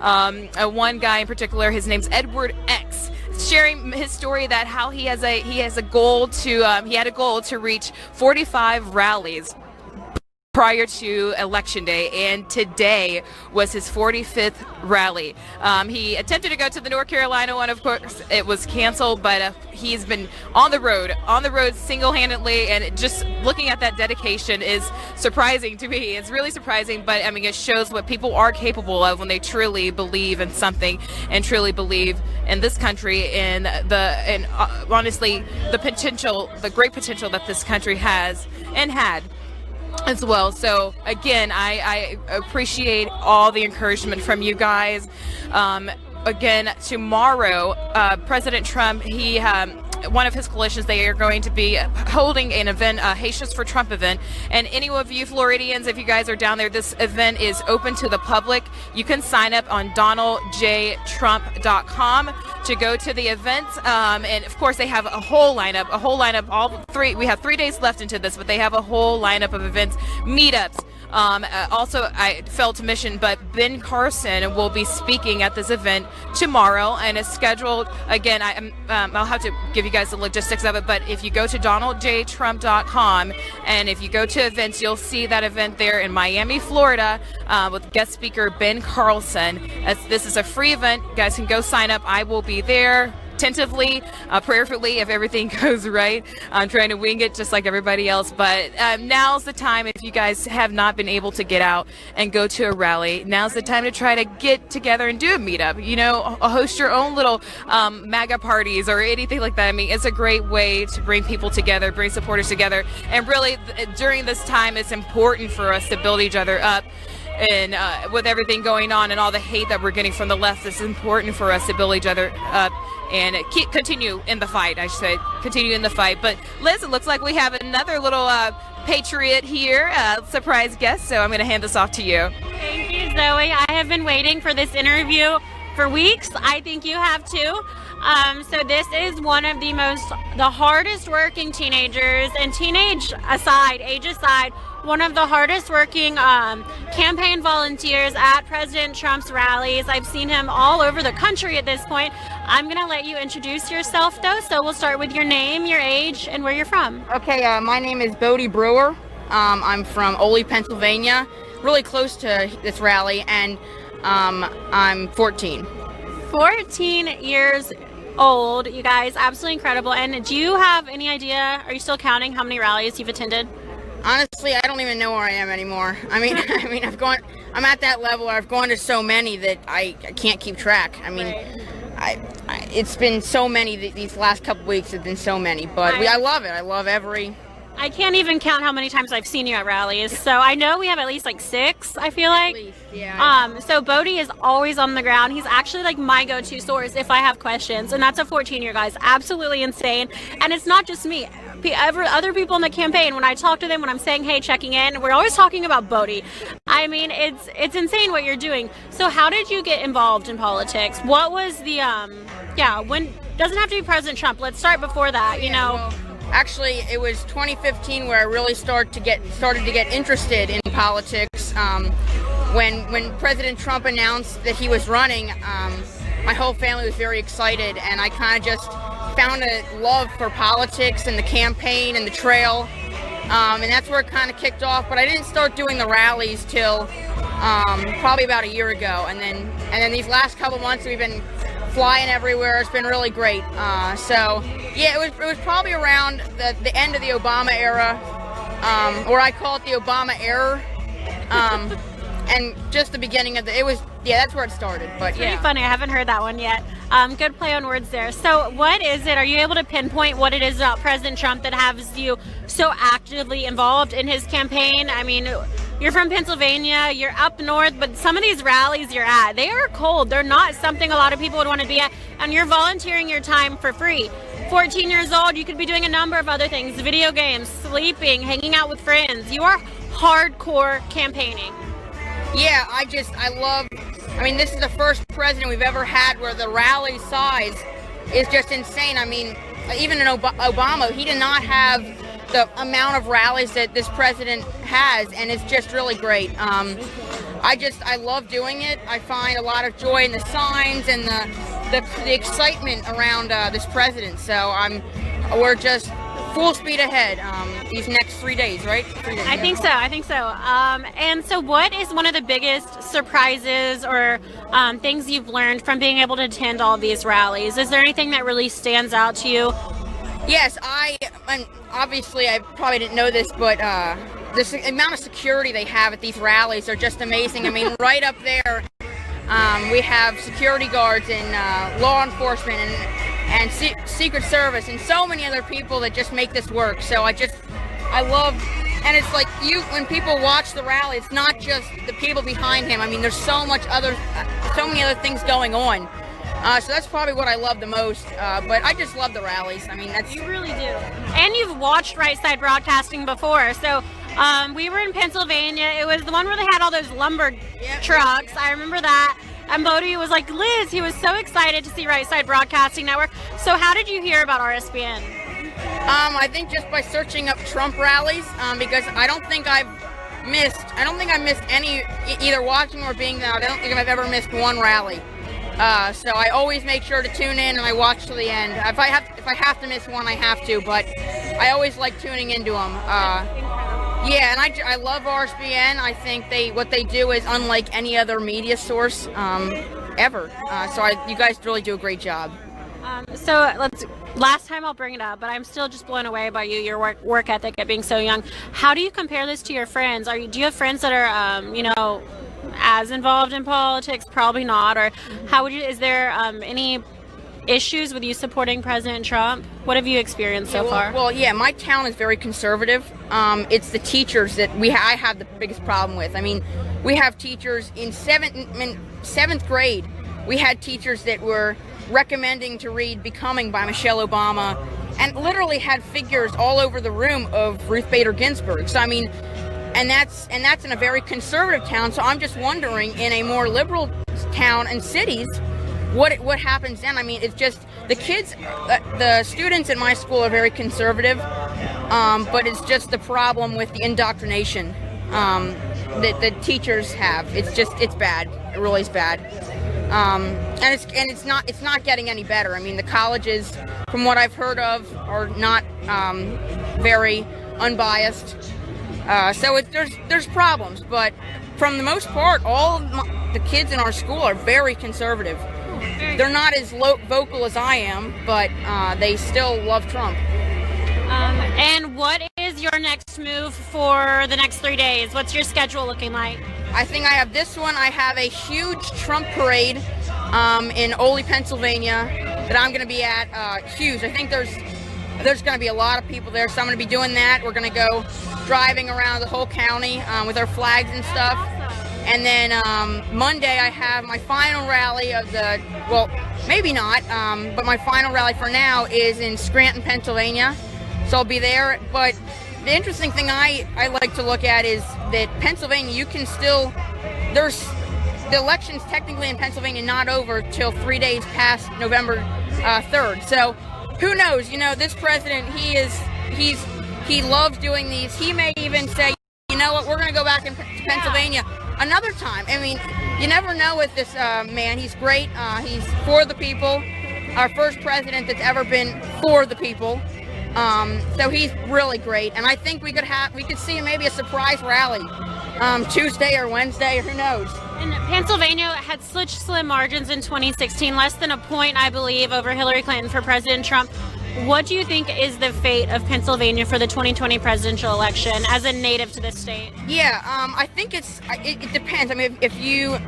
One guy in particular, his name's Edward X, sharing his story that how he had a goal to reach 45 rallies prior to election day, and today was his 45th rally. He attempted to go to the North Carolina one, of course it was canceled, but he's been on the road single-handedly, and just looking at that dedication is surprising to me. It's really surprising, but I mean, it shows what people are capable of when they truly believe in something and truly believe in this country and honestly the great potential that this country has and had as well. So again, I appreciate all the encouragement from you guys. Again, tomorrow, President Trump, one of his coalitions, they are going to be holding an event, a Haitians for Trump event. And any of you Floridians, if you guys are down there, this event is open to the public. You can sign up on donaldjtrump.com to go to the event. And of course, they have a whole lineup, we have 3 days left into this, but they have a whole lineup of events, meetups. Also, I failed to mention, but Ben Carson will be speaking at this event tomorrow, and is scheduled. Again, I'll have to give you guys the logistics of it, but if you go to donaldjtrump.com and if you go to events, you'll see that event there in Miami, Florida, with guest speaker Ben Carlson. This is a free event. You guys can go sign up. I will be there. Tentatively, prayerfully, if everything goes right. I'm trying to wing it just like everybody else, but now's the time. If you guys have not been able to get out and go to a rally, now's the time to try to get together and do a meetup, host your own little MAGA parties or anything like that. I mean, it's a great way to bring people together, bring supporters together, and really during this time, it's important for us to build each other up. And with everything going on and all the hate that we're getting from the left, it's important for us to build each other up and continue in the fight, I should say. Continue in the fight. But Liz, it looks like we have another little patriot here, surprise guest, so I'm going to hand this off to you. Thank you, Zoe. I have been waiting for this interview for weeks. I think you have too. So this is one of the hardest working teenagers, and age aside, one of the hardest working campaign volunteers at President Trump's rallies. I've seen him all over the country at this point. I'm going to let you introduce yourself, though, so we'll start with your name, your age, and where you're from. Okay, my name is Bodhi Brewer. I'm from Ole, Pennsylvania, really close to this rally, and I'm 14. 14 years old, you guys, absolutely incredible. And do you have any idea, are you still counting how many rallies you've attended? Honestly, I don't even know where I am anymore. I'm at that level where I've gone to so many that I can't keep track. I mean, right. It's been so many, these last couple weeks have been so many, but I love it. I love every... I can't even count how many times I've seen you at rallies. So I know we have at least like 6, I feel like. At least, yeah. So Bodhi is always on the ground. He's actually like my go-to source if I have questions. And that's a 14-year guy. Absolutely insane. And it's not just me. Other people in the campaign, when I talk to them, when I'm saying, hey, checking in, we're always talking about Bodhi. I mean, it's insane what you're doing. So how did you get involved in politics? What was the, when, doesn't have to be President Trump. Let's start before that, Well, actually, it was 2015 where I really started to get interested in politics. When President Trump announced that he was running, my whole family was very excited, and I kind of just found a love for politics and the campaign and the trail, and that's where it kind of kicked off. But I didn't start doing the rallies till probably about a year ago, and then these last couple months we've been flying everywhere. It's been really great. So yeah, it was probably around the end of the Obama era, or I call it the Obama error, and just the beginning of that's where it started. But pretty funny. I haven't heard that one yet. Good play on words there. So what is it? Are you able to pinpoint what it is about President Trump that has you so actively involved in his campaign? I mean, you're from Pennsylvania, you're up north, but some of these rallies you're at, they are cold. They're not something a lot of people would want to be at, and you're volunteering your time for free. 14 years old, you could be doing a number of other things, video games, sleeping, hanging out with friends. You are hardcore campaigning. Yeah, this is the first president we've ever had where the rally size is just insane. I mean, even in Obama, he did not have the amount of rallies that this president has, and it's just really great. I love doing it. I find a lot of joy in the signs and the excitement around this president. So we're just full speed ahead these next 3 days, right? 3 days. I think so. And so what is one of the biggest surprises or things you've learned from being able to attend all of these rallies? Is there anything that really stands out to you? Yes, and obviously I probably didn't know this, but the amount of security they have at these rallies are just amazing. I mean, right up there, we have security guards and law enforcement and Secret Service and so many other people that just make this work. So I love, and it's like when people watch the rally, it's not just the people behind him. I mean, there's so many other things going on. So that's probably what I love the most. But I just love the rallies. I mean, You really do. And you've watched Right Side Broadcasting before. So we were in Pennsylvania. It was the one where they had all those lumber trucks. I remember that. And Bodhi was like, Liz, he was so excited to see Right Side Broadcasting Network. So how did you hear about RSBN? I think just by searching up Trump rallies, because I don't think I've missed any, either watching or being there. I don't think I've ever missed one rally. So I always make sure to tune in and I watch to the end. If I have to miss one, I have to, but I always like tuning into them. Yeah, and I love RSBN. I think what they do is unlike any other media source ever. So you guys really do a great job. Last time I'll bring it up, but I'm still just blown away by your work ethic at being so young. How do you compare this to your friends? Do you have friends that are, as involved in politics? Probably not. Or is there any issues with you supporting President Trump? What have you experienced so far? Well, yeah, my town is very conservative. It's the teachers that I have the biggest problem with. I mean, we have teachers in seventh grade. We had teachers that were recommending to read Becoming by Michelle Obama and literally had figures all over the room of Ruth Bader Ginsburg. So I mean, and that's in a very conservative town. So I'm just wondering, in a more liberal town and cities, what happens then? I mean, it's just the kids, the students in my school are very conservative, but it's just the problem with the indoctrination that the teachers have. It's bad. It really is bad. And it's not getting any better. I mean, the colleges, from what I've heard of, are not very unbiased. So there's problems, but from the most part, all of the kids in our school are very conservative. They're not as vocal as I am, but they still love Trump. And what is your next move for the next 3 days? What's your schedule looking like? I think I have this one. I have a huge Trump parade in Ole, Pennsylvania that I'm going to be at. Huge. I think there's going to be a lot of people there, so I'm going to be doing that. We're going to go driving around the whole county with our flags and stuff. And then Monday I have my final rally of maybe not, but my final rally for now is in Scranton, Pennsylvania. So I'll be there. But the interesting thing I like to look at is that Pennsylvania, you can still, the election's technically in Pennsylvania not over till 3 days past November 3rd. So who knows? This president, he loves doing these. He may even say, you know what, we're going to go back to Pennsylvania another time. I mean, you never know with this man. He's great. He's for the people. Our first president that's ever been for the people. So he's really great, and I think we could see maybe a surprise rally Tuesday or Wednesday, or who knows. And Pennsylvania had such slim margins in 2016, less than a point, I believe, over Hillary Clinton for President Trump. What do you think is the fate of Pennsylvania for the 2020 presidential election as a native to the state? Yeah, I think it depends. I mean,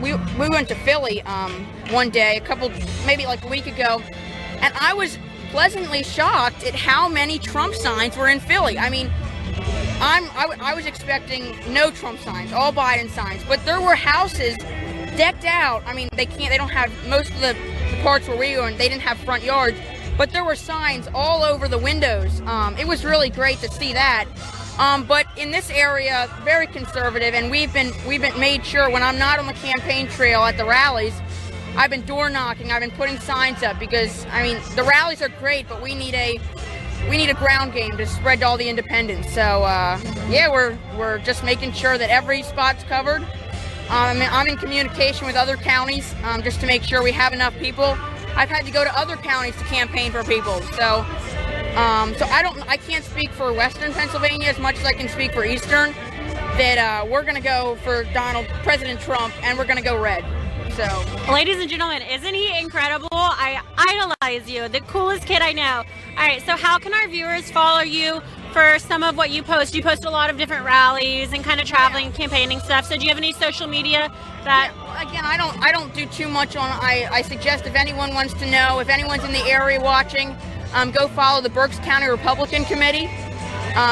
we went to Philly one day, maybe like a week ago, and I was pleasantly shocked at how many Trump signs were in Philly. I mean, I was expecting no Trump signs, all Biden signs, but there were houses decked out. I mean, they don't have, most of the parts where we were in, they didn't have front yards, but there were signs all over the windows. It was really great to see that. But in this area, very conservative, and we've been made sure when I'm not on the campaign trail at the rallies, I've been door knocking, I've been putting signs up, because I mean, the rallies are great, but we need a ground game to spread to all the independents. So yeah, we're just making sure that every spot's covered. I'm in communication with other counties just to make sure we have enough people. I've had to go to other counties to campaign for people, so I can't speak for Western Pennsylvania as much as I can speak for Eastern. That we're gonna go for President Trump, and we're gonna go red. So, ladies and gentlemen, isn't he incredible? I idolize you, the coolest kid I know. All right, so how can our viewers follow you for some of what you post? You post a lot of different rallies and kind of traveling, campaigning stuff. So do you have any social media that? Yeah, again, I don't do too much on. I suggest if anyone wants to know, if anyone's in the area watching, go follow the Berks County Republican Committee.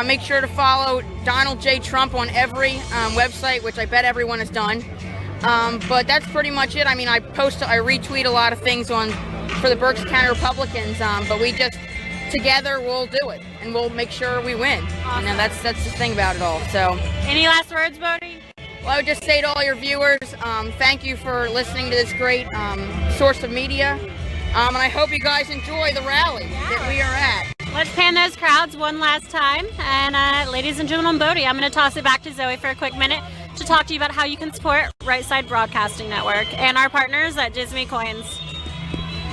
Make sure to follow Donald J. Trump on every website, which I bet everyone has done. But that's pretty much it. I mean, I retweet a lot of things for the Berks County Republicans, but we just, together, we'll do it, and we'll make sure we win. Awesome. And that's the thing about it all. So, any last words, Bodhi? Well, I would just say to all your viewers, thank you for listening to this great source of media, and I hope you guys enjoy the rally that we are at. Let's pan those crowds one last time. And ladies and gentlemen, Bodhi, I'm going to toss it back to Zoe for a quick minute to talk to you about how you can support Right Side Broadcasting Network and our partners at Disney Coins.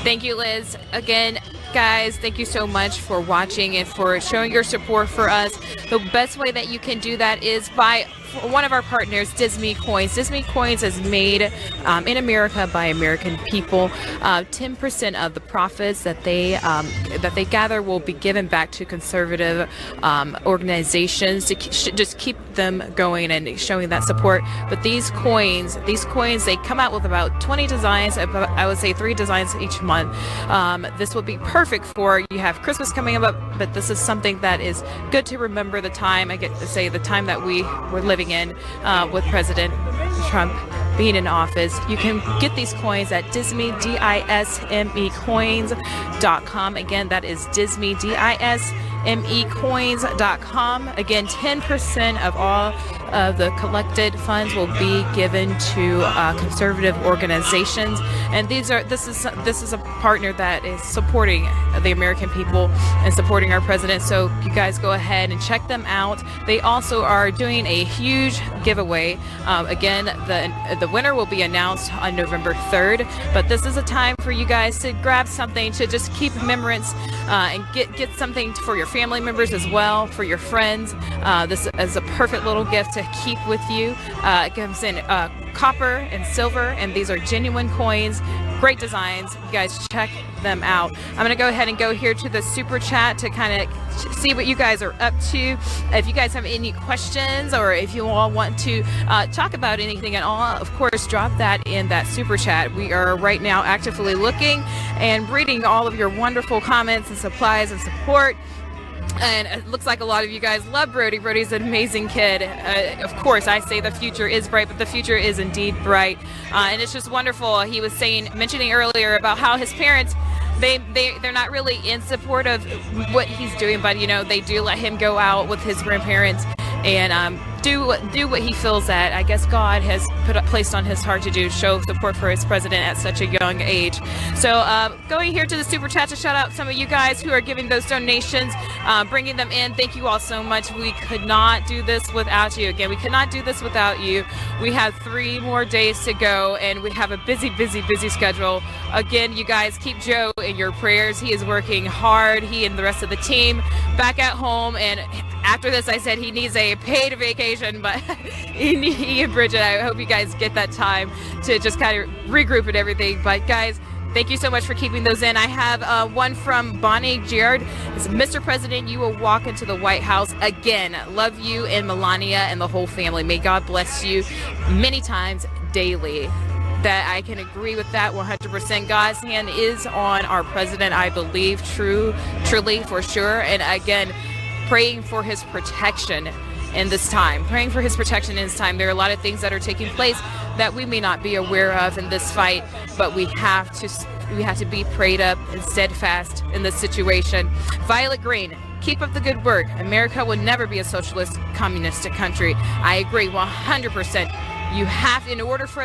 Thank you, Liz. Again, guys, thank you so much for watching and for showing your support for us. The best way that you can do that is by one of our partners, Disney Coins. Disney Coins is made in America by American people. 10% of the profits that they gather will be given back to conservative organizations to just keep them going and showing that support. But these coins, they come out with about 20 designs. I would say 3 designs each month. This will be perfect for, you have Christmas coming up, but this is something that is good to remember the time. I get to say the time that we were living in with President Trump being in office. You can get these coins at Disney, DISME coins.com. Again, that is Disney, DISME coins.com. Again, 10% of all of the collected funds will be given to conservative organizations, and this is a partner that is supporting the American people and supporting our president. So you guys go ahead and check them out. They also are doing a huge giveaway. Again, the winner will be announced on November 3rd, but this is a time for you guys to grab something to just keep remembrance and get something for your family members as well, for your friends. This is a perfect little gift to keep with you. It comes in copper and silver, and these are genuine coins. Great designs. You guys check them out. I'm going to go ahead and go here to the super chat to kind of see what you guys are up to. If you guys have any questions, or if you all want to talk about anything at all, of course, drop that in that super chat. We are right now actively looking and reading all of your wonderful comments and supplies and support. And it looks like a lot of you guys love Brody. Brody's an amazing kid. Of course, I say the future is bright, but the future is indeed bright. And it's just wonderful. He was mentioning earlier about how his parents, they're not really in support of what he's doing, but they do let him go out with his grandparents and do what he feels that I guess God has placed on his heart to do, show support for his president at such a young age. So going here to the super chat to shout out some of you guys who are giving those donations, bringing them in. Thank you all so much. We could not do this without you. Again, we could not do this without you. We have 3 more days to go, and we have a busy schedule. Again, you guys keep Joe in your prayers. He is working hard. He and the rest of the team back at home, and after this, I said he needs a paid vacation, but he and Bridget, I hope you guys get that time to just kind of regroup and everything. But guys, thank you so much for keeping those in. I have one from Bonnie Jared. It's Mr. President, you will walk into the White House again. Love you and Melania and the whole family. May God bless you many times daily. That I can agree with that 100%. God's hand is on our president, I believe, truly, for sure. And again, praying for his protection in this time. There are a lot of things that are taking place that we may not be aware of in this fight, but we have to be prayed up and steadfast in this situation. Violet Green, keep up the good work. America will never be a socialist, communist country. I agree 100%. You have, in order for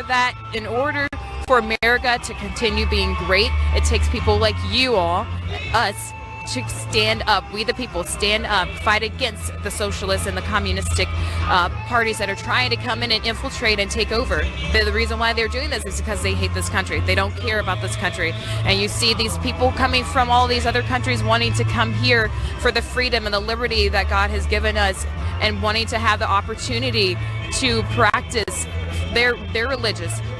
America to continue being great, it takes people like you all, us, to stand up. We the people stand up, fight against the socialists and the communistic parties that are trying to come in and infiltrate and take over. The reason why they're doing this is because they hate this country. They don't care about this country. And you see these people coming from all these other countries wanting to come here for the freedom and the liberty that God has given us, and wanting to have the opportunity to practice their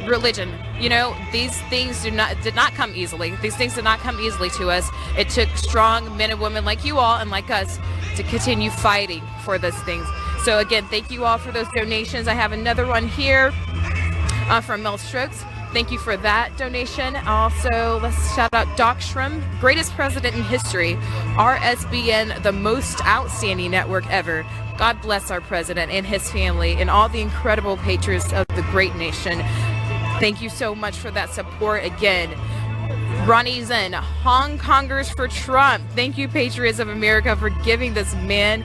religion. You know, these things did not come easily. These things did not come easily to us. It took strong men and women like you all and like us to continue fighting for those things. So again, thank you all for those donations. I have another one here from Mel Strokes. Thank you for that donation. Also, let's shout out Doc Shrum, greatest president in history. RSBN, the most outstanding network ever. God bless our president and his family and all the incredible patriots of the great nation. Thank you so much for that support again. Ronnie Zen, Hong Kongers for Trump. Thank you, Patriots of America, for giving this man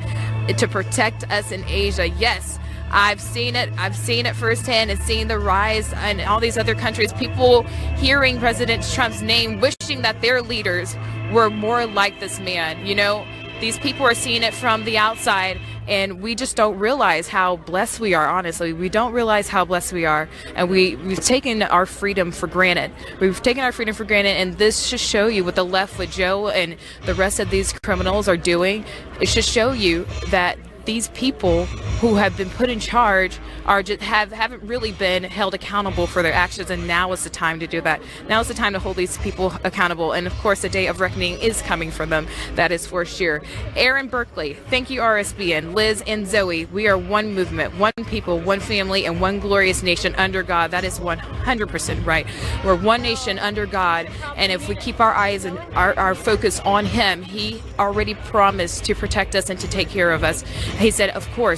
to protect us in Asia. Yes, I've seen it. I've seen it firsthand and seen the rise in all these other countries. People hearing President Trump's name, wishing that their leaders were more like this man. You know, these people are seeing it from the outside, and we just don't realize how blessed we are. Honestly, we don't realize how blessed we are, and we've taken our freedom for granted. We've taken our freedom for granted, and this should show you what the left with Joe and the rest of these criminals are doing. It should show you that these people who have been put in charge are just haven't really been held accountable for their actions, and now is the time to do that. Now is the time to hold these people accountable, and of course the day of reckoning is coming for them. That is for sure. Aaron Berkeley, thank you RSBN. Liz and Zoe, we are one movement, one people, one family, and one glorious nation under God. That is 100% right. We're one nation under God, and if we keep our eyes and our focus on Him, He already promised to protect us and to take care of us. He said, of course,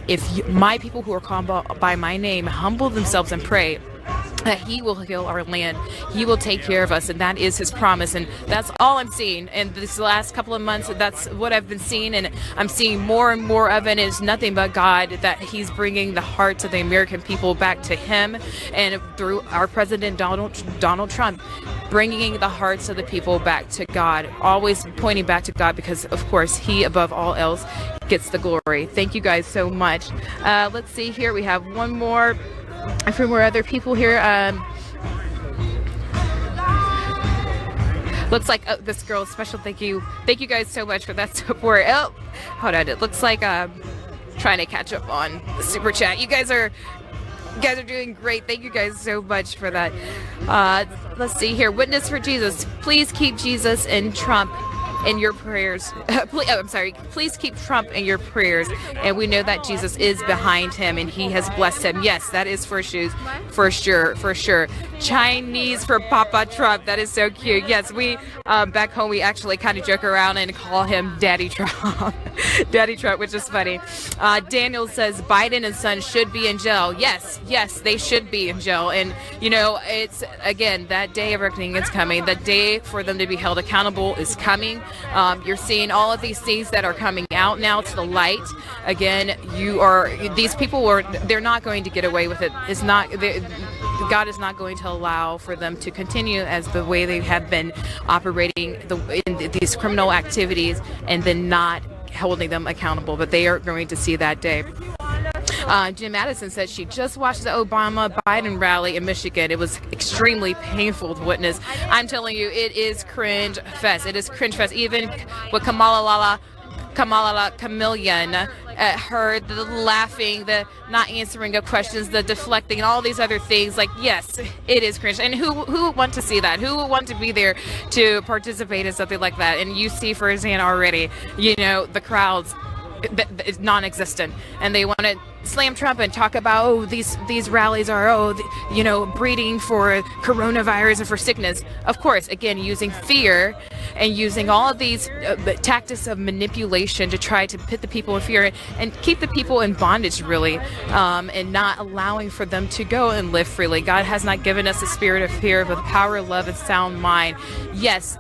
if my people who are called by my name humble themselves and pray, that He will heal our land. He will take care of us, and that is His promise. And that's all I'm seeing. And this last couple of months, that's what I've been seeing, and I'm seeing more and more of it. It's nothing but God, that He's bringing the hearts of the American people back to Him, and through our President Donald Trump, bringing the hearts of the people back to God, always pointing back to God, because of course He above all else gets the glory. Thank you guys so much. Let's see here. We have one more from more other people here. Looks like this girl, special thank you guys so much for that support. Oh, hold on, it looks like trying to catch up on the super chat. You guys are doing great. Thank you guys so much for that. Let's see here. Witness for Jesus. Please keep Jesus and Trump in your prayers. Please keep Trump in your prayers. And we know that Jesus is behind him and He has blessed him. Yes, that is for sure. Chinese for Papa Trump. That is so cute. Yes, we back home we actually kind of joke around and call him Daddy Trump. Daddy Trump, which is funny. Daniel says Biden and son should be in jail. Yes, they should be in jail. And you know, it's again, that day of reckoning is coming. The day for them to be held accountable is coming. You're seeing all of these things that are coming out now to the light. Again, these people they're not going to get away with it. It's not, God is not going to allow for them to continue as the way they have been operating in these criminal activities and then not holding them accountable. But they are going to see that day. Jim Madison said she just watched the Obama-Biden rally in Michigan. It was extremely painful to witness. I'm telling you, it is cringe fest. It is cringe fest. Even with Kamala Chameleon, her the laughing, the not answering of questions, the deflecting, and all these other things. Like, yes, it is cringe. And who would want to see that? Who would want to be there to participate in something like that? And you see firsthand already, you know, the crowds. It's non-existent, and they want to slam Trump and talk about these rallies are breeding for coronavirus and for sickness. Of course, again, using fear and using all of these tactics of manipulation to try to put the people in fear and keep the people in bondage, really, and not allowing for them to go and live freely. God has not given us a spirit of fear, but power, love, and sound mind. Yes,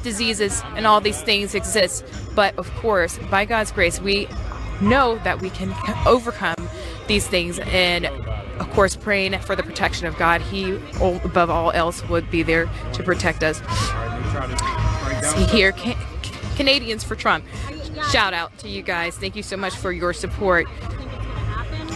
diseases and all these things exist, but of course, by God's grace, we know that we can overcome these things, and of course, praying for the protection of God. He, above all else, would be there to protect us. See here, Canadians for Trump. Shout out to you guys. Thank you so much for your support.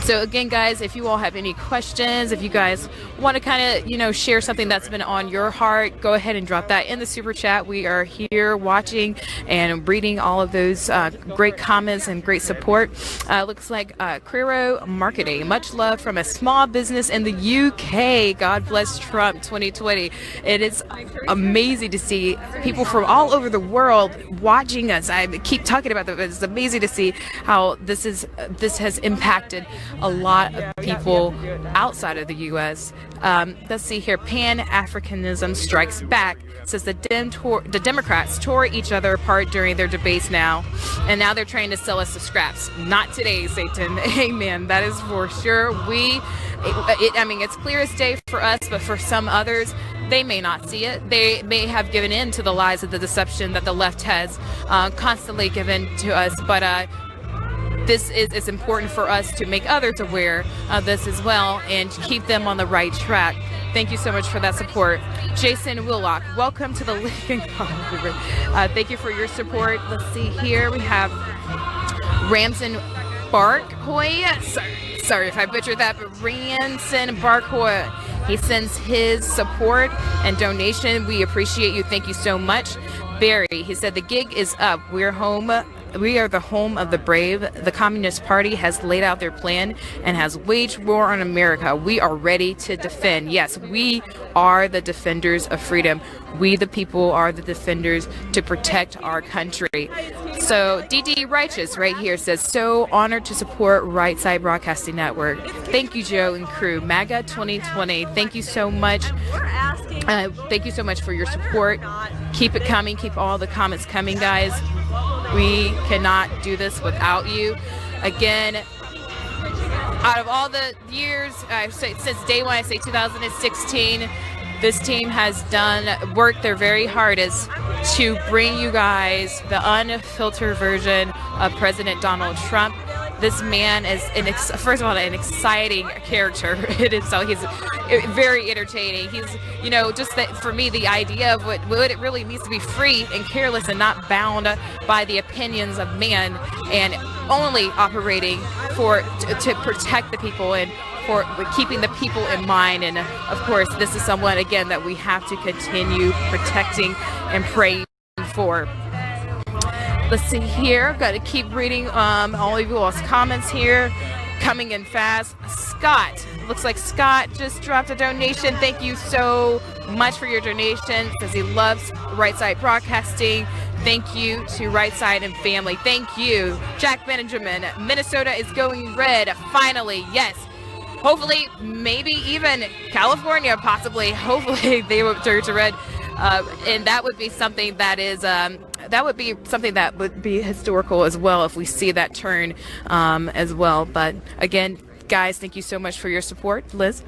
So again, guys, if you all have any questions, if you guys want to kind of, share something that's been on your heart, go ahead and drop that in the super chat. We are here watching and reading all of those great comments and great support. Looks like Crero Marketing. Much love from a small business in the UK. God bless Trump 2020. It is amazing to see people from all over the world watching us. I keep talking about that, but it's amazing to see how this has impacted a lot of people outside of the U.S. Let's see here. Pan-Africanism strikes back. Says the Democrats tore each other apart during their debates now, and now they're trying to sell us the scraps. Not today, Satan. Amen. That is for sure. It's clear as day for us, but for some others, they may not see it. They may have given in to the lies of the deception that the left has constantly given to us. But it's important for us to make others aware of this as well and to keep them on the right track. Thank you so much for that support. Jason Willock, welcome to the Lincoln Conference. Thank you for your support. Let's see here. We have Ramson Barkhoy. Sorry if I butchered that, but Ramson Barkhoy. He sends his support and donation. We appreciate you. Thank you so much. Barry, he said the gig is up. We're home. We are the home of the brave. The Communist Party has laid out their plan and has waged war on America. We are ready to defend. Yes, we are the defenders of freedom. We, the people, are the defenders to protect our country. So DD Righteous right here says, so honored to support Right Side Broadcasting Network. Thank you, Joe and crew. MAGA 2020. Thank you so much. Thank you so much for your support. Keep it coming. Keep all the comments coming, guys. We cannot do this without you. Again, out of all the years, since day one, I say 2016, this team has worked their very hardest to bring you guys the unfiltered version of President Donald Trump. This man is, first of all, an exciting character in himself. He's very entertaining. He's, just that for me, the idea of what it really means to be free and careless and not bound by the opinions of man and only operating to protect the people and for keeping the people in mind. And of course, this is someone, again, that we have to continue protecting and praying for. Let's see here. Got to keep reading all of you all's comments here. Coming in fast. Scott. Looks like Scott just dropped a donation. Thank you so much for your donation. Says he loves Right Side Broadcasting. Thank you to Right Side and family. Thank you. Jack Benjamin. Minnesota is going red. Finally. Yes. Hopefully, maybe even California, possibly. Hopefully they will turn to red. And that would be something that is that would be historical as well if we see that turn as well. But again, guys, thank you so much for your support. Liz?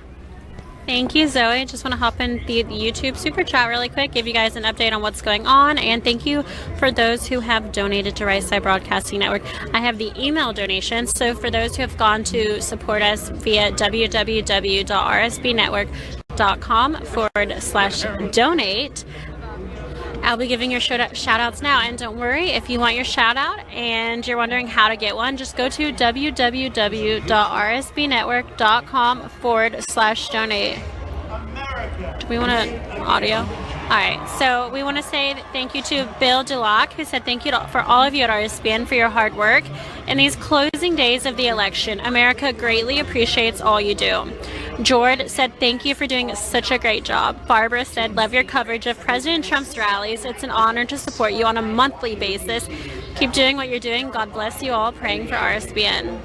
Thank you, Zoe. Just want to hop in the YouTube super chat really quick, give you guys an update on what's going on, and thank you for those who have donated to Right Side Broadcasting Network. I have the email donations, so for those who have gone to support us via www.rsbnetwork.com/donate, I'll be giving your shout outs now. And don't worry, if you want your shout out and you're wondering how to get one, just go to www.rsbnetwork.com/donate. Do we want an audio? All right, so we want to say thank you to Bill Dulac, who said thank you for all of you at RSBN for your hard work. In these closing days of the election, America greatly appreciates all you do. Jord said thank you for doing such a great job. Barbara said love your coverage of President Trump's rallies. It's an honor to support you on a monthly basis. Keep doing what you're doing. God bless you all. Praying for RSBN.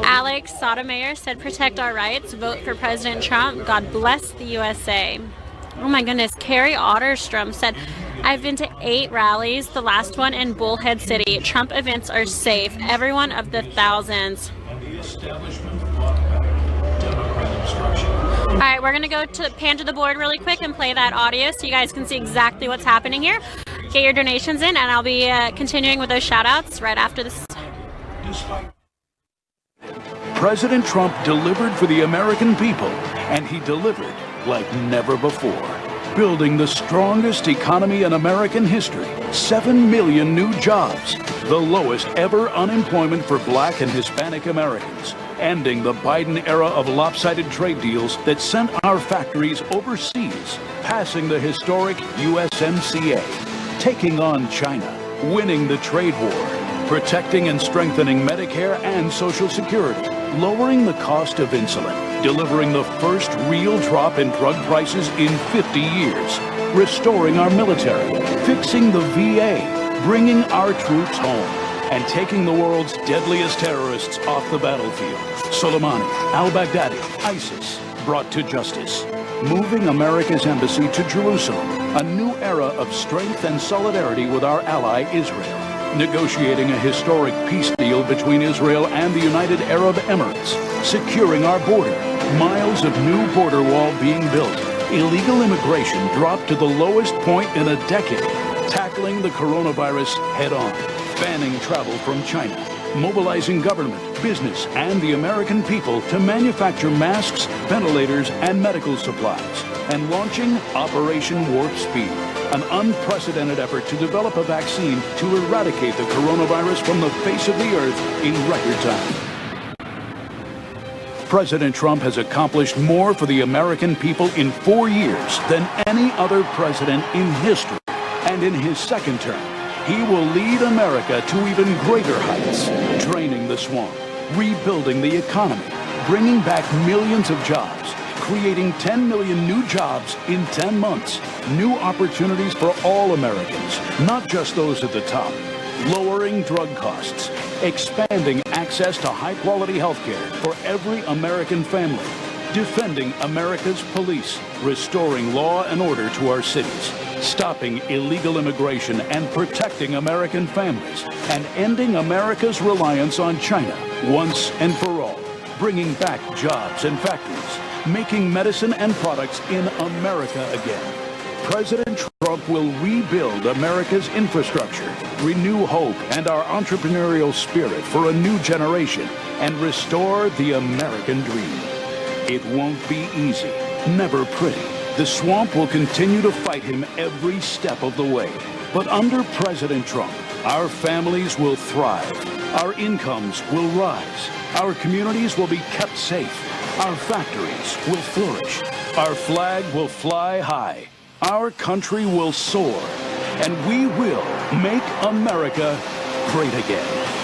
Alex Sotomayor said protect our rights. Vote for President Trump. God bless the USA. Oh my goodness. Carrie Otterstrom said, I've been to 8 rallies, the last one in Bullhead City. Trump events are safe. Everyone of the thousands. All right, we're going to go to pan to the board really quick and play that audio so you guys can see exactly what's happening here. Get your donations in, and I'll be continuing with those shout outs right after this. President Trump delivered for the American people, and he delivered like never before. building the strongest economy in American history, 7 million new jobs, the lowest ever unemployment for Black and Hispanic Americans, ending the Biden era of lopsided trade deals that sent our factories overseas, passing the historic USMCA, taking on China, winning the trade war, protecting and strengthening Medicare and Social Security, lowering the cost of insulin, delivering the first real drop in drug prices in 50 years, restoring our military, fixing the VA, bringing our troops home, and taking the world's deadliest terrorists off the battlefield. Soleimani, al-Baghdadi, ISIS, brought to justice. Moving America's embassy to Jerusalem, a new era of strength and solidarity with our ally Israel. Negotiating a historic peace deal between Israel and the United Arab Emirates. Securing our border. Miles of new border wall being built. Illegal immigration dropped to the lowest point in a decade. Tackling the coronavirus head-on. Banning travel from China. Mobilizing government, business, and the American people to manufacture masks, ventilators, and medical supplies. And launching Operation Warp Speed, an unprecedented effort to develop a vaccine to eradicate the coronavirus from the face of the earth in record time. President Trump has accomplished more for the American people in 4 years than any other president in history. And in his second term, he will lead America to even greater heights, draining the swamp, rebuilding the economy, bringing back millions of jobs, creating 10 million new jobs in 10 months, new opportunities for all Americans, not just those at the top, lowering drug costs, expanding access to high-quality health care for every American family, defending America's police, restoring law and order to our cities, stopping illegal immigration and protecting American families, and ending America's reliance on China once and for all, bringing back jobs and factories, making medicine and products in America again. President Trump will rebuild America's infrastructure, renew hope and our entrepreneurial spirit for a new generation, and restore the American dream. It won't be easy, never pretty. The swamp will continue to fight him every step of the way. But under President Trump, our families will thrive. Our incomes will rise. Our communities will be kept safe. Our factories will flourish. Our flag will fly high. Our country will soar. And we will make America great again.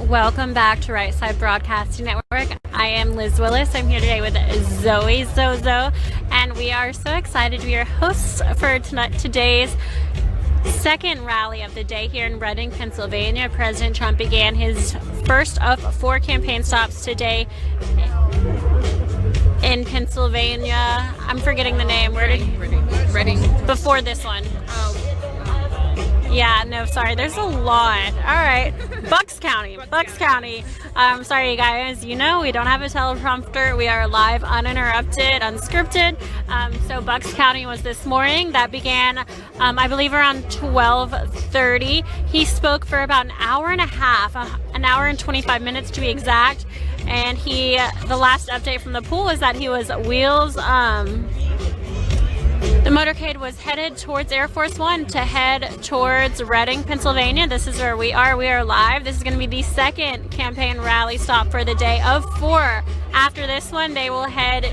Welcome back to Right Side Broadcasting Network. I am Liz Willis. I'm here today with Zoe Zozo, and we are so excited to be your hosts for today's second rally of the day here in Reading, Pennsylvania. President Trump began his first of 4 campaign stops today in Pennsylvania. I'm forgetting the name. Reading. Before this one. Yeah, no, sorry. There's a lot. All right. Bucks County. Sorry, you guys. You know, we don't have a teleprompter. We are live, uninterrupted, unscripted. So Bucks County was this morning. That began, I believe, around 12:30. He spoke for about an hour and a half, an hour and 25 minutes to be exact. And the last update from the pool was that he was the motorcade was headed towards Air Force One to head towards Reading, Pennsylvania. This is where we are. We are live. This is going to be the second campaign rally stop for the day of 4. After this one, they will head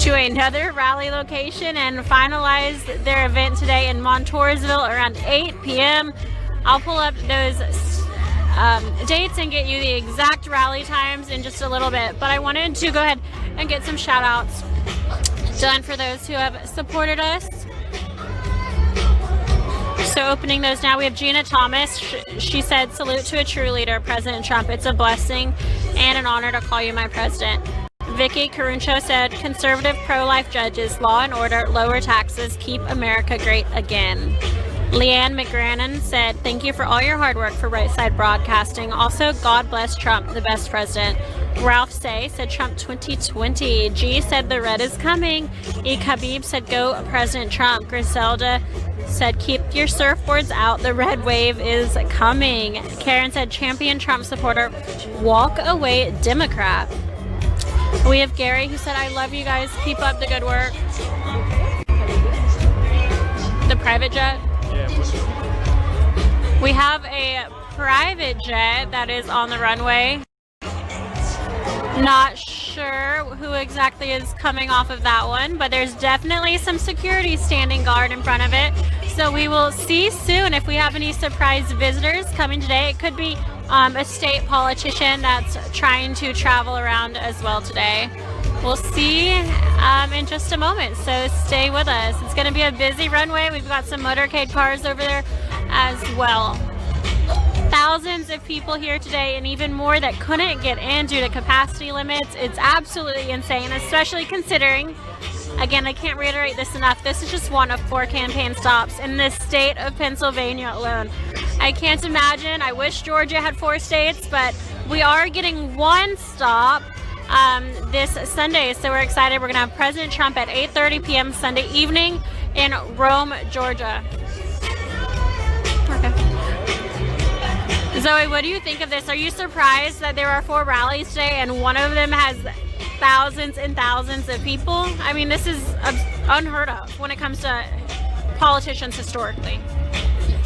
to another rally location and finalize their event today in Montoursville around 8 p.m. I'll pull up those dates and get you the exact rally times in just a little bit. But I wanted to go ahead and get some shout outs done for those who have supported us. So opening those now, we have Gina Thomas. She said, "Salute to a true leader, President Trump. It's a blessing and an honor to call you my president." Vicky Caruncho said, "Conservative pro-life judges, law and order, lower taxes, keep America great again." Leanne McGrannon said, "Thank you for all your hard work for Right Side Broadcasting. Also, God bless Trump, the best president." Ralph Say said Trump 2020. G said the red is coming. E. Khabib said go President Trump. Griselda said keep your surfboards out. The red wave is coming. Karen said champion Trump supporter. Walk away Democrat. We have Gary who said I love you guys. Keep up the good work. The private jet. We have a private jet that is on the runway. Not sure who exactly is coming off of that one, but there's definitely some security standing guard in front of it. So we will see soon if we have any surprise visitors coming today. It could be a state politician that's trying to travel around as well today. We'll see in just a moment, so stay with us. It's going to be a busy runway. We've got some motorcade cars over there as well. Thousands of people here today, and even more that couldn't get in due to capacity limits. It's absolutely insane, especially considering, again, I can't reiterate this enough, this is just one of 4 campaign stops in the state of Pennsylvania alone. I can't imagine. I wish Georgia had 4 states, but we are getting one stop this Sunday, so we're excited. We're going to have President Trump at 8:30 p.m. Sunday evening in Rome, Georgia. Okay. Zoe, what do you think of this? Are you surprised that there are 4 rallies today and one of them has thousands and thousands of people? I mean, this is unheard of when it comes to politicians historically.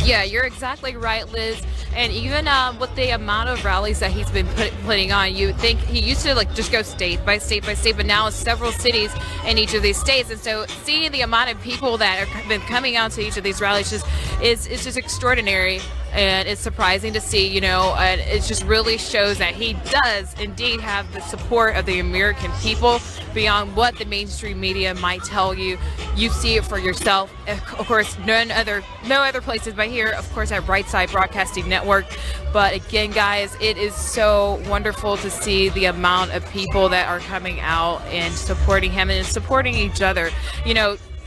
Yeah, you're exactly right, Liz. And even with the amount of rallies that he's been putting on, you think he used to just go state by state by state, but now it's several cities in each of these states. And so seeing the amount of people that have been coming out to each of these rallies is just extraordinary. And it's surprising to see, and it just really shows that he does indeed have the support of the American people beyond what the mainstream media might tell you. You see it for yourself. Of course, no other places but here, of course, at Right Side Broadcasting Network. But again, guys, it is so wonderful to see the amount of people that are coming out and supporting him and supporting each other.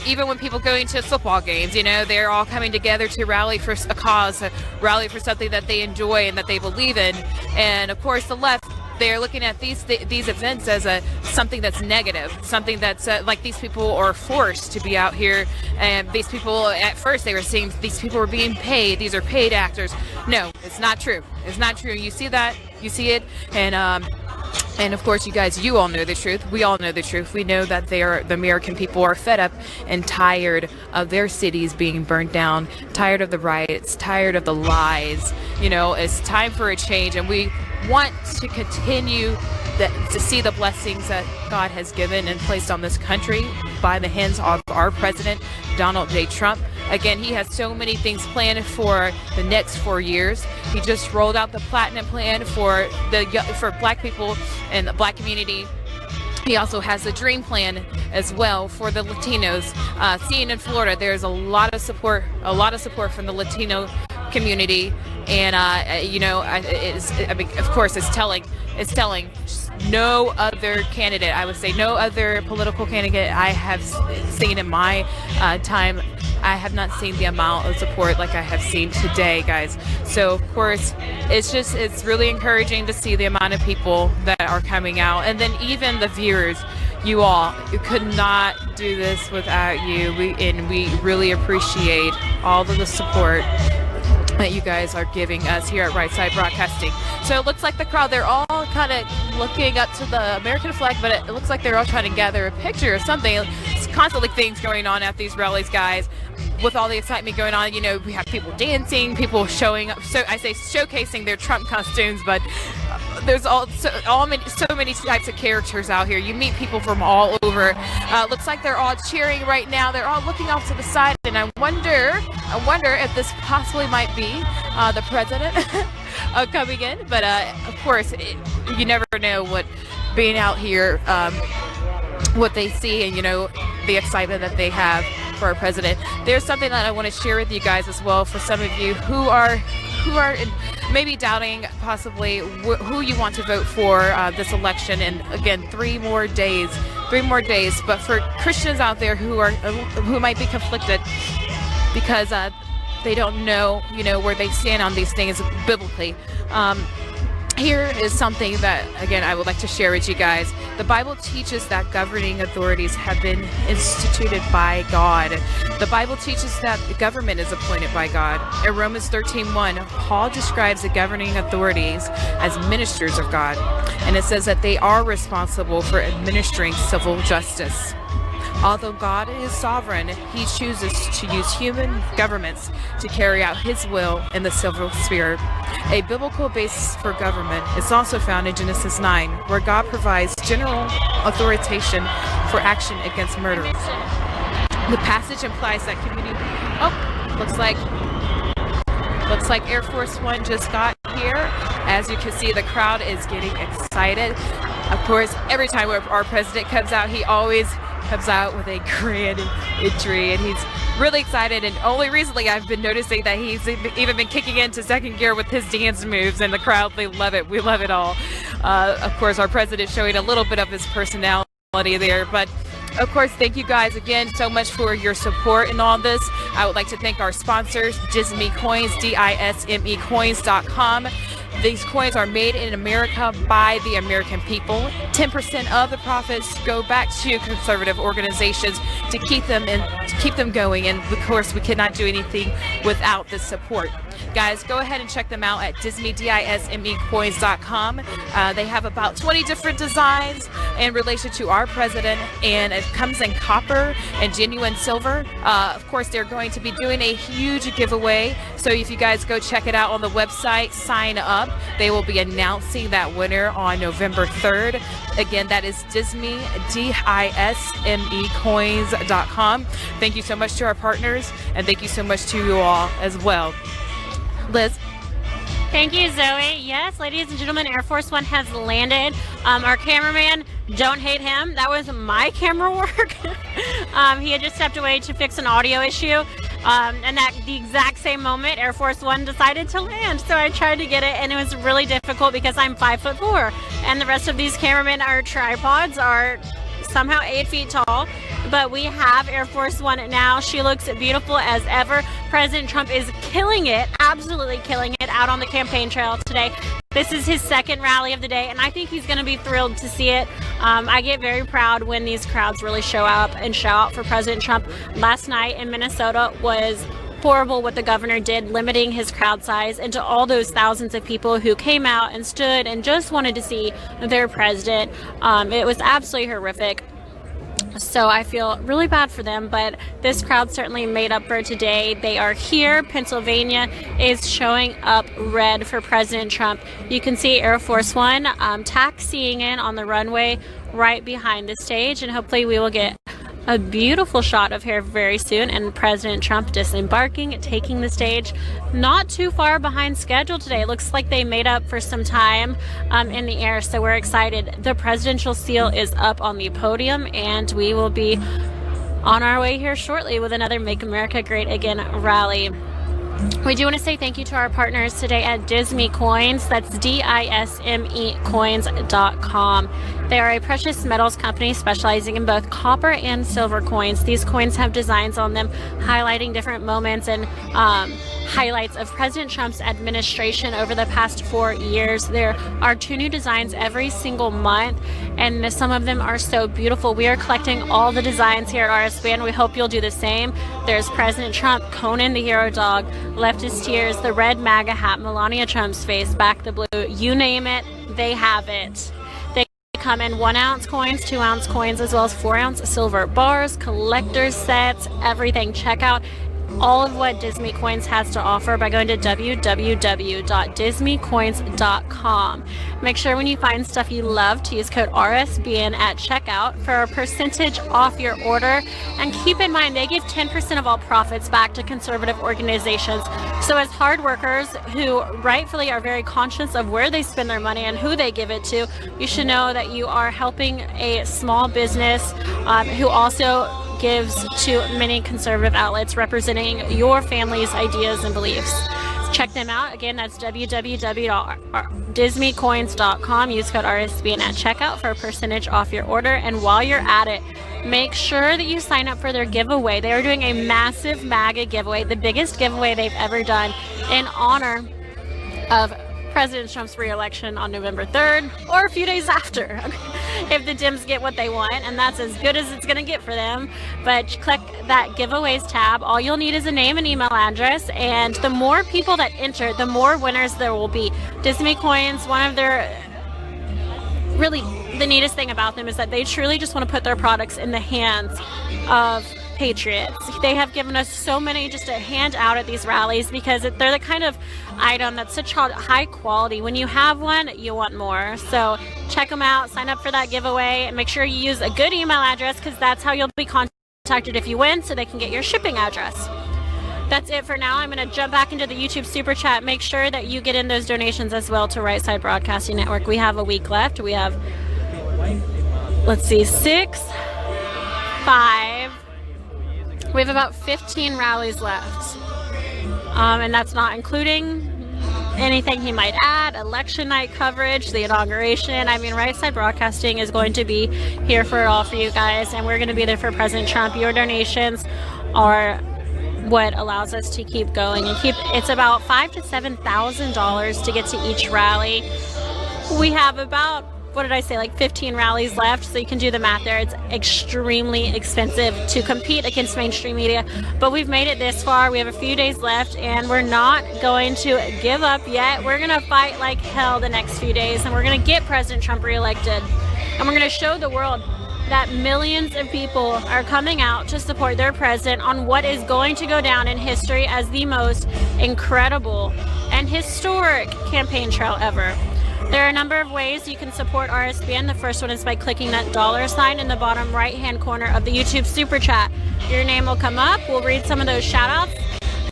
Even when people go into football games, they're all coming together to rally for a cause, to rally for something that they enjoy and that they believe in. And of course, the left, they're looking at these events as something that's negative, something that's like these people are forced to be out here. And these people, at first, they were saying these people were being paid. These are paid actors. No, it's not true. It's not true. You see that. You see it. And of course, you guys, you all know the truth. We all know the truth. We know that the American people are fed up and tired of their cities being burnt down, tired of the riots, tired of the lies. It's time for a change, and we want to continue to see the blessings that God has given and placed on this country by the hands of our president, Donald J. Trump. Again, he has so many things planned for the next 4 years. He just rolled out the Platinum Plan for Black people and the Black community. He also has the Dream Plan as well for the Latinos. Seeing in Florida, there's a lot of support from the Latino community, and of course, it's telling. No other candidate, I would say, no other political candidate I have seen in my time. I have not seen the amount of support like I have seen today, guys. So, of course, it's really encouraging to see the amount of people that are coming out. And then even the viewers, you could not do this without you. We really appreciate all of the support that you guys are giving us here at Right Side Broadcasting. So it looks like the crowd, they're all kind of looking up to the American flag, but it looks like they're all trying to gather a picture of something. It's constantly things going on at these rallies, guys. With all the excitement going on, we have people dancing, people showing up. So I say showcasing their Trump costumes, but there's so many types of characters out here. You meet people from all over. Looks like they're all cheering right now. They're all looking off to the side, and I wonder if this possibly might be the president coming in. But of course, you never know what being out here, what they see, and the excitement that they have for our president. There's something that I want to share with you guys as well, for some of you who are maybe doubting possibly who you want to vote for this election. And again, 3 more days. But for Christians out there who might be conflicted because they don't know where they stand on these things biblically. here is something that, again, I would like to share with you guys. The Bible teaches that governing authorities have been instituted by God. The Bible teaches that the government is appointed by God. In Romans 13:1, Paul describes the governing authorities as ministers of God, and it says that they are responsible for administering civil justice. Although God is sovereign, he chooses to use human governments to carry out his will in the civil sphere. A biblical basis for government is also found in Genesis 9, where God provides general authorization for action against murder. The passage implies that community... Oh, looks like Air Force One just got here. As you can see, the crowd is getting excited. Of course, every time our president comes out, he always comes out with a grand entry, and he's really excited. And only recently I've been noticing that he's even been kicking into second gear with his dance moves, and the crowd, they love it. We love it all. Of course, our president showing a little bit of his personality there, but of course, thank you guys again so much for your support in all this. I would like to thank our sponsors, Disme Coins, DISME Coins.com. These coins are made in America by the American people. 10% of the profits go back to conservative organizations to keep them going. And of course, we cannot do anything without this support. Guys, go ahead and check them out at DismeCoins.com. They have about 20 different designs in relation to our president, and it comes in copper and genuine silver. Of course, they're going to be doing a huge giveaway, so if you guys go check it out on the website, sign up. They will be announcing that winner on November 3rd. Again, that is Disme, DISME Coins.com. Thank you so much to our partners, and thank you so much to you all as well. Liz? Thank you, Zoe. Yes, ladies and gentlemen, Air Force One has landed. Our cameraman, don't hate him. That was my camera work. He had just stepped away to fix an audio issue. And at the exact same moment, Air Force One decided to land. So I tried to get it, and it was really difficult because I'm 5'4", and the rest of these cameramen, our tripods, are somehow 8 feet tall. But we have Air Force One now. She looks beautiful as ever. President Trump is killing it, absolutely killing it, out on the campaign trail today. This is his second rally of the day, and I think he's going to be thrilled to see it. I get very proud when these crowds really show up and show out for President Trump. Last night in Minnesota was horrible what the governor did, limiting his crowd size, and to all those thousands of people who came out and stood and just wanted to see their president. It was absolutely horrific. So I feel really bad for them, but this crowd certainly made up for today. They are here. Pennsylvania is showing up red for President Trump. You can see Air Force One taxiing in on the runway right behind the stage, and hopefully we will get a beautiful shot of her very soon, and President Trump disembarking, taking the stage not too far behind schedule today. It looks like they made up for some time in the air, so we're excited. The presidential seal is up on the podium, and we will be on our way here shortly with another Make America Great Again rally. We do want to say thank you to our partners today at Disme Coins. That's DISME Coins.com. They are a precious metals company specializing in both copper and silver coins. These coins have designs on them highlighting different moments and highlights of President Trump's administration over the past 4 years. There are 2 new designs every single month, and some of them are so beautiful. We are collecting all the designs here at RSBN. We hope you'll do the same. There's President Trump, Conan the Hero Dog, Leftist Tears, the red MAGA hat, Melania Trump's face, Back the Blue, you name it, they have it. They come in 1-ounce coins, 2-ounce coins, as well as 4-ounce silver bars, collector's sets, everything. Check out all of what Disme Coins has to offer by going to www.dismecoins.com. Make sure when you find stuff you love to use code RSBN at checkout for a percentage off your order. And keep in mind, they give 10% of all profits back to conservative organizations. So as hard workers who rightfully are very conscious of where they spend their money and who they give it to, you should know that you are helping a small business who also gives to many conservative outlets representing your family's ideas and beliefs. Check them out. Again, that's www.dismecoins.com. Use code RSBN at checkout for a percentage off your order. And while you're at it, make sure that you sign up for their giveaway. They are doing a massive MAGA giveaway, the biggest giveaway they've ever done in honor of President Trump's re-election on November 3rd, or a few days after, if the Dems get what they want, and that's as good as it's going to get for them. But click that giveaways tab. All you'll need is a name and email address, and the more people that enter, the more winners there will be. Disney Coins, one of their really the neatest thing about them is that they truly just want to put their products in the hands of patriots. They have given us so many just to hand out at these rallies because they're the kind of item that's such high quality. When you have one, you want more. So check them out, sign up for that giveaway, and make sure you use a good email address because that's how you'll be contacted if you win, so they can get your shipping address. That's it for now. I'm going to jump back into the YouTube Super Chat. Make sure that you get in those donations as well to Right Side Broadcasting Network. We have a week left. We have, let's see, 6, 5. We have about 15 rallies left. And that's not including anything he might add, election night coverage, the inauguration. I mean, Right Side Broadcasting is going to be here for it all for you guys, and we're going to be there for President Trump. Your donations are what allows us to keep going and it's about $5,000 to $7,000 to get to each rally. We have about, what did I say, like 15 rallies left, so you can do the math there. It's extremely expensive to compete against mainstream media, but we've made it this far. We have a few days left, and we're not going to give up yet. We're going to fight like hell the next few days, and we're going to get President Trump reelected, and we're going to show the world that millions of people are coming out to support their president on what is going to go down in history as the most incredible and historic campaign trail ever. There are a number of ways you can support RSBN. The first one is by clicking that $ in the bottom right-hand corner of the YouTube Super Chat. Your name will come up. We'll read some of those shout-outs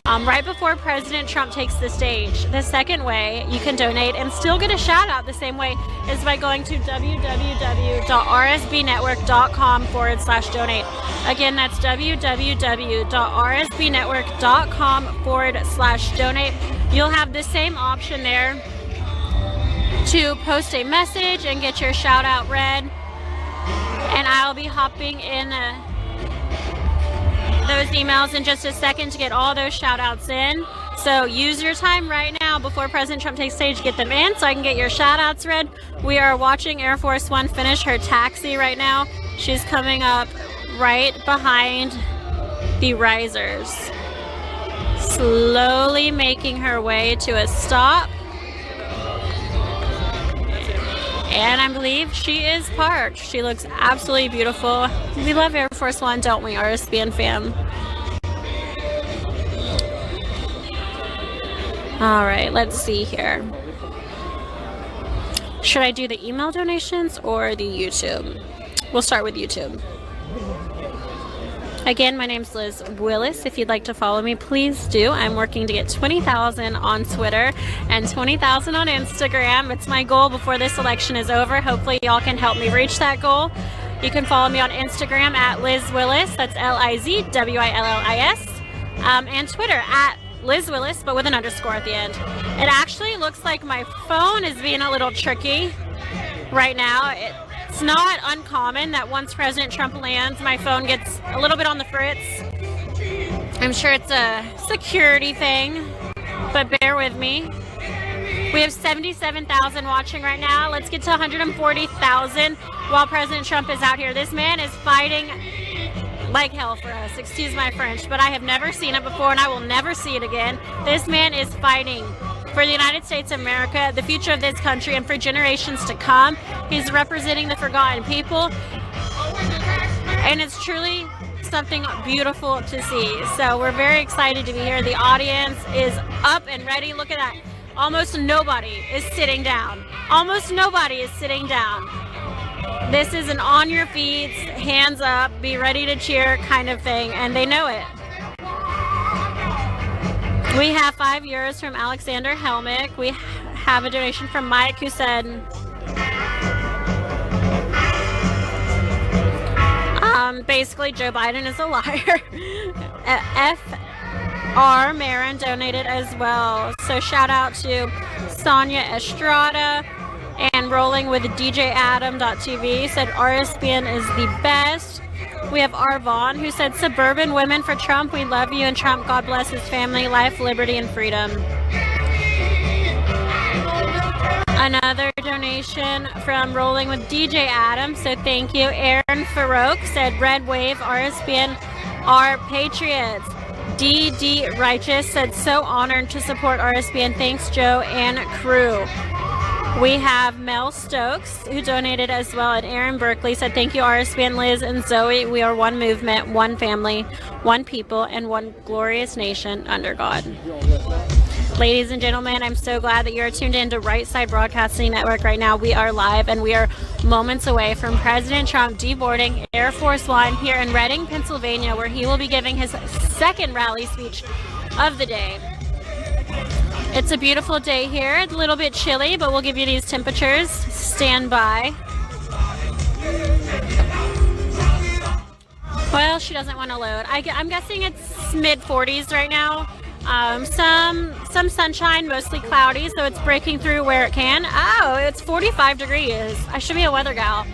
right before President Trump takes the stage. The second way you can donate and still get a shout-out the same way is by going to www.rsbnetwork.com/donate. Again, that's www.rsbnetwork.com/donate. You'll have the same option there to post a message and get your shout out read, and I'll be hopping in those emails in just a second to get all those shout outs in. So use your time right now before President Trump takes stage, get them in so I can get your shout outs read. We are watching Air Force One finish her taxi right now. She's coming up right behind the risers, slowly making her way to a stop. And I believe she is parked. She looks absolutely beautiful. We love Air Force One, don't we, RSBN fam? All right, let's see here. Should I do the email donations or the YouTube? We'll start with YouTube. Again, my name's Liz Willis. If you'd like to follow me, please do. I'm working to get 20,000 on Twitter and 20,000 on Instagram. It's my goal before this election is over. Hopefully y'all can help me reach that goal. You can follow me on Instagram at Liz Willis. That's LIZWILLIS. And Twitter at Liz Willis, but with an underscore at the end. It actually looks like my phone is being a little tricky right now. It's not uncommon that once President Trump lands, my phone gets a little bit on the fritz. I'm sure it's a security thing, but bear with me. We have 77,000 watching right now. Let's get to 140,000 while President Trump is out here. This man is fighting like hell for us. Excuse my French, but I have never seen it before, and I will never see it again. This man is fighting for the United States of America, the future of this country, and for generations to come. He's representing the forgotten people, and it's truly something beautiful to see. So we're very excited to be here. The audience is up and ready. Look at that. Almost nobody is sitting down. Almost nobody is sitting down. This is an on your feet, hands up, be ready to cheer kind of thing, and they know it. We have 5 years from Alexander Helmick. We have a donation from Mike who said, basically Joe Biden is a liar. F.R. Marin donated as well. So shout out to Sonia Estrada, and Rolling with DJAdam.tv said RSBN is the best. We have R. Vaughn who said suburban women for Trump. We love you, and Trump, God bless his family, life, liberty, and freedom. Another donation from Rolling with DJ Adam, so thank you. Aaron Farouk said, Red Wave, RSBN are patriots. DD Righteous said, so honored to support RSBN. Thanks, Joe and crew. We have Mel Stokes, who donated as well, and Aaron Berkeley said, thank you, RSBN, Liz and Zoe. We are one movement, one family, one people, and one glorious nation under God. Ladies and gentlemen, I'm so glad that you're tuned in to Right Side Broadcasting Network right now. We are live, and we are moments away from President Trump deboarding Air Force One here in Reading, Pennsylvania, where he will be giving his second rally speech of the day. It's a beautiful day here. It's a little bit chilly, but we'll give you these temperatures. Stand by. Well, she doesn't want to load. I'm guessing it's mid-40s right now. Some sunshine, mostly cloudy, so it's breaking through where it can. Oh, it's 45 degrees. I should be a weather gal.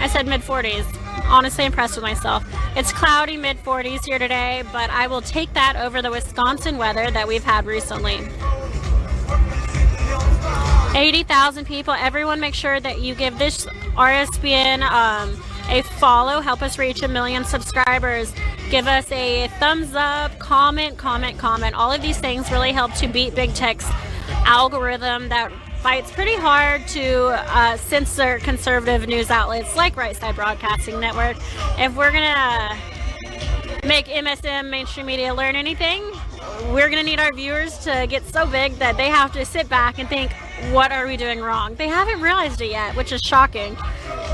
I said mid-40s. Honestly impressed with myself. It's cloudy, mid-40s here today, but I will take that over the Wisconsin weather that we've had recently. 80,000 people. Everyone make sure that you give this RSBN a follow. Help us reach 1 million subscribers. Give us a thumbs up, comment. All of these things really help to beat Big Tech's algorithm that fights pretty hard to censor conservative news outlets like Right Side Broadcasting Network. If we're gonna make MSM, mainstream media, learn anything, we're gonna need our viewers to get so big that they have to sit back and think, what are we doing wrong? They haven't realized it yet, which is shocking.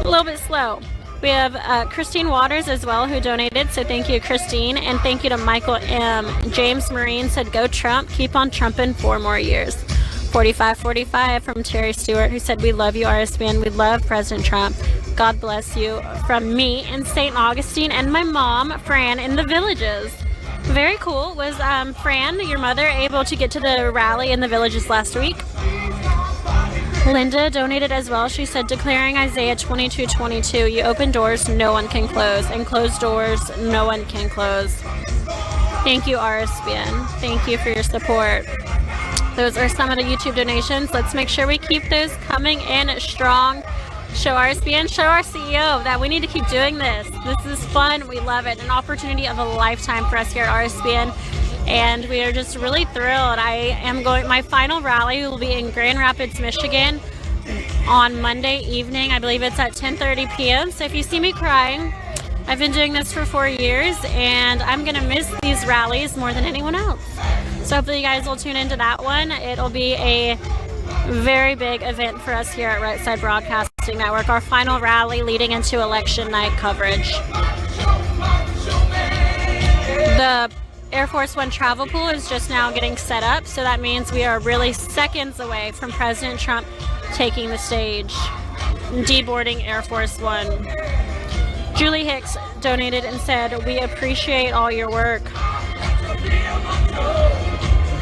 A little bit slow. We have Christine Waters as well, who donated, so thank you, Christine, and thank you to Michael M. James Marine said, go Trump, keep on trumping 4 more years. 4545 from Terry Stewart, who said, we love you, RSBN, we love President Trump. God bless you, from me in St. Augustine and my mom, Fran, in the Villages. Very cool. Was Fran, your mother, able to get to the rally in the Villages last week? Linda donated as well. She said, declaring Isaiah 22:22, you open doors no one can close, and close doors no one can close. Thank you, RSBN. Thank you for your support. Those are some of the YouTube donations. Let's make sure we keep those coming in strong. Show RSBN, show our CEO that we need to keep doing this. This is fun. We love it. An opportunity of a lifetime for us here at RSBN. And we are just really thrilled. My final rally will be in Grand Rapids, Michigan on Monday evening. I believe it's at 10:30 p.m. So if you see me crying, I've been doing this for 4 years and I'm gonna miss these rallies more than anyone else. So hopefully you guys will tune into that one. It'll be a very big event for us here at Right Side Broadcasting Network. Our final rally leading into election night coverage. The Air Force One travel pool is just now getting set up, so that means we are really seconds away from President Trump taking the stage, deboarding Air Force One. Julie Hicks donated and said, we appreciate all your work.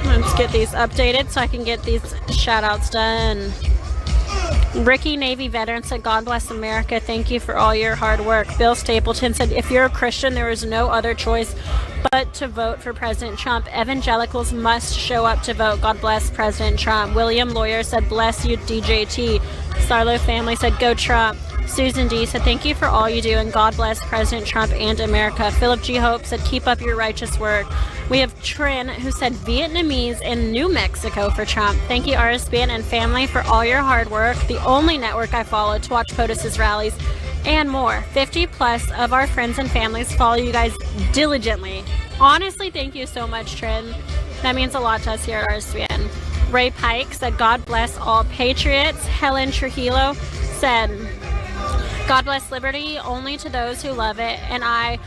Let's get these updated so I can get these shout outs done. Ricky, Navy veteran, said, God bless America. Thank you for all your hard work. Bill Stapleton said, if you're a Christian, there is no other choice but to vote for President Trump. Evangelicals must show up to vote. God bless President Trump. William Lawyer said, bless you, DJT. Sarlo family said, go Trump. Susan D said, thank you for all you do, and God bless President Trump and America. Philip G. Hope said, keep up your righteous work. We have Trin, who said, Vietnamese in New Mexico for Trump. Thank you, RSBN and family, for all your hard work. The only network I follow to watch POTUS's rallies and more. 50 plus of our friends and families follow you guys diligently. Honestly, thank you so much, Trin. That means a lot to us here at RSBN. Ray Pike said, God bless all patriots. Helen Trujillo said, God bless liberty only to those who love it, and I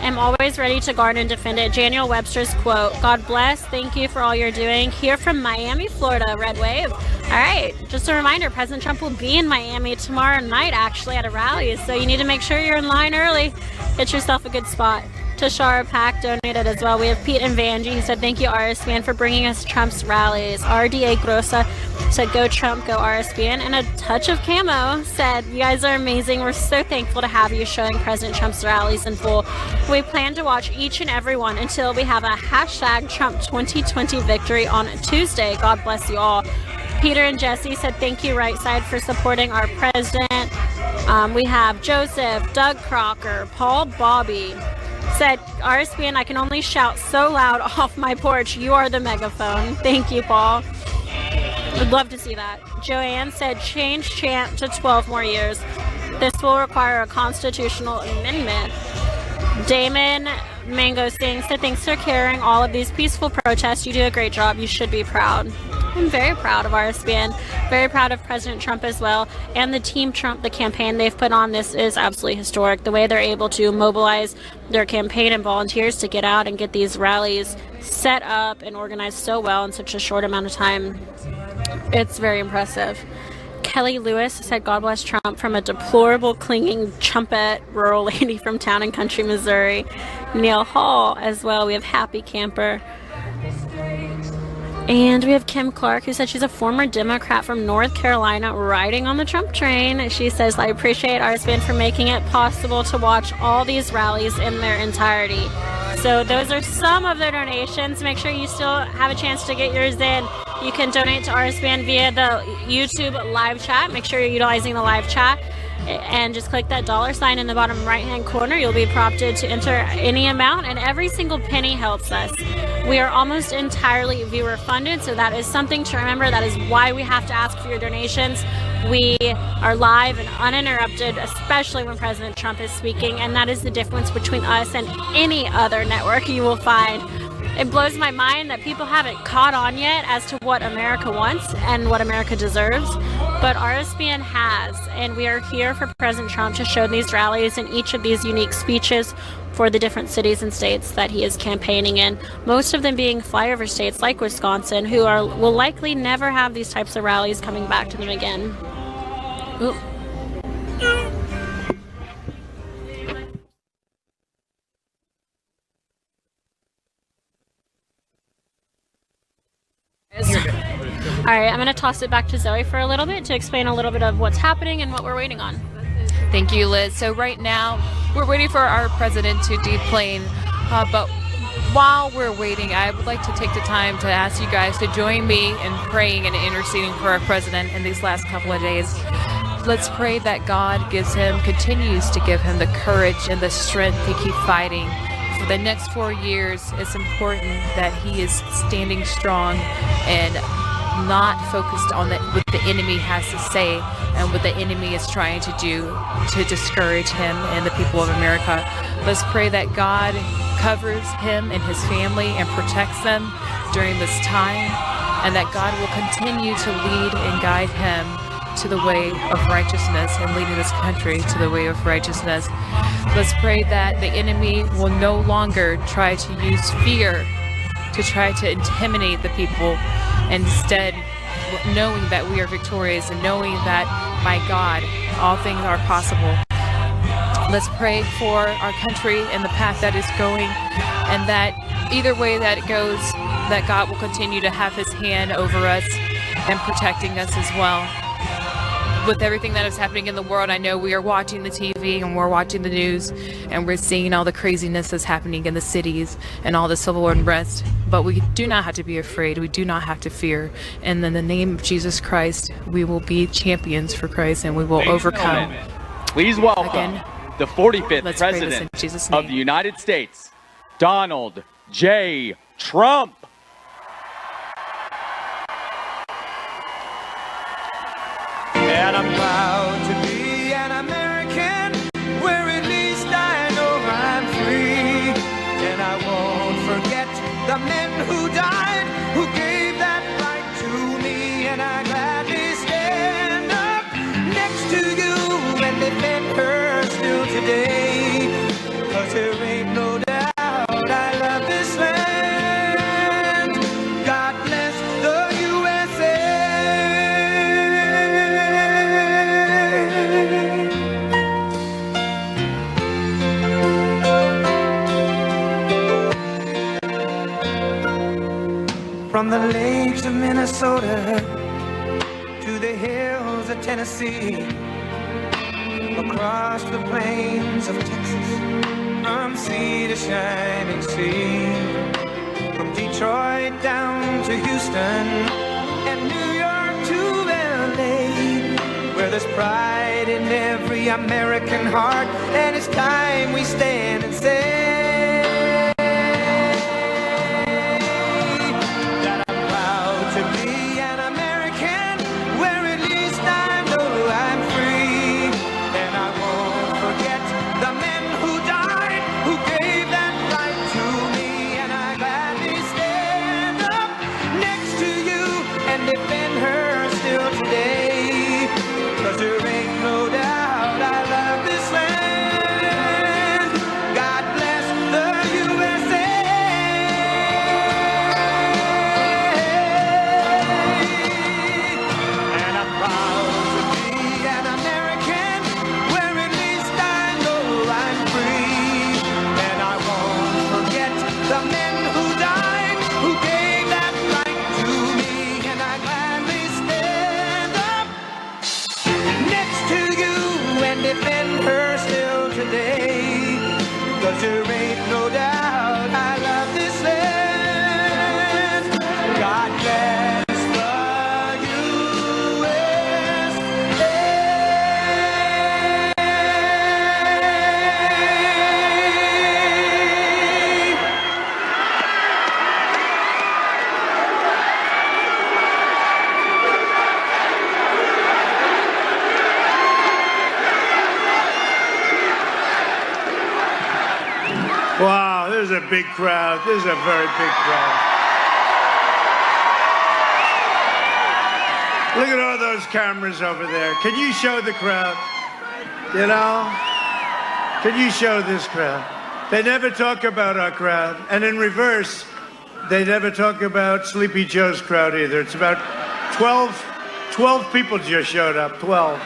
am always ready to guard and defend it. Daniel Webster's quote, God bless, thank you for all you're doing. Here from Miami, Florida, Red Wave. All right, just a reminder, President Trump will be in Miami tomorrow night, actually, at a rally, so you need to make sure you're in line early. Get yourself a good spot. Tashara Pack donated as well. We have Pete and Vanjie. He said, thank you, RSBN, for bringing us Trump's rallies. RDA Grossa said, go Trump, go RSBN. And a touch of camo said, you guys are amazing. We're so thankful to have you showing President Trump's rallies in full. We plan to watch each and every one until we have a hashtag Trump 2020 victory on Tuesday. God bless you all. Peter and Jesse said, thank you, Right Side, for supporting our president. We have Joseph, Doug Crocker, Paul Bobby said, RSBN, I can only shout so loud off my porch. You are the megaphone. Thank you, Paul. Would love to see that. Joanne said, change chant to 12 more years. This will require a constitutional amendment. Damon Mangosteen said, thanks for carrying all of these peaceful protests. You do a great job. You should be proud. I'm very proud of RSBN. Very proud of President Trump as well. And the Team Trump, the campaign they've put on, this is absolutely historic. The way they're able to mobilize their campaign and volunteers to get out and get these rallies set up and organized so well in such a short amount of time. It's very impressive. Kelly Lewis said, God bless Trump, from a deplorable, clinging, trumpet rural lady from Town and Country, Missouri. Neil Hall as well. We have Happy Camper. And we have Kim Clark, who said she's a former Democrat from North Carolina riding on the Trump train. She says, I appreciate RSBN for making it possible to watch all these rallies in their entirety. So those are some of the donations. Make sure you still have a chance to get yours in. You can donate to RSBN via the YouTube live chat. Make sure you're utilizing the live chat. And just click that $sign in the bottom right-hand corner. You'll be prompted to enter any amount, and every single penny helps us. We are almost entirely viewer-funded, so that is something to remember. That is why we have to ask for your donations. We are live and uninterrupted, especially when President Trump is speaking, and that is the difference between us and any other network you will find. It blows my mind that people haven't caught on yet as to what America wants and what America deserves, but RSBN has, and we are here for President Trump to show these rallies and each of these unique speeches for the different cities and states that he is campaigning in, most of them being flyover states like Wisconsin, who will likely never have these types of rallies coming back to them again. Ooh. All right, I'm going to toss it back to Zoe for a little bit to explain a little bit of what's happening and what we're waiting on. Thank you, Liz. So right now, we're waiting for our president to deplane, but while we're waiting, I would like to take the time to ask you guys to join me in praying and interceding for our president in these last couple of days. Let's pray that God continues to give him the courage and the strength to keep fighting. For the next 4 years, it's important that he is standing strong and not focused on what the enemy has to say and what the enemy is trying to do to discourage him and the people of America. Let's pray that God covers him and his family and protects them during this time, and that God will continue to lead and guide him to the way of righteousness and leading this country to the way of righteousness. Let's pray that the enemy will no longer try to use fear to try to intimidate the people, and instead knowing that we are victorious and knowing that by God all things are possible. Let's pray for our country and the path that is going, and that either way that it goes, that God will continue to have his hand over us and protecting us as well. With everything that is happening in the world, I know we are watching the TV and we're watching the news and we're seeing all the craziness that's happening in the cities and all the civil unrest, but we do not have to be afraid. We do not have to fear. And in the name of Jesus Christ, we will be champions for Christ and we will overcome. Please welcome the 45th President of the United States, Donald J. Trump. And I'm proud to be an American, where at least I know I'm free. And I won't forget the men who died, who gave that right to me. And I gladly stand up next to you and defend her still today. 'Cause there ain't no doubt I love this land. God bless the USA. From the lakes of Minnesota to the hills of Tennessee, across the plains of Texas, from sea to shining sea, from Detroit down to Houston and New York to where there's pride in every American heart, and it's time we stand and say that I'm proud to be an American, where at least I know I'm free, and I won't forget the men who died, who gave that right to me, and I gladly stand up next to you and defend her still today, 'cause there ain't no doubt I love this land. God bless the USA. And I'm proud to be an American, where at least I know I'm free, and I won't forget the men who died, who gave that right to me, and I gladly stand up next to you and defend her still today, 'cause there ain't no doubt I love this land. God bless the USA. Wow, there's a big crowd. There's a very big crowd. Look at all those cameras over there. Can you show the crowd? You know? Can you show this crowd? They never talk about our crowd. And in reverse, they never talk about Sleepy Joe's crowd either. It's about 12 people just showed up. 12.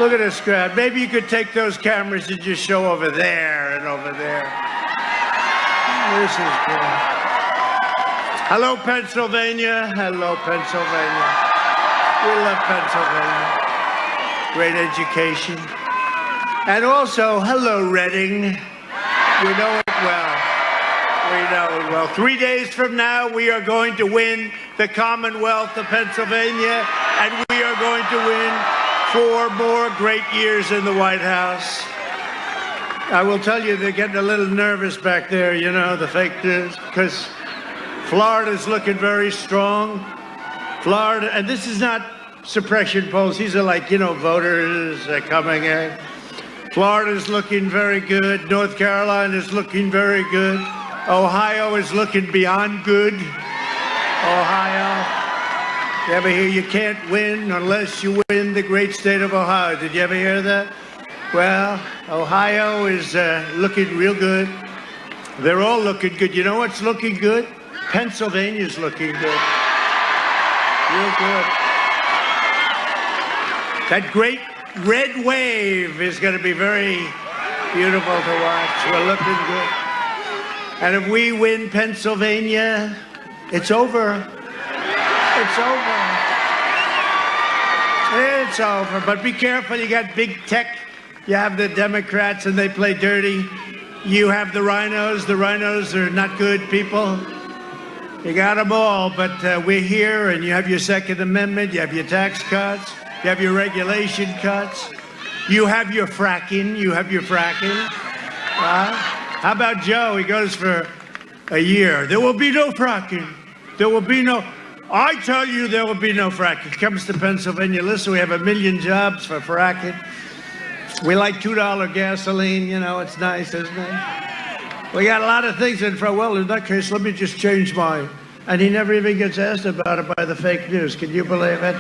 Look at this crowd. Maybe you could take those cameras and just show over there and over there. This is good. Hello, Pennsylvania. Hello, Pennsylvania. We love Pennsylvania. Great education. And also, hello, Reading. We know it well. We know it well. 3 days from now, we are going to win the Commonwealth of Pennsylvania, and we are going to win 4 more great years in the White House. I will tell you, they're getting a little nervous back there, you know, the fake news, because Florida's looking very strong. Florida, and this is not suppression polls. These are like, you know, voters coming in. Florida's looking very good. North Carolina's looking very good. Ohio is looking beyond good. Ohio. You ever hear you can't win unless you win the great state of Ohio? Did you ever hear that? Well, Ohio is looking real good. They're all looking good. You know what's looking good? Pennsylvania's looking good. Real good. That great red wave is going to be very beautiful to watch. We're looking good. And if we win Pennsylvania, it's over. It's over. It's over. But be careful. You got big tech. You have the Democrats, and they play dirty. You have the rhinos. The rhinos are not good people. You got them all. But we're here, and you have your Second Amendment. You have your tax cuts. You have your regulation cuts. You have your fracking. You have your fracking. How about Joe? He goes for a year. There will be no fracking. There will be no... I tell you, there will be no fracking. It comes to Pennsylvania. Listen, we have 1 million jobs for fracking. We like $2 gasoline. You know, it's nice, isn't it? We got a lot of things in front. Well, in that case, let me just change mine. And he never even gets asked about it by the fake news. Can you believe it?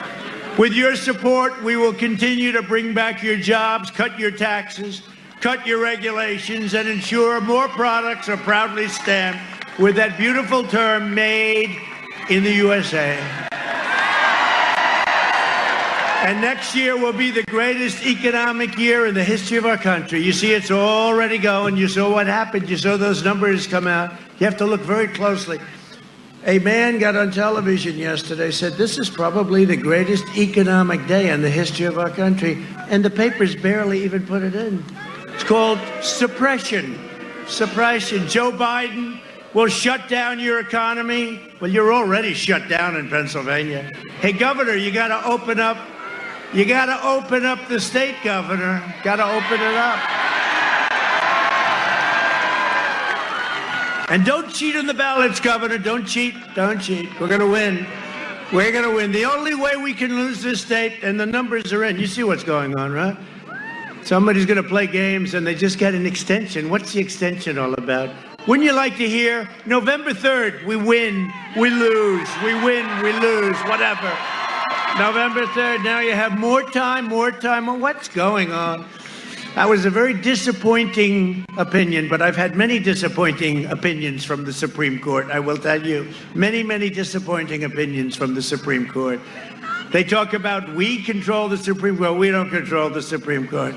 With your support, we will continue to bring back your jobs, cut your taxes, cut your regulations, and ensure more products are proudly stamped with that beautiful term, made in the USA. And next year will be the greatest economic year in the history of our country. You see, it's already going. You saw what happened. You saw those numbers come out. You have to look very closely. A man got on television yesterday, said this is probably the greatest economic day in the history of our country, and the papers barely even put it in. It's called suppression. Suppression. Joe Biden will shut down your economy. Well, you're already shut down in Pennsylvania. Hey, Governor, you got to open up You got to open up the state, Governor. Got to open it up. And don't cheat on the ballots, Governor. Don't cheat. Don't cheat. We're going to win. We're going to win. The only way we can lose this state, and the numbers are in. You see what's going on, right? Somebody's going to play games, and they just got an extension. What's the extension all about? Wouldn't you like to hear November 3rd, we win, we lose, we win, we lose, whatever. November 3rd, now you have more time. Well, what's going on? That was a very disappointing opinion, but I've had many disappointing opinions from the Supreme Court, I will tell you. Many, many disappointing opinions from the Supreme Court. They talk about we control the Supreme Court. We don't control the Supreme Court.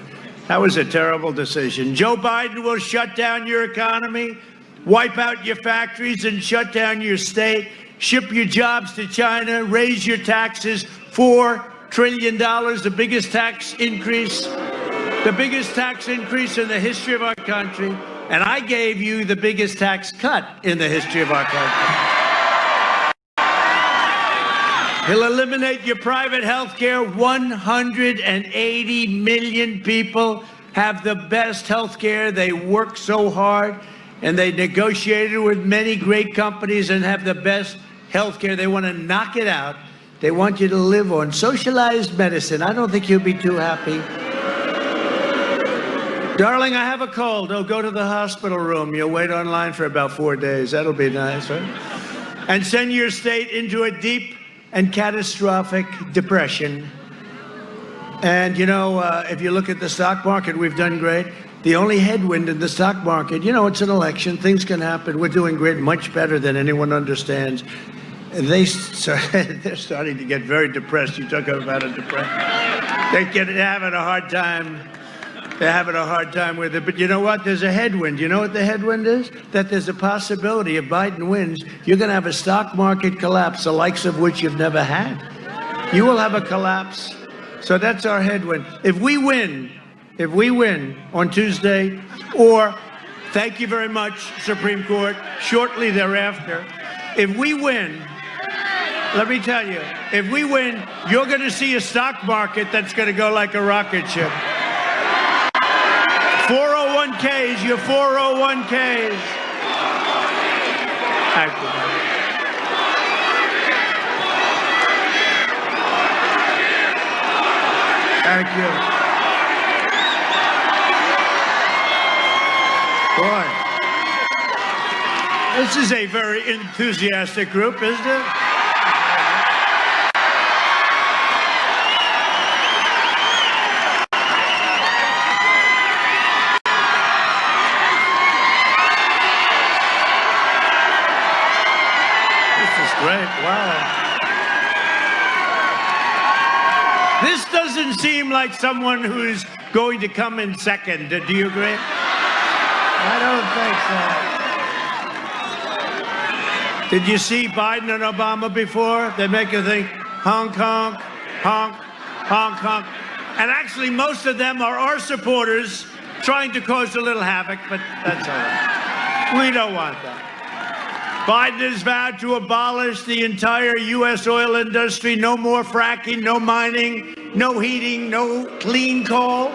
That was a terrible decision. Joe Biden will shut down your economy, wipe out your factories and shut down your state, ship your jobs to China, raise your taxes, $4 trillion, the biggest tax increase in the history of our country. And I gave you the biggest tax cut in the history of our country. He'll eliminate your private health care. 180 million people have the best health care. They work so hard, and they negotiated with many great companies and have the best health care. They want to knock it out. They want you to live on socialized medicine. I don't think you'll be too happy. Darling, I have a cold. Oh, go to the hospital room. You'll wait online for about 4 days. That'll be nice, right? And send your state into a deep and catastrophic depression. And, you know, if you look at the stock market, we've done great. The only headwind in the stock market, you know, it's an election. Things can happen. We're doing great, much better than anyone understands. They're starting to get very depressed. You talk about a depression. They're having a hard time. They're having a hard time with it. But you know what? There's a headwind. You know what the headwind is? That there's a possibility if Biden wins, you're going to have a stock market collapse, the likes of which you've never had. You will have a collapse. So that's our headwind. If we win on Tuesday, or thank you very much, Supreme Court, shortly thereafter, if we win, let me tell you, if we win, you're going to see a stock market that's going to go like a rocket ship. 401ks, your 401ks. Thank you. Thank you. Boy, this is a very enthusiastic group, isn't it? Great, wow. This doesn't seem like someone who's going to come in second. Do you agree? I don't think so. Did you see Biden and Obama before? They make you think, honk, honk, honk, honk, honk. And actually, most of them are our supporters trying to cause a little havoc, but that's all right. We don't want that. Biden has vowed to abolish the entire U.S. oil industry. No more fracking, no mining, no heating, no clean coal.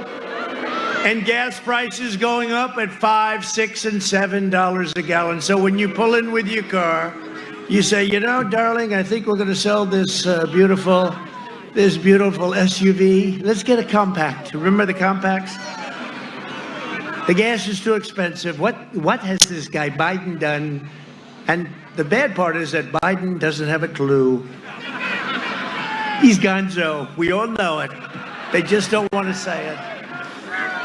And gas prices going up at $5, $6, and $7 a gallon. So when you pull in with your car, you say, you know, darling, I think we're going to sell this beautiful SUV. Let's get a compact. Remember the compacts? The gas is too expensive. What has this guy Biden done? And the bad part is that Biden doesn't have a clue. He's gonzo. We all know it. They just don't want to say it.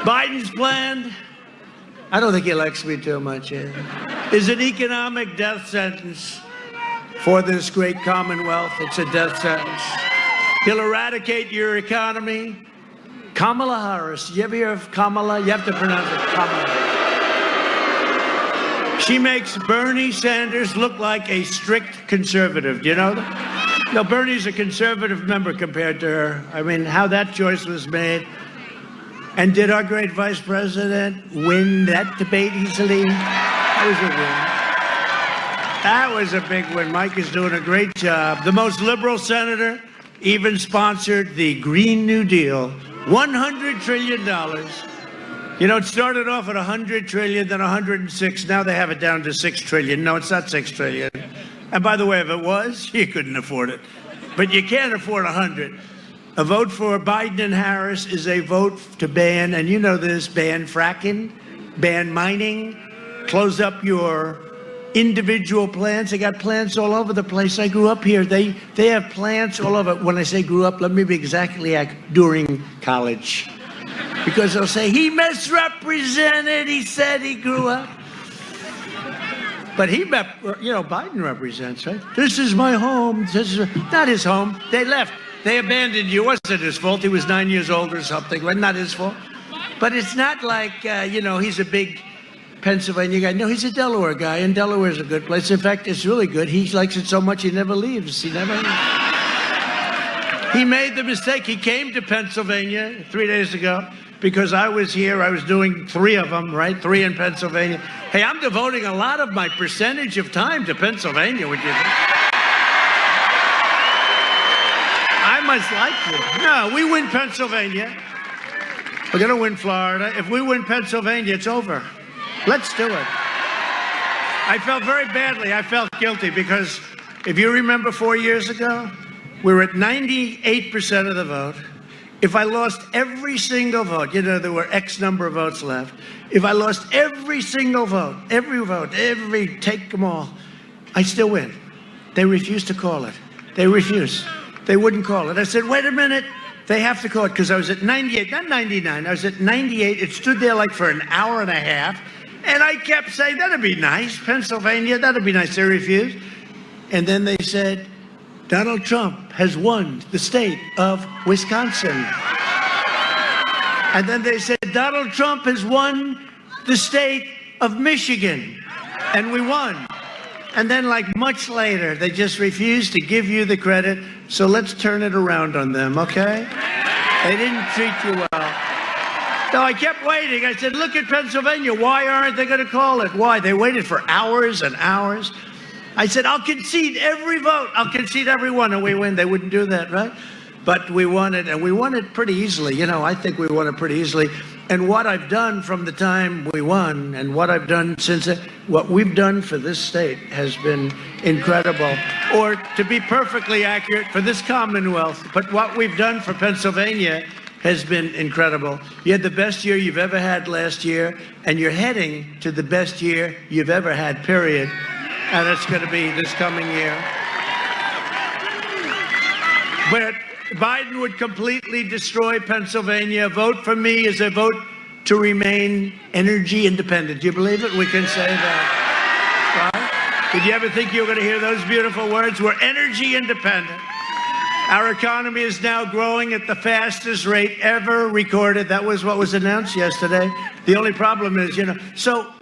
Biden's plan, I don't think he likes me too much, is an economic death sentence for this great commonwealth. It's a death sentence. He'll eradicate your economy. Kamala Harris. You ever hear of Kamala? You have to pronounce it Kamala. She makes Bernie Sanders look like a strict conservative. Do you know that? No, Bernie's a conservative member compared to her. I mean, how that choice was made. And did our great vice president win that debate easily? That was a win. That was a big win. Mike is doing a great job. The most liberal senator even sponsored the Green New Deal, $100 trillion. You know, it started off at 100 trillion, then 106. Now they have it down to 6 trillion. No, it's not 6 trillion. And by the way, if it was, you couldn't afford it. But you can't afford 100. A vote for Biden and Harris is a vote to ban, and you know this, ban fracking, ban mining, close up your individual plants. They got plants all over the place. I grew up here. They have plants all over. When I say grew up, let me be exactly like during college. Because they'll say, he misrepresented, he said he grew up. But Biden represents, right? This is my home. This is not his home. They left. They abandoned you. It wasn't his fault. He was 9 years old or something. Well, not his fault. But it's not like, he's a big Pennsylvania guy. No, he's a Delaware guy, and Delaware's a good place. In fact, it's really good. He likes it so much he never leaves. He made the mistake. He came to Pennsylvania 3 days ago because I was here. I was doing 3 of them, right? 3 in Pennsylvania. Hey, I'm devoting a lot of my percentage of time to Pennsylvania, would you think? I must like you. No, we win Pennsylvania. We're going to win Florida. If we win Pennsylvania, it's over. Let's do it. I felt very badly. I felt guilty because if you remember 4 years ago, we were at 98% of the vote. If I lost every single vote, there were X number of votes left. If I lost every single vote, take them all, I still win. They refused to call it. They refused. They wouldn't call it. I said, wait a minute. They have to call it because I was at 98, not 99. I was at 98. It stood there like for an hour and a half. And I kept saying, that'd be nice. Pennsylvania, that'd be nice. They refused. And then they said, Donald Trump has won the state of Wisconsin. And then they said, Donald Trump has won the state of Michigan. And we won. And then much later, they just refused to give you the credit. So let's turn it around on them, okay? They didn't treat you well. So I kept waiting. I said, look at Pennsylvania. Why aren't they going to call it? Why? They waited for hours and hours. I said, I'll concede every vote. I'll concede every one, and we win. They wouldn't do that, right? But we won it, and we won it pretty easily. I think we won it pretty easily. And what I've done from the time we won and what I've done since what we've done for this state has been incredible. Or to be perfectly accurate, for this Commonwealth. But what we've done for Pennsylvania has been incredible. You had the best year you've ever had last year, and you're heading to the best year you've ever had, period. And it's going to be this coming year. But Biden would completely destroy Pennsylvania. A vote for me is a vote to remain energy independent. Do you believe it? We can say that. Right? Did you ever think you were going to hear those beautiful words? We're energy independent. Our economy is now growing at the fastest rate ever recorded. That was what was announced yesterday. The only problem is, so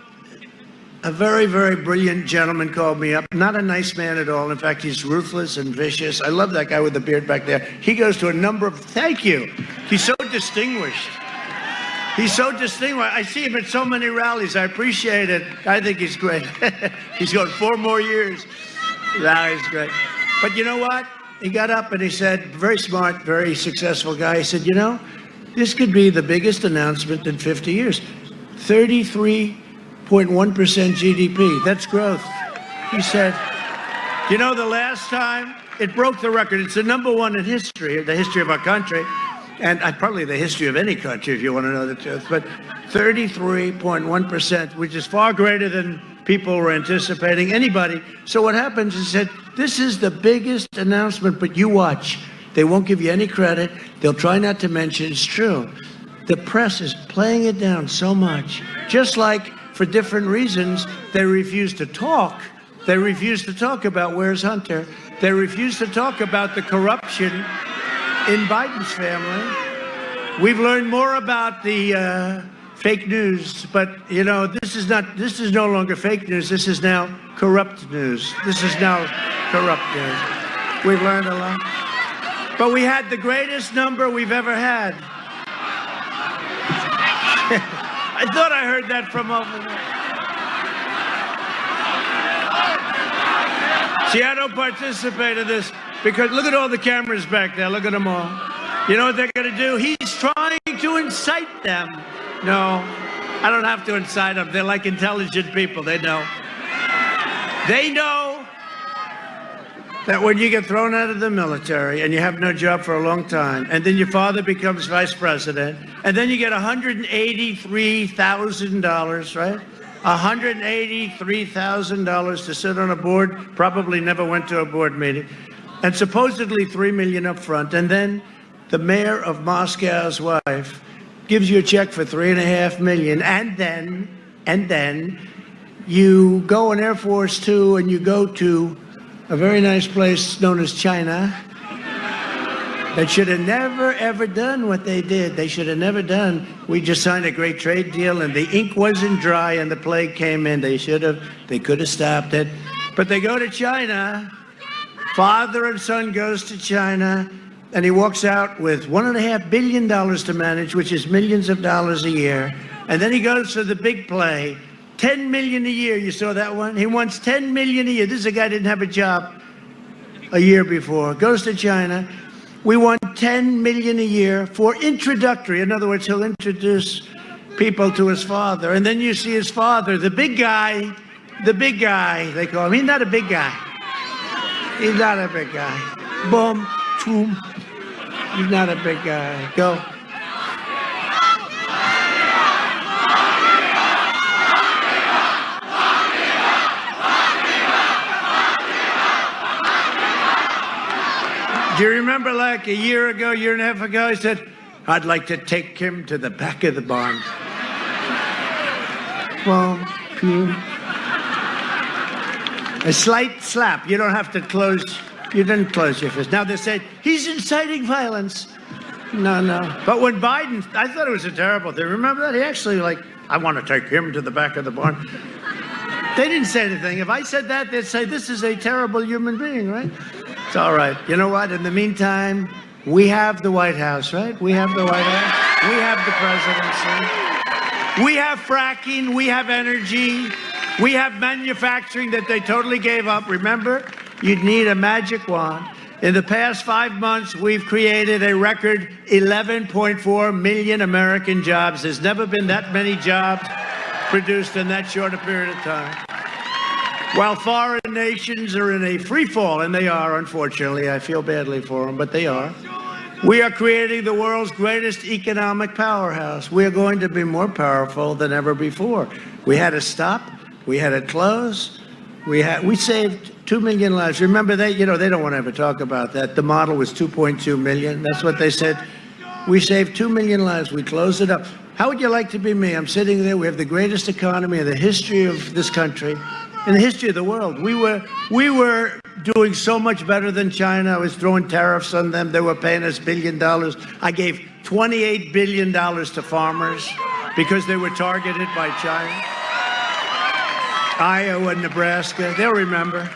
a very, very brilliant gentleman called me up. Not a nice man at all. In fact, he's ruthless and vicious. I love that guy with the beard back there. He goes to a number of, thank you. He's so distinguished. He's so distinguished. I see him at so many rallies. I appreciate it. I think he's great. He's got 4 more years. Now he's great. But you know what? He got up and he said, very smart, very successful guy. He said, this could be the biggest announcement in 50 years. 33.1% GDP. That's growth. He said, the last time it broke the record, it's the #1 in history, the history of our country, and probably the history of any country, if you want to know the truth, but 33.1%, which is far greater than people were anticipating, anybody. So what happens is that this is the biggest announcement, but you watch. They won't give you any credit. They'll try not to mention it's true. The press is playing it down so much, just like for different reasons, they refuse to talk. They refuse to talk about where's Hunter. They refuse to talk about the corruption in Biden's family. We've learned more about the fake news, but this is no longer fake news. This is now corrupt news. This is now corrupt news. We've learned a lot. But we had the greatest number we've ever had. I thought I heard that from over there. See, I don't participate in this because look at all the cameras back there. Look at them all. You know what they're going to do? He's trying to incite them. No, I don't have to incite them. They're like intelligent people. They know. They know that when you get thrown out of the military and you have no job for a long time, and then your father becomes vice president, and then you get $183,000, right? $183,000 to sit on a board, probably never went to a board meeting, and supposedly $3 million up front, and then the mayor of Moscow's wife gives you a check for $3.5 million, and then you go on Air Force Two and you go to a very nice place known as China that should have never, ever done what they did. They should have never done. We just signed a great trade deal and the ink wasn't dry and the plague came in. They could have stopped it. But they go to China. Father and son goes to China and he walks out with $1.5 billion to manage, which is millions of dollars a year. And then he goes to the big play. $10 million a year. You saw that one? He wants $10 million a year. This is a guy who didn't have a job a year before. Goes to China. We want $10 million a year for introductory. In other words, he'll introduce people to his father. And then you see his father, the big guy, they call him. He's not a big guy. He's not a big guy. Boom, boom. He's not a big guy. Go. Do you remember like a year and a half ago, he said, I'd like to take him to the back of the barn. Well, a slight slap. You don't have to you didn't close your fist. Now they said, he's inciting violence. No. But when Biden, I thought it was a terrible thing. Remember that? He actually I want to take him to the back of the barn. They didn't say anything. If I said that, they'd say, this is a terrible human being, right? It's all right. You know what? In the meantime, we have the White House, right? We have the White House. We have the presidency. We have fracking. We have energy. We have manufacturing that they totally gave up. Remember, you'd need a magic wand. In the past 5 months, we've created a record 11.4 million American jobs. There's never been that many jobs produced in that short a period of time. While foreign nations are in a free fall, and they are, unfortunately, I feel badly for them, but they are, we are creating the world's greatest economic powerhouse. We are going to be more powerful than ever before. We had to stop. We had to close. We saved 2 million lives. Remember, they don't want to ever talk about that. The model was 2.2 million. That's what they said. We saved 2 million lives. We closed it up. How would you like to be me? I'm sitting there. We have the greatest economy in the history of this country. In the history of the world, we were doing so much better than China. I was throwing tariffs on them. They were paying us $1 billion. I gave $28 billion to farmers because they were targeted by China. Iowa and Nebraska, they'll remember.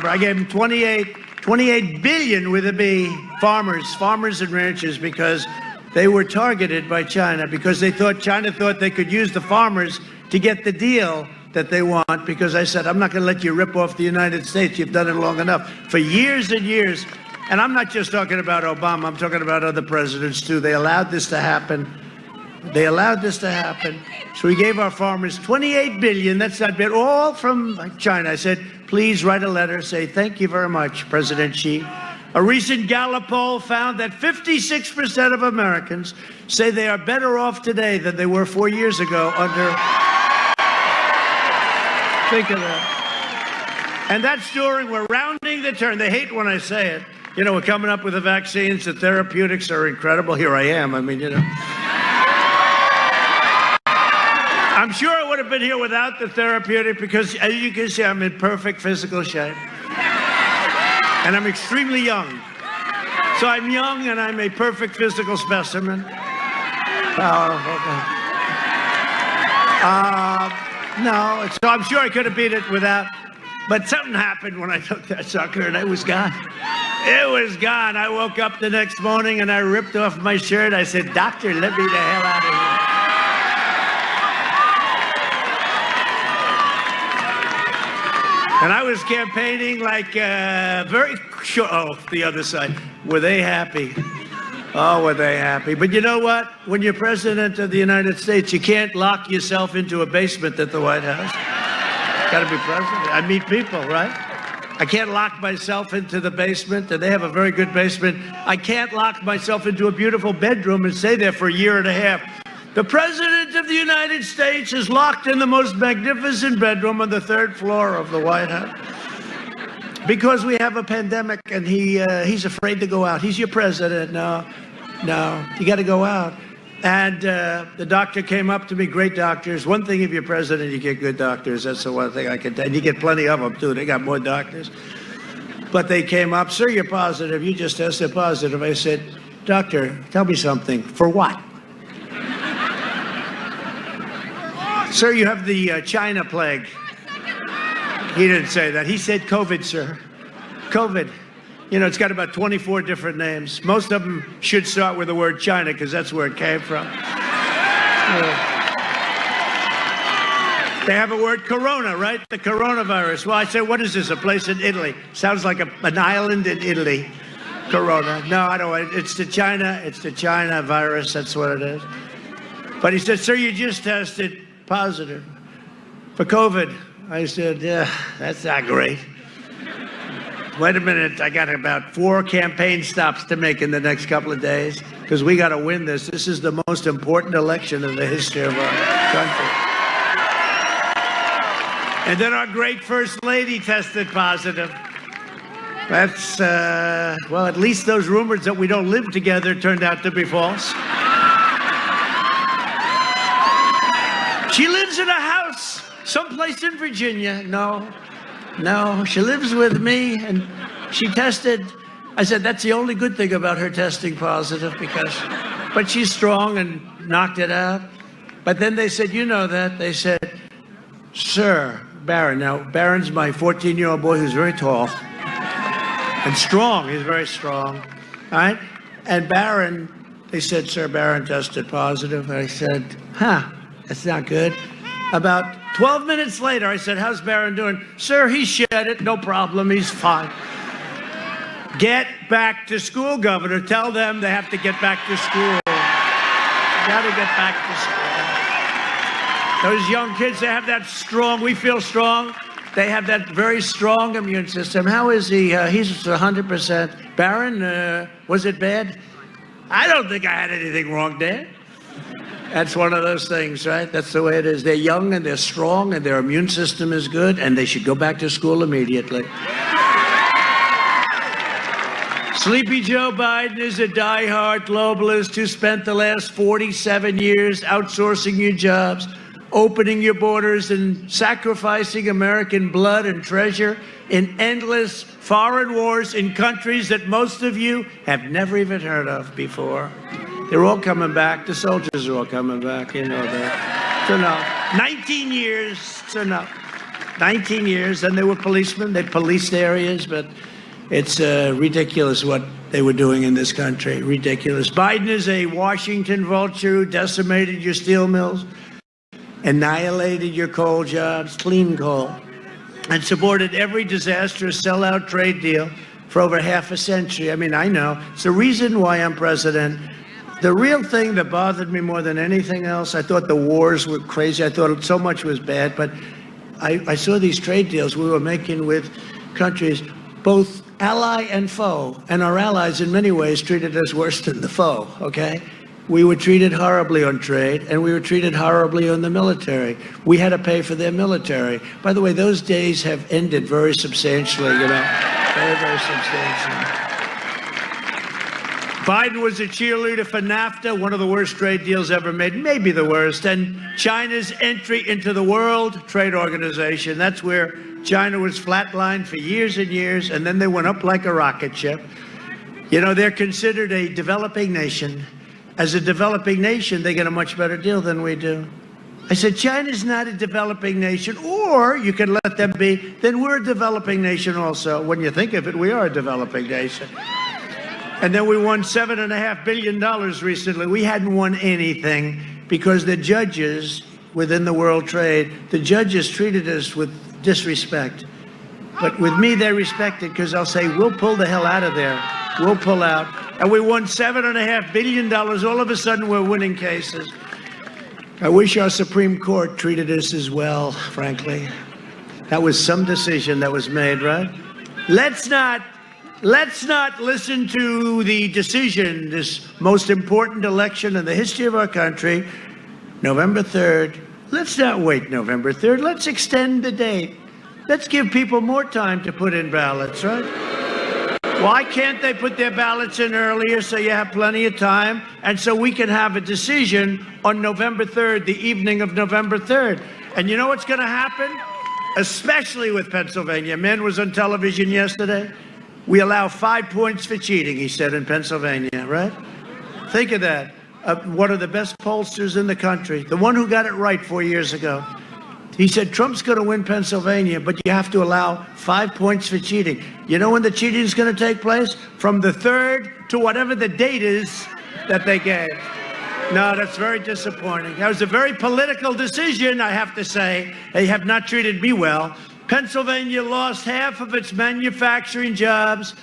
I gave them 28 billion with a B, farmers and ranchers, because they were targeted by China, because China thought they could use the farmers to get the deal that they want, because I said, I'm not going to let you rip off the United States. You've done it long enough. For years and years, and I'm not just talking about Obama, I'm talking about other presidents too. They allowed this to happen. So we gave our farmers 28 billion. That's not bad, all from China. I said, please write a letter, say thank you very much, President Xi. A recent Gallup poll found that 56% of Americans say they are better off today than they were 4 years ago under... Think of that. And that's we're rounding the turn. They hate when I say it. We're coming up with the vaccines. The therapeutics are incredible. Here I am. I'm sure I would have been here without the therapeutic, because as you can see, I'm in perfect physical shape. And I'm extremely young. So I'm young and I'm a perfect physical specimen. Powerful. No, so I'm sure I could have beat it without, but something happened when I took that sucker and it was gone. It was gone. I woke up the next morning and I ripped off my shirt. I said, doctor, let me the hell out of here. And I was campaigning like very sure. Oh, the other side. Were they happy? Oh, were they happy? But you know what? When you're president of the United States, you can't lock yourself into a basement at the White House. Got to be president. I meet people, right? I can't lock myself into the basement, and they have a very good basement. I can't lock myself into a beautiful bedroom and stay there for a year and a half. The President of the United States is locked in the most magnificent bedroom on the 3rd floor of the White House because we have a pandemic, and he's afraid to go out. He's your president. No, you got to go out. And the doctor came up to me, great doctors. One thing, if you're president, you get good doctors. That's the one thing I can tell. And you get plenty of them, too. They got more doctors. But they came up, sir, you're positive. You just tested positive. I said, doctor, tell me something. For what? Sir, you have the China plague. He didn't say that. He said COVID, sir. COVID. You know, it's got about 24 different names. Most of them should start with the word China because that's where it came from. They have a word corona, right? The coronavirus. Well, I said, what is this, a place in Italy? Sounds like an island in Italy. Corona. No, I don't. It's the China virus. That's what it is. But he said, sir, you just tested positive for COVID. I said, yeah, that's not great. Wait a minute, I got about 4 campaign stops to make in the next couple of days because we got to win this. This is the most important election in the history of our country. And then our great First Lady tested positive. That's, well, at least those rumors that we don't live together turned out to be false. She lives in a house someplace in Virginia. No, she lives with me, and she tested. I said, that's the only good thing about her testing positive, but she's strong and knocked it out. But then they said, you know that? They said, sir, Barron. Now, Barron's my 14-year-old boy who's very tall and strong. He's very strong, all right? And Barron, they said, sir, Barron tested positive. I said, that's not good. About 12 minutes later, I said, how's Barron doing? Sir, he shed it. No problem. He's fine. Get back to school, Governor. Tell them they have to get back to school. Got to get back to school. Those young kids, they have that strong, we feel strong. They have that very strong immune system. How is he? He's 100%. Barron, was it bad? I don't think I had anything wrong, Dad. That's one of those things, right? That's the way it is. They're young and they're strong and their immune system is good and they should go back to school immediately. Sleepy Joe Biden is a diehard globalist who spent the last 47 years outsourcing your jobs, opening your borders, and sacrificing American blood and treasure in endless foreign wars in countries that most of you have never even heard of before. They're all coming back. The soldiers are all coming back. You know that. So no, 19 years. So no, 19 years. And they were policemen. They policed areas, but it's ridiculous what they were doing in this country. Ridiculous. Biden is a Washington vulture who decimated your steel mills, annihilated your coal jobs, clean coal, and supported every disastrous sellout trade deal for over half a century. I mean, I know. It's the reason why I'm president. The real thing that bothered me more than anything else, I thought the wars were crazy. I thought so much was bad, but I saw these trade deals we were making with countries, both ally and foe, and our allies in many ways treated us worse than the foe, okay? We were treated horribly on trade, and we were treated horribly on the military. We had to pay for their military. By the way, those days have ended very substantially, you know, very, very substantially. Biden was a cheerleader for NAFTA, one of the worst trade deals ever made, maybe the worst, and China's entry into the World Trade Organization. That's where China was flatlined for years and years, and then they went up like a rocket ship. You know, they're considered a developing nation. As a developing nation, they get a much better deal than we do. I said, China's not a developing nation, or you can let them be, then we're a developing nation also. When you think of it, we are a developing nation. And then we won $7.5 billion recently. We hadn't won anything because the judges within the World Trade, the judges treated us with disrespect. But with me, they respect it because I'll say, we'll pull the hell out of there. We'll pull out. And we won $7.5 billion. All of a sudden, we're winning cases. I wish our Supreme Court treated us as well, frankly. That was some decision that was made, right? Let's not listen to the decision, this most important election in the history of our country, November 3rd. Let's not wait November 3rd. Let's extend the date. Let's give people more time to put in ballots, right? Why can't they put their ballots in earlier so you have plenty of time and so we can have a decision on November 3rd, the evening of November 3rd? And you know what's going to happen? Especially with Pennsylvania. A man was on television yesterday. We allow 5 points for cheating, he said, in Pennsylvania, right? Think of that. One of the best pollsters in the country, the one who got it right 4 years ago. He said, Trump's going to win Pennsylvania, but you have to allow 5 points for cheating. You know when the cheating is going to take place? From the 3rd to whatever the date is that they gave. No, that's very disappointing. That was a very political decision, I have to say. They have not treated me well. Pennsylvania lost half of its manufacturing jobs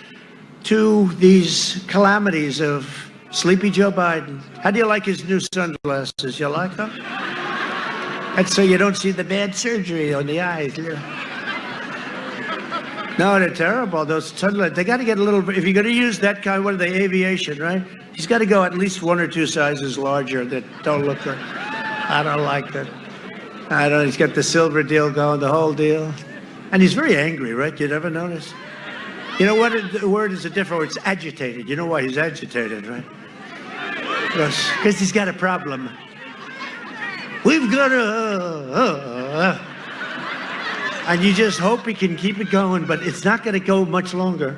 to these calamities of Sleepy Joe Biden. How do you like his new sunglasses? You like them? That's so you don't see the bad surgery on the eyes. No, they're terrible. Those sunglasses, they got to get a little, if you're going to use that kind, what are they, aviation, right? He's got to go at least 1 or 2 sizes larger that don't look good. I don't like that. I don't, he's got the silver deal going, the whole deal. And he's very angry, right? You never notice? You know what? The word is a different word. It's agitated. You know why he's agitated, right? Because he's got a problem. We've got a... And you just hope he can keep it going, but it's not going to go much longer.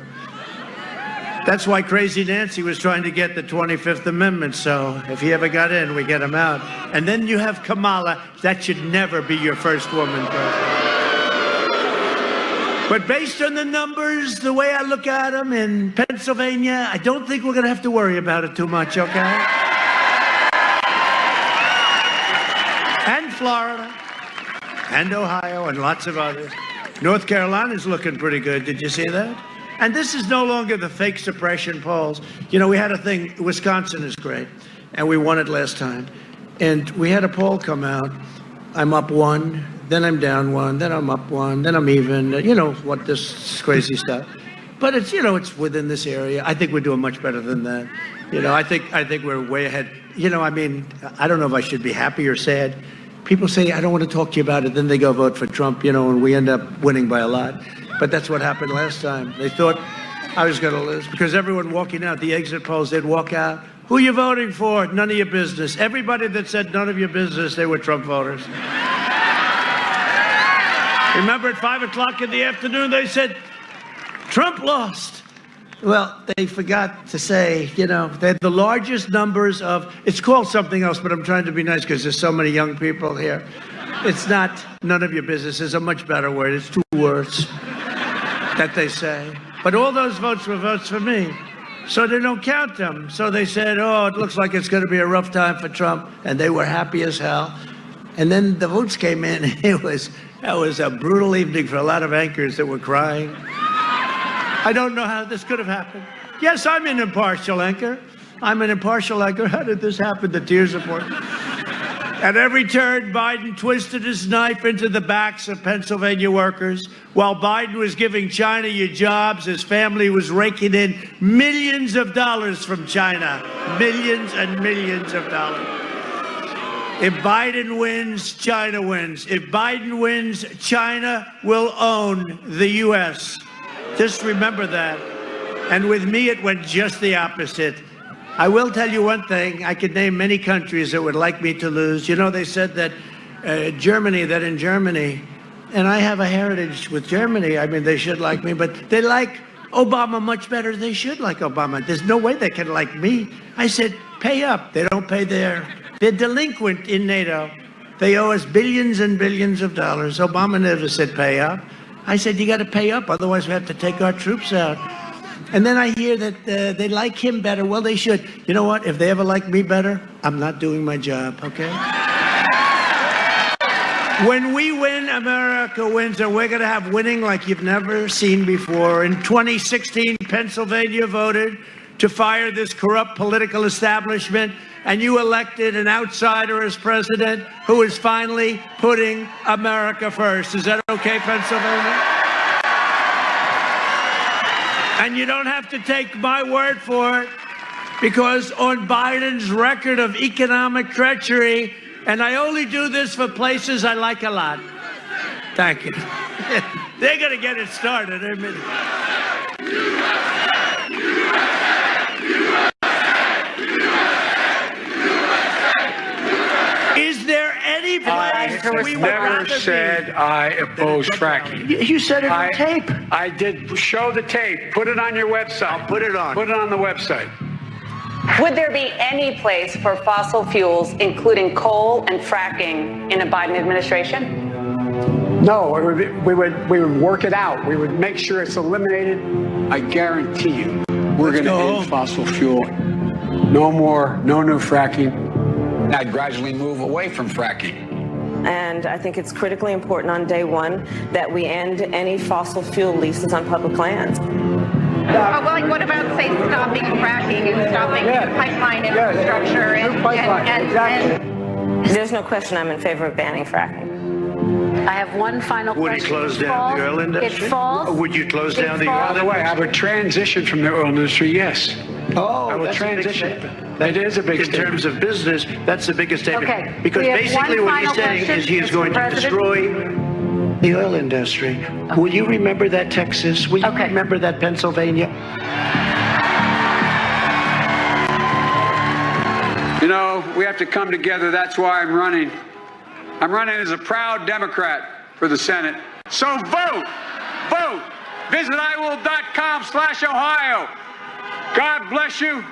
That's why Crazy Nancy was trying to get the 25th Amendment, so if he ever got in, we get him out. And then you have Kamala. That should never be your first woman president. But based on the numbers, the way I look at them in Pennsylvania, I don't think we're going to have to worry about it too much, okay? And Florida, and Ohio, and lots of others. North Carolina's looking pretty good. Did you see that? And this is no longer the fake suppression polls. You know, we had a thing, Wisconsin is great, and we won it last time. And we had a poll come out. I'm up 1, then I'm down 1, then I'm up 1, then I'm even. You know what, this crazy stuff. But it's, you know, it's within this area. I think we're doing much better than that. You know, I think we're way ahead. You know, I mean, I don't know if I should be happy or sad. People say, I don't want to talk to you about it. Then they go vote for Trump, you know, and we end up winning by a lot. But that's what happened last time. They thought I was going to lose because everyone walking out, the exit polls, they'd walk out. Who are you voting for? None of your business. Everybody that said none of your business, they were Trump voters. Remember at 5 o'clock in the afternoon, they said, Trump lost. Well, they forgot to say, you know, they had the largest numbers of, it's called something else, but I'm trying to be nice because there's so many young people here. It's not none of your business. It's a much better word. It's 2 words that they say. But all those votes were votes for me. So they don't count them. So they said, oh, it looks like it's going to be a rough time for Trump. And they were happy as hell. And then the votes came in. That was a brutal evening for a lot of anchors that were crying. I don't know how this could have happened. Yes, I'm an impartial anchor. I'm an impartial anchor. How did this happen? The tears are pouring. At every turn, Biden twisted his knife into the backs of Pennsylvania workers. While Biden was giving China your jobs, his family was raking in millions of dollars from China. Millions and millions of dollars. If Biden wins, China wins. If Biden wins, China will own the U.S. Just remember that. And with me, it went just the opposite. I will tell you one thing. I could name many countries that would like me to lose. You know, they said that in Germany, and I have a heritage with Germany. I mean, they should like me, but they like Obama much better. They should like Obama. There's no way they can like me. I said, pay up. They don't pay they're delinquent in NATO. They owe us billions and billions of dollars. Obama never said pay up. I said, you got to pay up, otherwise we have to take our troops out. And then I hear that they like him better. Well, they should. You know what? If they ever like me better, I'm not doing my job, okay? When we win, America wins, and we're going to have winning like you've never seen before. In 2016, Pennsylvania voted to fire this corrupt political establishment, and you elected an outsider as president who is finally putting America first. Is that okay, Pennsylvania? And you don't have to take my word for it, because on Biden's record of economic treachery, and I only do this for places I like a lot. Thank you. They're going to get it started in a minute. Is there any place we would rather be? I never said I oppose fracking. You said it on tape. I did show the tape. Put it on your website. I'll put it on. Put it on the website. Would there be any place for fossil fuels, including coal and fracking, in a Biden administration? No, we would work it out. We would make sure it's eliminated. I guarantee you, we're going to end fossil fuel. No more, no new fracking. I'd gradually move away from fracking. And I think it's critically important on day one that we end any fossil fuel leases on public lands. Well, like, what about, say, stopping fracking and stopping pipeline infrastructure and There's no question I'm in favor of banning fracking. I have one final question. Would you close down the oil industry? It falls. Would you close down the oil By the way, industry? I would transition from the oil industry, yes. Oh, I will that's transition. a big statement. That is a big In statement. terms of business, that's the biggest statement. Okay. Because We have basically one what he's final saying question, is he's going to Mr. President. destroy the oil industry. Will you remember that, Texas? Will you remember that, Pennsylvania? You know, we have to come together. That's why I'm running. I'm running as a proud Democrat for the Senate. So vote! Vote! Visit iwill.com/Ohio. God bless you.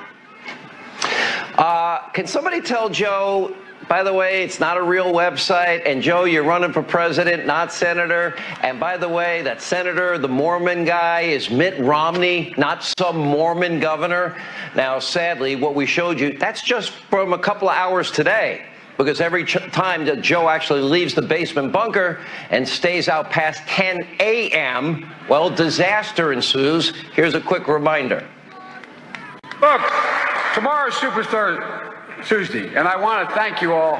Can somebody tell Joe, by the way, it's not a real website, and Joe, you're running for president, not senator, and by the way, that senator, the Mormon guy, is Mitt Romney, not some Mormon governor. Now, sadly, what we showed you, that's just from a couple of hours today, because every time that Joe actually leaves the basement bunker and stays out past 10 a.m., well, disaster ensues. Here's a quick reminder. Look, tomorrow's Superstar Tuesday, and I want to thank you all.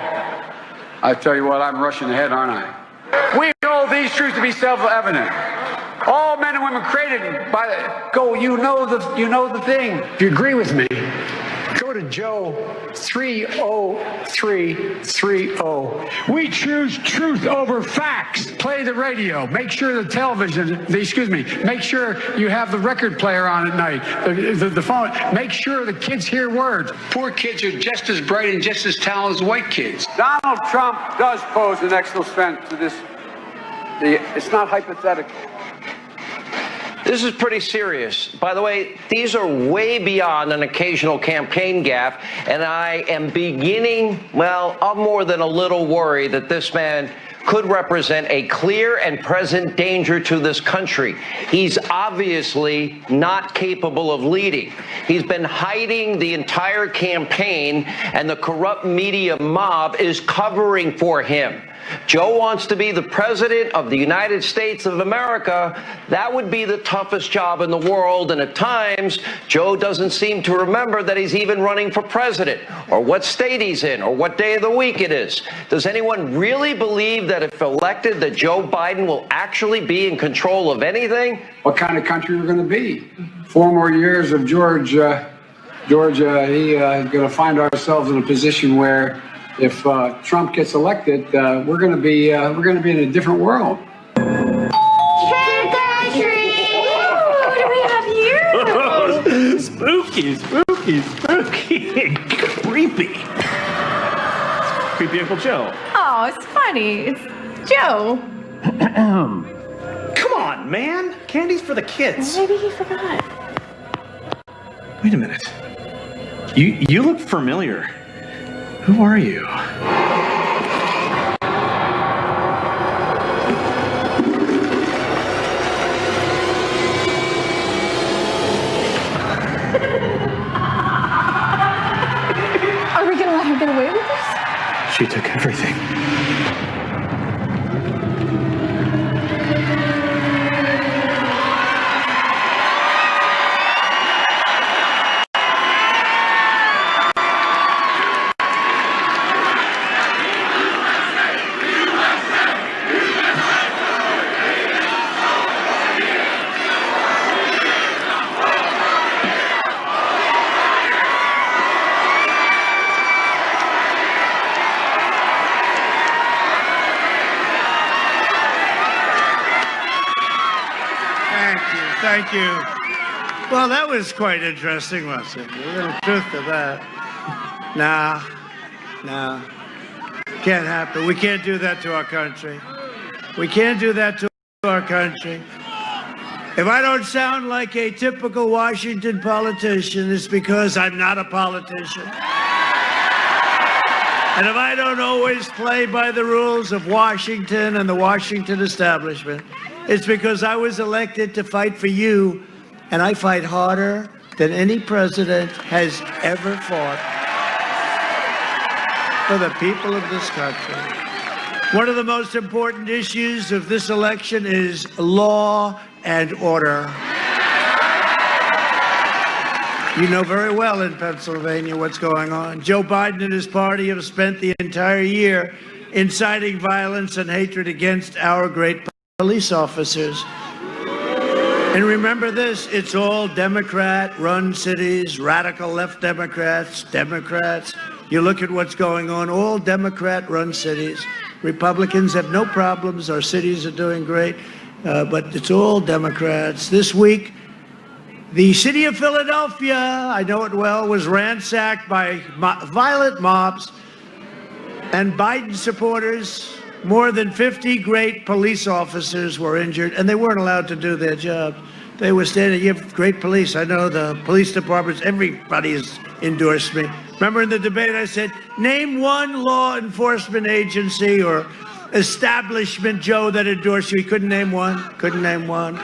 I tell you what, I'm rushing ahead, aren't I? We know these truths to be self-evident. All men and women created by you know the thing. If you agree with me, go to Joe 30330. We choose truth over facts. Play the radio. Make sure the television, make sure you have the record player on at night, the phone. Make sure the kids hear words. Poor kids are just as bright and just as talented as white kids. Donald Trump does pose an extra threat to this. It's not hypothetical. This is pretty serious. By the way, these are way beyond an occasional campaign gaffe, and I am beginning, I'm more than a little worried that this man could represent a clear and present danger to this country. He's obviously not capable of leading. He's been hiding the entire campaign, and the corrupt media mob is covering for him. Joe wants to be the president of the United States of America. That would be the toughest job in the world, and at times, Joe doesn't seem to remember that he's even running for president, or what state he's in, or what day of the week it is. Does anyone really believe that if elected, that Joe Biden will actually be in control of anything? What kind of country we're going to be? 4 more years of Georgia, going to find ourselves in a position where if Trump gets elected, we're going to be in a different world. Trick or treat! What do we have here? Spooky, creepy. Creepy Uncle Joe. Oh, it's funny. It's Joe. Come on, man. Candy's for the kids. Maybe he forgot. Wait a minute. You look familiar. Who are you? Are we gonna let her get away with this? She took everything. Thank you. Well, that was quite interesting, wasn't it? A little truth to that. Nah. Can't happen. We can't do that to our country. We can't do that to our country. If I don't sound like a typical Washington politician, it's because I'm not a politician. And if I don't always play by the rules of Washington and the Washington establishment, it's because I was elected to fight for you, and I fight harder than any president has ever fought for the people of this country. One of the most important issues of this election is law and order. You know very well in Pennsylvania what's going on. Joe Biden and his party have spent the entire year inciting violence and hatred against our great police officers. And remember this, it's all Democrat-run cities, radical left Democrats. You look at what's going on, all Democrat-run cities. Republicans have no problems. Our cities are doing great, but it's all Democrats. This week, the city of Philadelphia, I know it well, was ransacked by violent mobs and Biden supporters. More than 50 great police officers were injured, and they weren't allowed to do their job. They were standing. You have great police. I know the police departments, everybody has endorsed me. Remember in the debate I said, name one law enforcement agency or establishment, Joe, that endorsed you. He couldn't name one. Couldn't name one.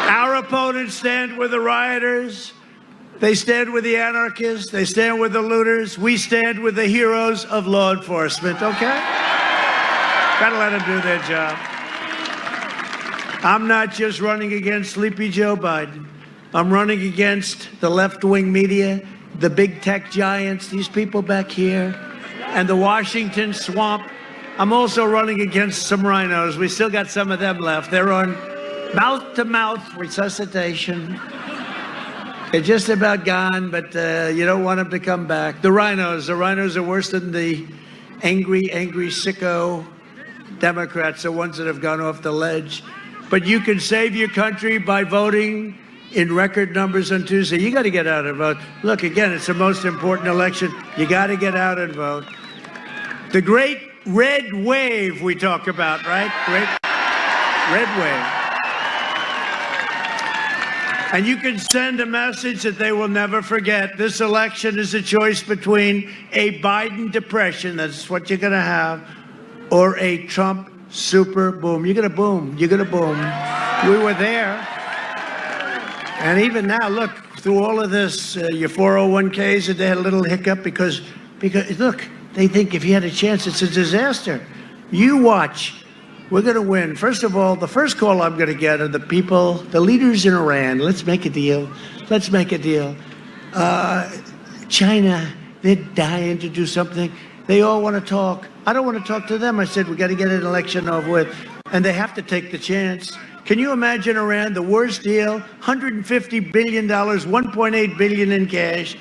Our opponents stand with the rioters. They stand with the anarchists. They stand with the looters. We stand with the heroes of law enforcement, okay? Gotta let them do their job. I'm not just running against Sleepy Joe Biden. I'm running against the left-wing media, the big tech giants, these people back here, and the Washington swamp. I'm also running against some rhinos. We still got some of them left. They're on mouth-to-mouth resuscitation. They're just about gone, but you don't want them to come back. The rhinos are worse than the angry sicko Democrats, the ones that have gone off the ledge. But you can save your country by voting in record numbers on Tuesday. You got to get out and vote. Look, again, it's the most important election. You got to get out and vote. The great red wave we talk about, right? Great red wave. And you can send a message that they will never forget. This election is a choice between a Biden depression, that's what you're going to have, or a Trump super boom. You're going to boom. You're going to boom. We were there. And even now, look, through all of this, your 401ks, they had a little hiccup because look, they think if you had a chance, it's a disaster. You watch. We're going to win. First of all, the first call I'm going to get are the people, the leaders in Iran. Let's make a deal. Let's make a deal. China, they're dying to do something. They all want to talk. I don't want to talk to them. I said, we got to get an election over with. And they have to take the chance. Can you imagine Iran, the worst deal, $150 billion, $1.8 billion in cash.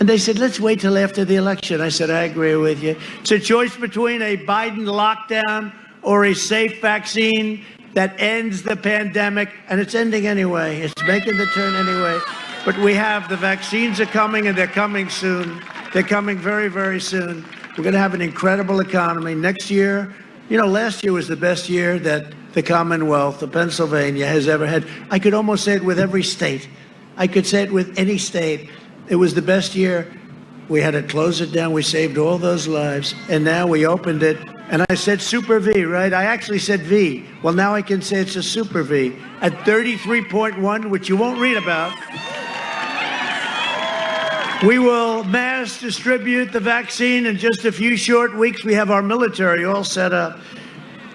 And they said, let's wait till after the election. I said, I agree with you. It's a choice between a Biden lockdown or a safe vaccine that ends the pandemic, and it's ending anyway. It's making the turn anyway. But we have, the vaccines are coming, and they're coming soon. They're coming very, very soon. We're going to have an incredible economy. Next year, last year was the best year that the Commonwealth of Pennsylvania has ever had. I could almost say it with every state. I could say it with any state. It was the best year. We had to close it down. We saved all those lives. And now we opened it. And I said Super V, right? I actually said V. Well, now I can say it's a Super V at 33.1, which you won't read about. We will mass distribute the vaccine in just a few short weeks. We have our military all set up.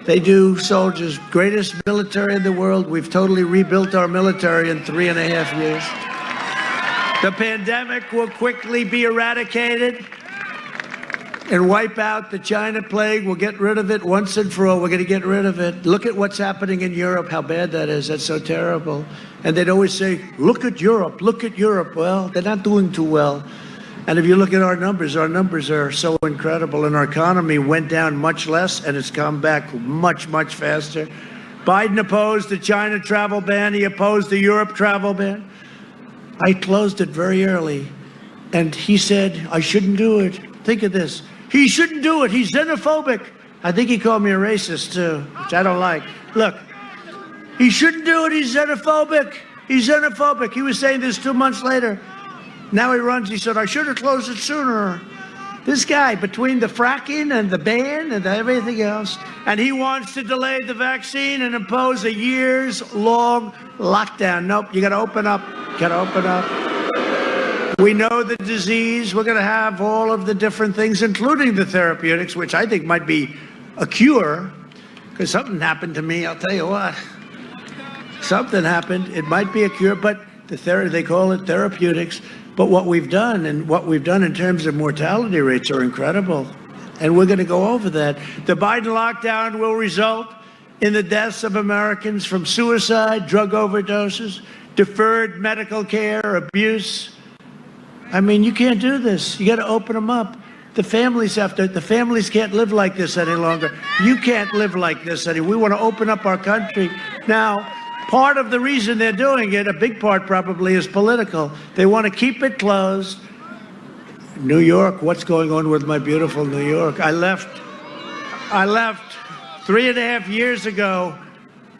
They do, soldiers, greatest military in the world. We've totally rebuilt our military in 3.5 years. The pandemic will quickly be eradicated and wipe out the China plague. We'll get rid of it once and for all. We're going to get rid of it. Look at what's happening in Europe, how bad that is. That's so terrible. And they'd always say, look at Europe, look at Europe. Well, they're not doing too well. And if you look at our numbers are so incredible, and our economy went down much less, and it's come back much, much faster. Biden opposed the China travel ban. He opposed the Europe travel ban. I closed it very early, and he said, I shouldn't do it. Think of this. He shouldn't do it. He's xenophobic. I think he called me a racist, too, which I don't like. Look, he shouldn't do it. He's xenophobic. He's xenophobic. He was saying this 2 months later. Now he runs. He said, I should have closed it sooner. This guy, between the fracking and the ban and everything else, and he wants to delay the vaccine and impose a years-long lockdown. Nope, you got to open up. Got to open up. We know the disease. We're going to have all of the different things, including the therapeutics, which I think might be a cure, because something happened to me. I'll tell you what. Something happened. It might be a cure, but they call it therapeutics. But what we've done in terms of mortality rates are incredible. And we're going to go over that. The Biden lockdown will result in the deaths of Americans from suicide, drug overdoses, deferred medical care, abuse. I mean, you can't do this. You got to open them up. The families can't live like this any longer. You can't live like this anymore. We want to open up our country. Now, part of the reason they're doing it, a big part probably, is political. They want to keep it closed. New York, what's going on with my beautiful New York? I left 3.5 years ago,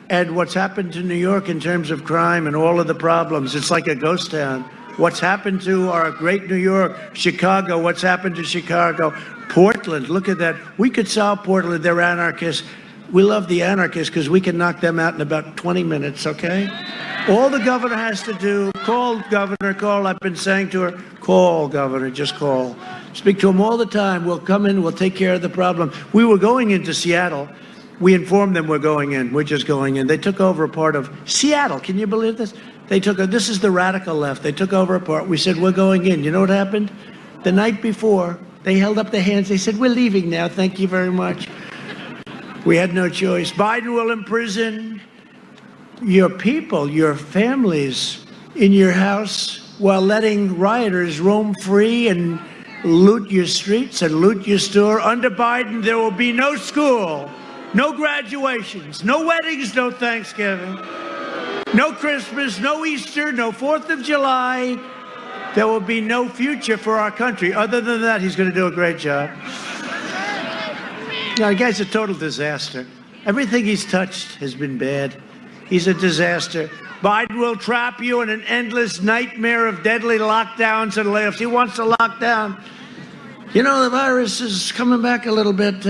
and what's happened to New York in terms of crime and all of the problems, it's like a ghost town. What's happened to our great New York, Chicago, what's happened to Chicago, Portland, look at that. We could solve Portland, they're anarchists. We love the anarchists because we can knock them out in about 20 minutes, okay? All the governor has to do, call governor, call. I've been saying to her, call governor, just call. Speak to him all the time. We'll come in, we'll take care of the problem. We were going into Seattle. We informed them we're going in. We're just going in. They took over a part of Seattle. Can you believe this? This is the radical left. They took over a part. We said, we're going in. You know what happened? The night before, they held up their hands. They said, we're leaving now. Thank you very much. We had no choice. Biden will imprison your people, your families in your house while letting rioters roam free and loot your streets and loot your store. Under Biden, there will be no school, no graduations, no weddings, no Thanksgiving, no Christmas, no Easter, no 4th of July. There will be no future for our country. Other than that, he's going to do a great job. No, the guy's a total disaster. Everything he's touched has been bad. He's a disaster. Biden will trap you in an endless nightmare of deadly lockdowns and layoffs. He wants to lock down. You know, the virus is coming back a little bit.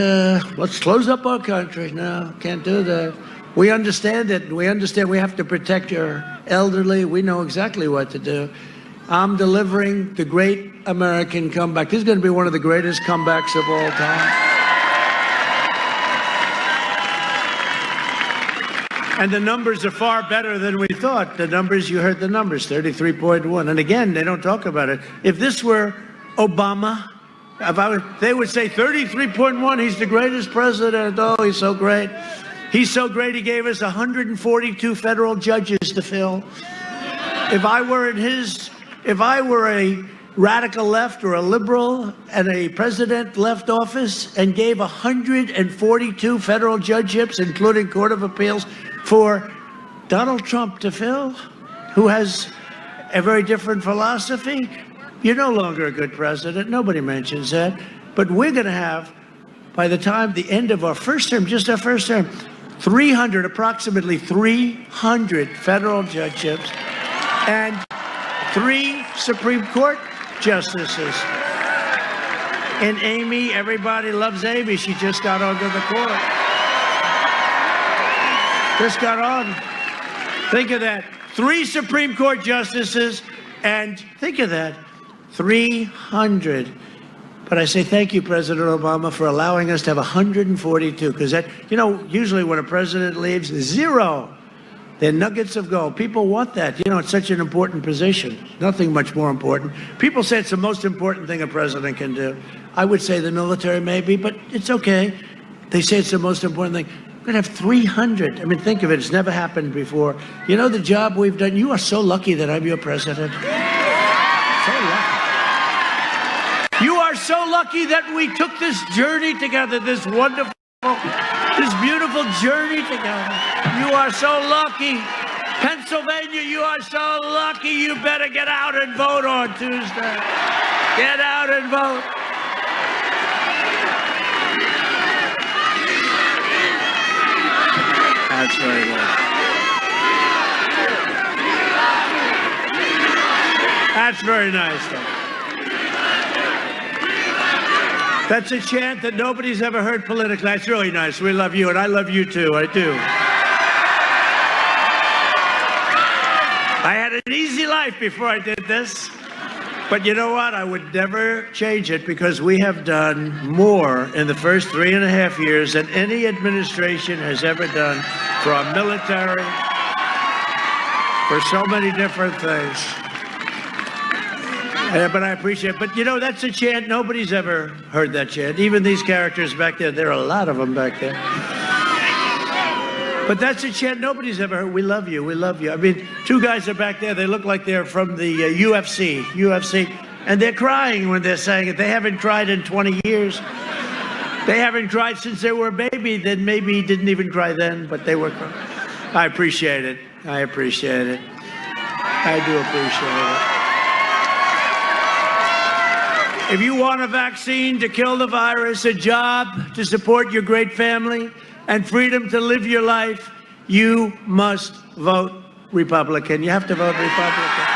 Let's close up our country. No, can't do that. We understand it. We understand we have to protect your elderly. We know exactly what to do. I'm delivering the great American comeback. This is going to be one of the greatest comebacks of all time. And the numbers are far better than we thought. The numbers, you heard the numbers, 33.1. And again, they don't talk about it. If this were Obama, they would say 33.1, he's the greatest president. Oh, he's so great. He's so great, he gave us 142 federal judges to fill. If I were a radical left or a liberal and a president left office and gave 142 federal judgeships, including Court of Appeals, for Donald Trump to fill, who has a very different philosophy, you're no longer a good president. Nobody mentions that. But we're going to have, by the time the end of our first term, just our first term, approximately 300 federal judgeships and 3 Supreme Court justices. And Amy, everybody loves Amy. She just got onto the court. Just got on. Think of that. 3 Supreme Court justices, and think of that, 300. But I say thank you, President Obama, for allowing us to have 142, because that, you know, usually when a president leaves, 0. They're nuggets of gold. People want that. You know, it's such an important position. Nothing much more important. People say it's the most important thing a president can do. I would say the military maybe, but it's okay. They say it's the most important thing. We're going to have 300. I mean, think of it. It's never happened before. You know the job we've done? You are so lucky that I'm your president. So lucky. so lucky that we took this journey together, this wonderful, this beautiful journey together. You are so lucky. Pennsylvania, you are so lucky. You better get out and vote on Tuesday. Get out and vote. That's very good. That's very nice, though. That's a chant that nobody's ever heard politically. That's really nice. We love you, and I love you too. I do. I had an easy life before I did this. But you know what? I would never change it because we have done more in the first 3.5 years than any administration has ever done for our military, for so many different things. But I appreciate it. But you know, that's a chant. Nobody's ever heard that chant. Even these characters back there, there are a lot of them back there. But that's a chant nobody's ever heard. We love you. We love you. I mean, two guys are back there. They look like they're from the UFC. And they're crying when they're saying it. They haven't cried in 20 years. They haven't cried since they were a baby. Then maybe didn't even cry then, but they were crying. I appreciate it. I appreciate it. I do appreciate it. If you want a vaccine to kill the virus, a job to support your great family, and freedom to live your life, you must vote Republican. You have to vote Republican.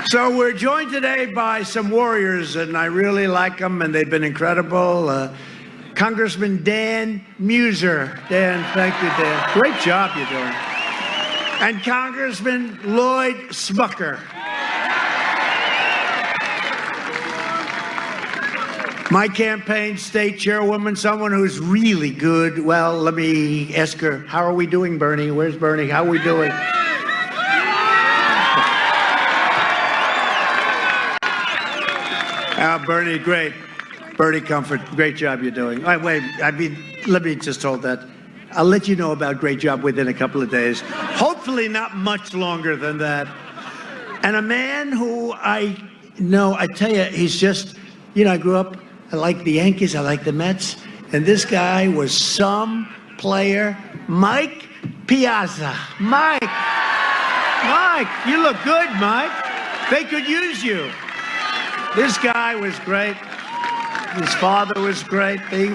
So we're joined today by some warriors, and I really like them, and they've been incredible. Congressman Dan Muser. Dan, thank you, Dan. Great job you're doing. And Congressman Lloyd Smucker. My campaign state chairwoman, someone who's really good. Well, let me ask her, how are we doing, Bernie? Where's Bernie? How are we doing? Bernie, great. Bernie Comfort, great job you're doing. Let me just hold that. I'll let you know about great job within a couple of days. Hopefully not much longer than that. And a man who I tell you, he's just, I grew up, I like the Yankees, I like the Mets, and this guy was some player. Mike Piazza. Mike, you look good, Mike. They could use you. This guy was great. His father was great. He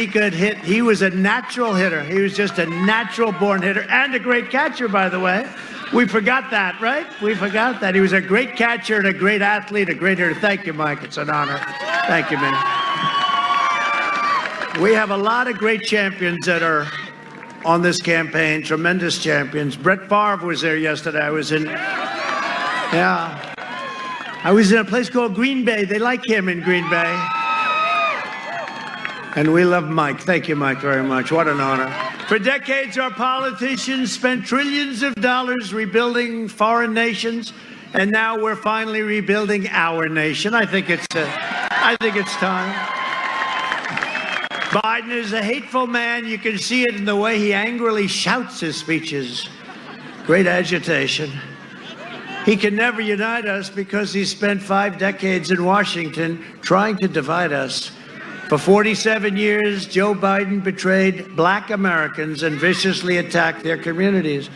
could hit. He was a natural hitter. He was just a natural born hitter and a great catcher, by the way. We forgot that, right? We forgot that. He was a great catcher and a great athlete, a great hitter. Thank you, Mike. It's an honor. Thank you, man. We have a lot of great champions that are on this campaign, tremendous champions. Brett Favre was there yesterday. I was in a place called Green Bay. They like him in Green Bay. And we love Mike. Thank you, Mike, very much. What an honor. For decades, our politicians spent trillions of dollars rebuilding foreign nations, and now we're finally rebuilding our nation. I think it's time. Biden is a hateful man. You can see it in the way he angrily shouts his speeches. Great agitation. He can never unite us because he spent 5 decades in Washington trying to divide us. For 47 years, Joe Biden betrayed black Americans and viciously attacked their communities.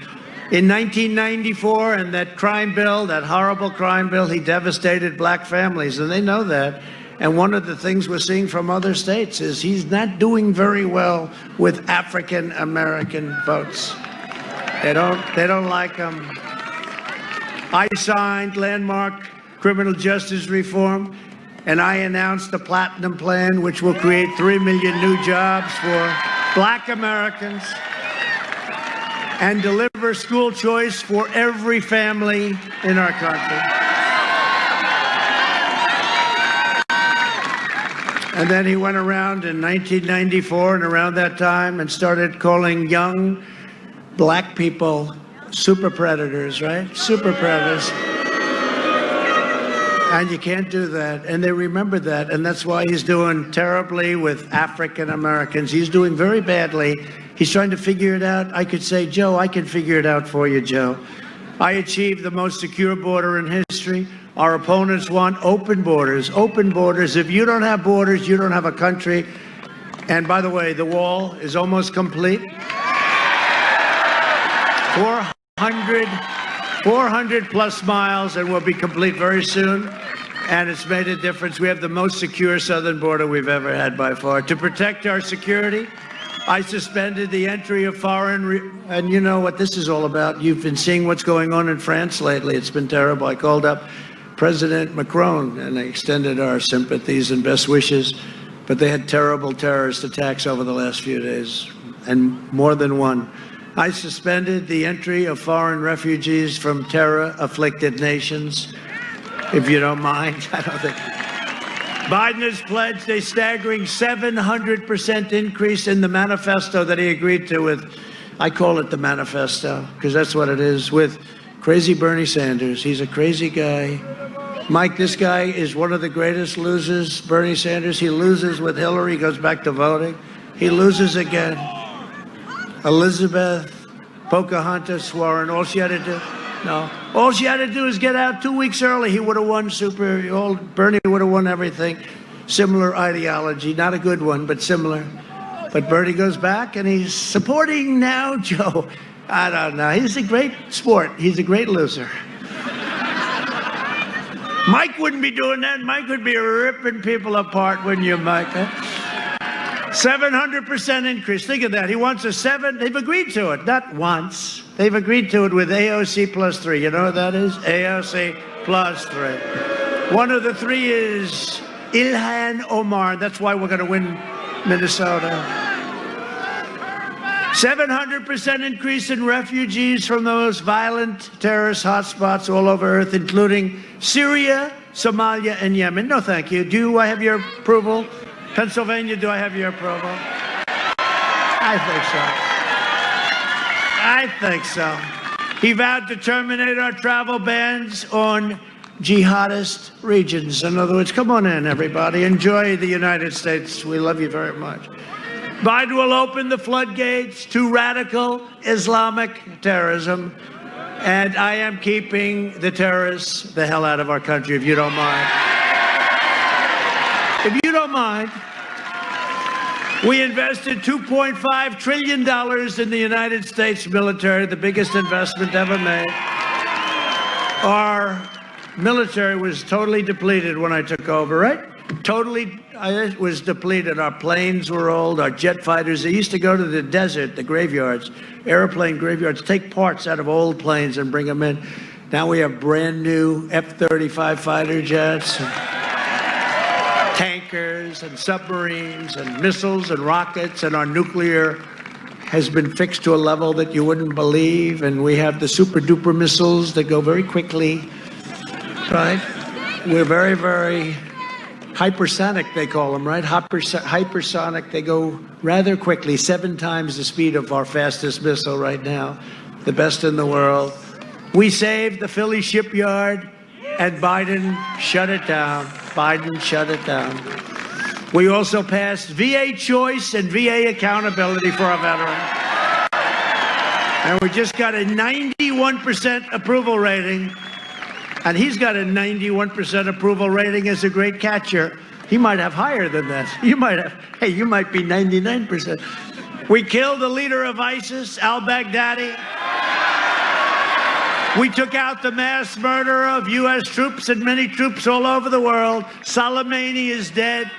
In 1994, and that crime bill, that horrible crime bill, he devastated black families, and they know that. And one of the things we're seeing from other states is he's not doing very well with African American votes. They don't like him. I signed landmark criminal justice reform, and I announced the Platinum Plan, which will create 3 million new jobs for black Americans and deliver school choice for every family in our country. And then he went around in 1994 and around that time and started calling young black people super predators, right? Super predators. And you can't do that. And they remember that. And that's why he's doing terribly with African Americans. He's doing very badly. He's trying to figure it out. I could say, Joe, I can figure it out for you, Joe. I achieved the most secure border in history. Our opponents want open borders. Open borders. If you don't have borders, you don't have a country. And by the way, the wall is almost complete. 400 plus miles, and will be complete very soon. And it's made a difference. We have the most secure southern border we've ever had by far. To protect our security, I suspended the entry of foreign, and you know what this is all about. You've been seeing what's going on in France lately. It's been terrible. I called up President Macron, and I extended our sympathies and best wishes. But they had terrible terrorist attacks over the last few days, and more than one. I suspended the entry of foreign refugees from terror-afflicted nations, if you don't mind. I don't think. Biden has pledged a staggering 700% increase in the manifesto that he agreed to with, I call it the manifesto, because that's what it is, with crazy Bernie Sanders. He's a crazy guy. Mike, this guy is one of the greatest losers, Bernie Sanders. He loses with Hillary, goes back to voting. He loses again. Elizabeth, Pocahontas, Warren, all she had to do, no. All she had to do is get out 2 weeks early. He would have won Bernie would have won everything. Similar ideology, not a good one, but similar. But Bernie goes back and he's supporting now Joe. I don't know. He's a great sport. He's a great loser. Mike wouldn't be doing that. Mike would be ripping people apart, wouldn't you, Mike? 700% increase. Think of that. He wants a 7. They've agreed to it. Not once. They've agreed to it with AOC plus 3. You know what that is? AOC plus 3. One of the 3 is Ilhan Omar. That's why we're going to win Minnesota. 700% increase in refugees from the most violent terrorist hotspots all over Earth, including Syria, Somalia, and Yemen. No, thank you. Do I have your approval? Pennsylvania, do I have your approval? I think so. He vowed to terminate our travel bans on jihadist regions. In other words, come on in, everybody. Enjoy the United States. We love you very much. Biden will open the floodgates to radical Islamic terrorism, and I am keeping the terrorists the hell out of our country, if you don't mind. If you don't mind, we invested $2.5 trillion in the United States military, the biggest investment ever made. Our military was totally depleted when I took over, right? Totally, it was depleted. Our planes were old, our jet fighters. They used to go to the desert, the graveyards, airplane graveyards, take parts out of old planes and bring them in. Now we have brand new F-35 fighter jets, and tankers and submarines and missiles and rockets, and our nuclear has been fixed to a level that you wouldn't believe. And we have the super duper missiles that go very quickly, right? We're very, very hypersonic, they call them, right? Hypersonic, they go rather quickly, 7 times the speed of our fastest missile right now, the best in the world. We saved the Philly shipyard, and Biden shut it down. Biden shut it down. We also passed VA choice and VA accountability for our veterans. And we just got a 91% approval rating. And he's got a 91% approval rating as a great catcher. He might have higher than that. You might be 99%. We killed the leader of ISIS, al-Baghdadi. We took out the mass murderer of U.S. troops and many troops all over the world. Soleimani is dead.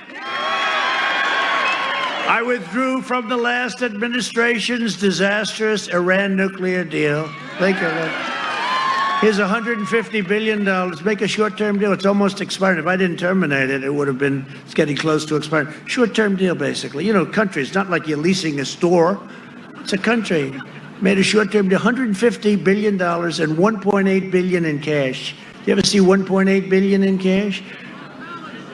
I withdrew from the last administration's disastrous Iran nuclear deal. Think of it. Here's $150 billion. Make a short-term deal. It's almost expired. If I didn't terminate it, it would have been, it's getting close to expiring. Short-term deal, basically. You know, countries, not like you're leasing a store. It's a country. Made a short-term deal, $150 billion and $1.8 billion in cash. You ever see $1.8 billion in cash?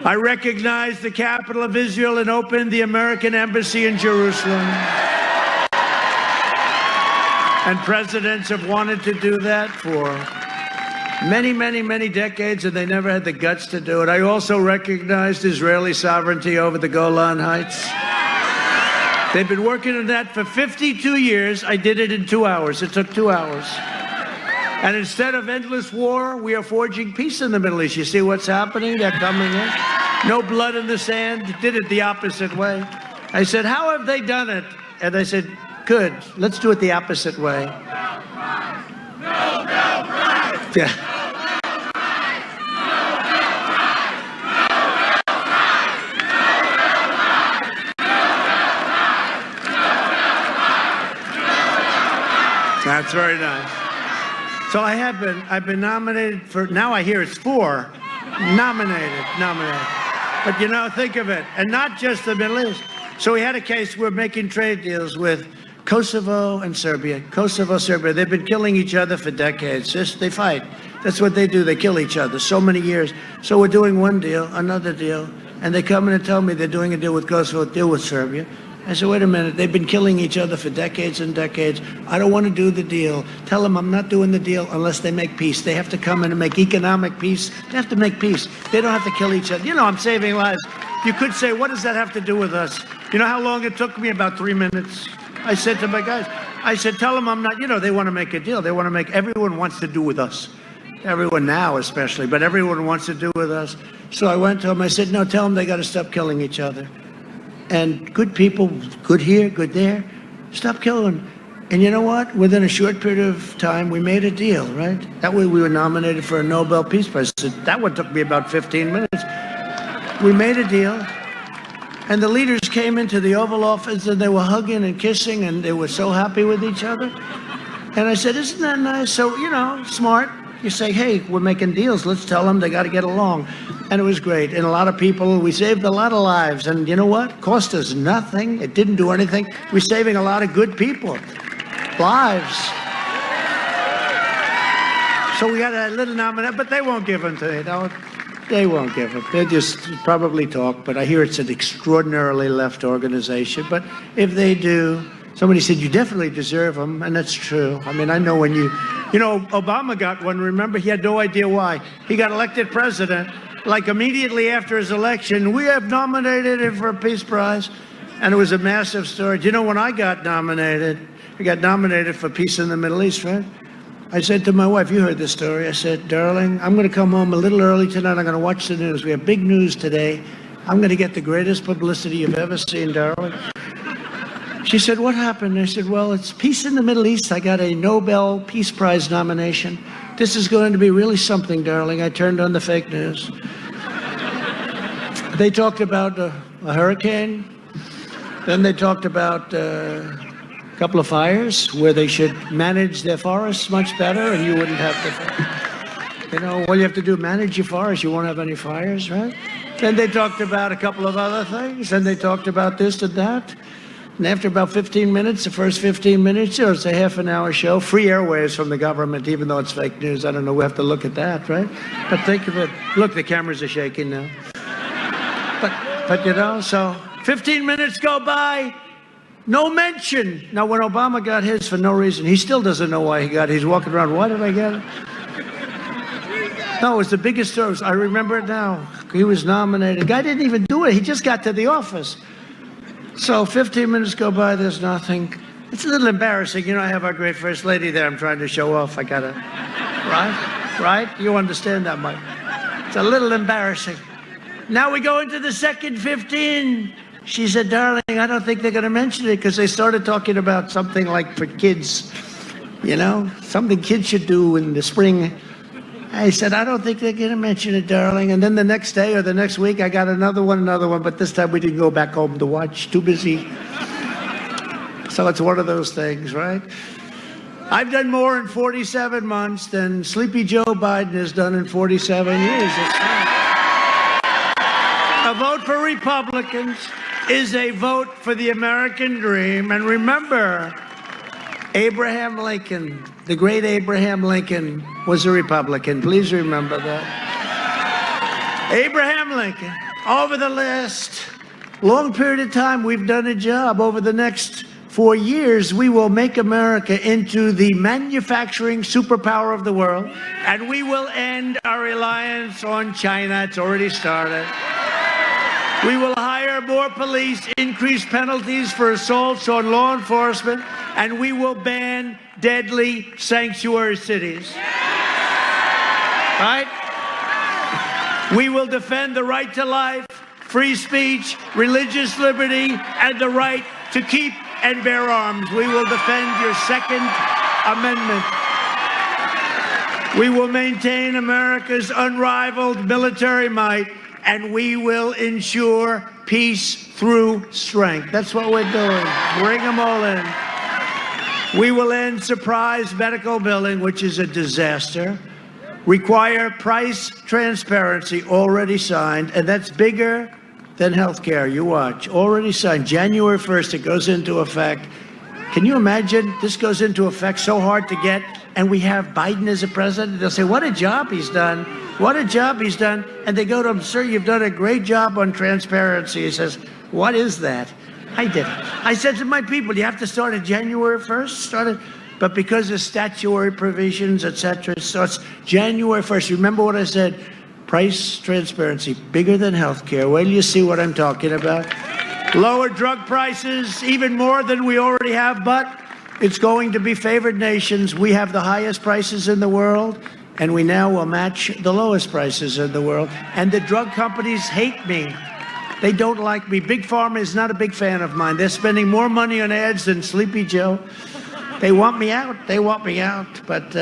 I recognized the capital of Israel and opened the American embassy in Jerusalem. And presidents have wanted to do that for many, many, many decades, and they never had the guts to do it. I also recognized Israeli sovereignty over the Golan Heights. They've been working on that for 52 years. I did it in 2 hours. It took 2 hours. And instead of endless war, we are forging peace in the Middle East. You see what's happening? They're coming in. No blood in the sand. Did it the opposite way. I said, how have they done it? And they said, good. Let's do it the opposite way. Yeah. That's very nice. So I've been nominated for, now I hear it's 4. Nominated. But you know, think of it. And not just the Middle East. So we had a case, we're making trade deals with Kosovo and Serbia. Kosovo, Serbia, they've been killing each other for decades. They fight. That's what they do. They kill each other so many years. So we're doing one deal, another deal, and they come in and tell me they're doing a deal with Kosovo, a deal with Serbia. I said, wait a minute, they've been killing each other for decades and decades. I don't want to do the deal. Tell them I'm not doing the deal unless they make peace. They have to come in and make economic peace. They have to make peace. They don't have to kill each other. You know, I'm saving lives. You could say, what does that have to do with us? You know how long it took me? About 3 minutes. I said to my guys, I said, tell them I'm not, you know, they want to make a deal. They want to make, everyone wants to do with us. Everyone now especially, but everyone wants to do with us. So I went to them, I said, no, tell them they got to stop killing each other. And good people, good here, good there, stop killing. And you know what? Within a short period of time, we made a deal, right? That way we were nominated for a Nobel Peace Prize. That one took me about 15 minutes. We made a deal. And the leaders came into the Oval Office and they were hugging and kissing and they were so happy with each other. And I said, isn't that nice? So, you know, smart. You say, hey, we're making deals. Let's tell them they got to get along. And it was great. And a lot of people, we saved a lot of lives. And you know what? Cost us nothing. It didn't do anything. We're saving a lot of good people. Lives. So we got a little nomination, but they won't give them to you. No, they won't give them. They'll just probably talk. But I hear it's an extraordinarily left organization. But if they do, somebody said, you definitely deserve them. And that's true. I mean, I know when you know, Obama got one. Remember, he had no idea why. He got elected president. Like immediately after his election, we have nominated him for a Peace Prize. And it was a massive story. Do you know when I got nominated? I got nominated for peace in the Middle East, right? I said to my wife, you heard this story. I said, darling, I'm going to come home a little early tonight. I'm going to watch the news. We have big news today. I'm going to get the greatest publicity you've ever seen, darling. She said, what happened? I said, well, it's peace in the Middle East. I got a Nobel Peace Prize nomination. This is going to be really something, darling. I turned on the fake news. They talked about a hurricane. Then they talked about a couple of fires where they should manage their forests much better and you wouldn't have to, you know, all you have to do, manage your forest, you won't have any fires, right? Then they talked about a couple of other things. Then they talked about this and that. And after about 15 minutes, the first 15 minutes, it was a half-an-hour show, free airwaves from the government, even though it's fake news. I don't know, we have to look at that, right? But think of it. Look, the cameras are shaking now. But you know, so 15 minutes go by, no mention. Now, when Obama got his for no reason, he still doesn't know why he got it. He's walking around, why did I get it? No, it was the biggest story. I remember it now. He was nominated. The guy didn't even do it. He just got to the office. So 15 minutes go by, there's nothing. It's a little embarrassing. You know, I have our great First Lady there. I'm trying to show off. I got to, right? You understand that, Mike? It's a little embarrassing. Now we go into the second 15. She said, darling, I don't think they're going to mention it because they started talking about something like for kids, you know, something kids should do in the spring. I said, I don't think they're going to mention it, darling. And then the next day or the next week, I got another one, but this time we didn't go back home to watch. Too busy. So it's one of those things, right? I've done more in 47 months than Sleepy Joe Biden has done in 47 years. A vote for Republicans is a vote for the American dream. And remember, Abraham Lincoln, the great Abraham Lincoln, was a Republican. Please remember that. Abraham Lincoln, over the last long period of time, we've done a job. Over the next 4 years, we will make America into the manufacturing superpower of the world, and we will end our reliance on China. It's already started. We will hire more police, increase penalties for assaults on law enforcement, and we will ban deadly sanctuary cities. Right? We will defend the right to life, free speech, religious liberty, and the right to keep and bear arms. We will defend your Second Amendment. We will maintain America's unrivaled military might, and we will ensure peace through strength. That's what we're doing. Bring them all in. We will end surprise medical billing, which is a disaster. Require price transparency, already signed, and that's bigger than health care. You watch. Already signed. January 1st, it goes into effect. Can you imagine? This goes into effect, so hard to get, and we have Biden as a president. They'll say, what a job he's done. What a job he's done. And they go to him, sir, you've done a great job on transparency. He says, what is that? I did it. I said to my people, you have to start at January 1st? But because of statutory provisions, etc., it starts January 1st. Remember what I said? Price transparency, bigger than health care. Wait till you see what I'm talking about. Lower drug prices, even more than we already have, but it's going to be favored nations. We have the highest prices in the world, and we now will match the lowest prices in the world. And the drug companies hate me. They don't like me. Big Pharma is not a big fan of mine. They're spending more money on ads than Sleepy Joe. They want me out. They want me out. But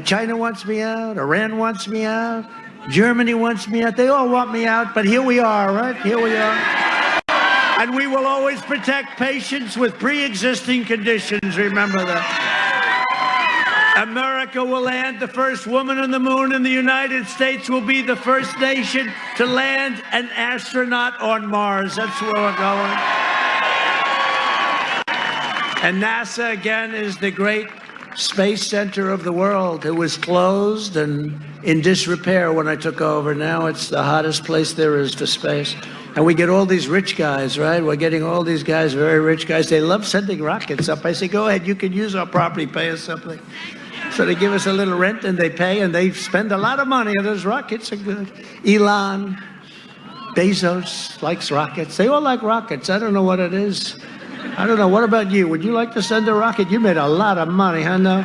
China wants me out. Iran wants me out. Germany wants me out. They all want me out. But here we are, right? Here we are. And we will always protect patients with pre-existing conditions. Remember that. America will land the first woman on the moon, and the United States will be the first nation to land an astronaut on Mars. That's where we're going. And NASA, again, is the great space center of the world. It was closed and in disrepair when I took over. Now it's the hottest place there is for space. And we get all these rich guys, right? We're getting all these guys, very rich guys. They love sending rockets up. I say, go ahead, you can use our property, pay us something. So they give us a little rent and they pay and they spend a lot of money. And those rockets are good. Elon, Bezos likes rockets. They all like rockets. I don't know what it is. I don't know. What about you? Would you like to send a rocket? You made a lot of money, huh? No?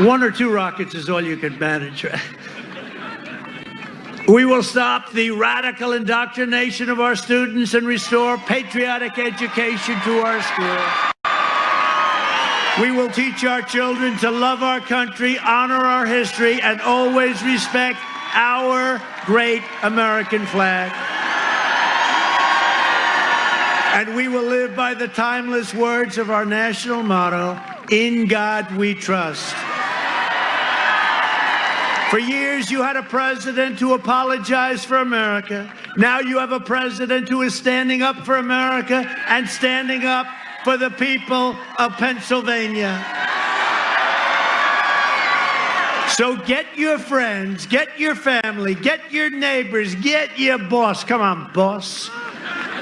1 or 2 rockets is all you could manage. We will stop the radical indoctrination of our students and restore patriotic education to our schools. We will teach our children to love our country, honor our history, and always respect our great American flag. And we will live by the timeless words of our national motto, "In God we trust." For years, you had a president who apologized for America. Now you have a president who is standing up for America and standing up for the people of Pennsylvania. So get your friends, get your family, get your neighbors, get your boss. Come on, boss.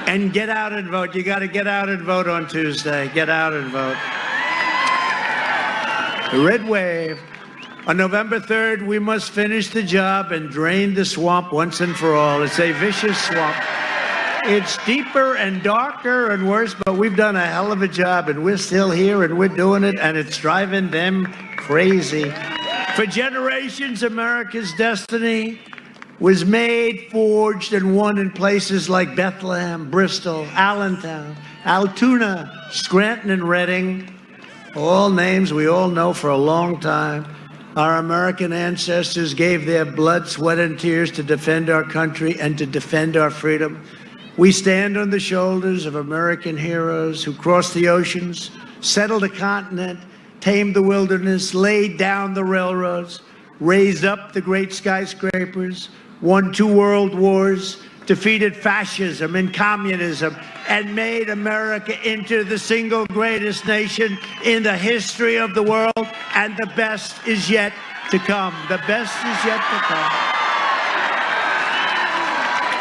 And get out and vote. You got to get out and vote on Tuesday. Get out and vote. The red wave. On November 3rd, we must finish the job and drain the swamp once and for all. It's a vicious swamp. It's deeper and darker and worse, but we've done a hell of a job, and we're still here, and we're doing it, and it's driving them crazy. For generations, America's destiny was made, forged, and won in places like Bethlehem, Bristol, Allentown, Altoona, Scranton, and Reading. All names we all know for a long time. Our American ancestors gave their blood, sweat, and tears to defend our country and to defend our freedom. We stand on the shoulders of American heroes who crossed the oceans, settled a continent, tamed the wilderness, laid down the railroads, raised up the great skyscrapers, won 2 world wars, defeated fascism and communism, and made America into the single greatest nation in the history of the world. And the best is yet to come. The best is yet to come.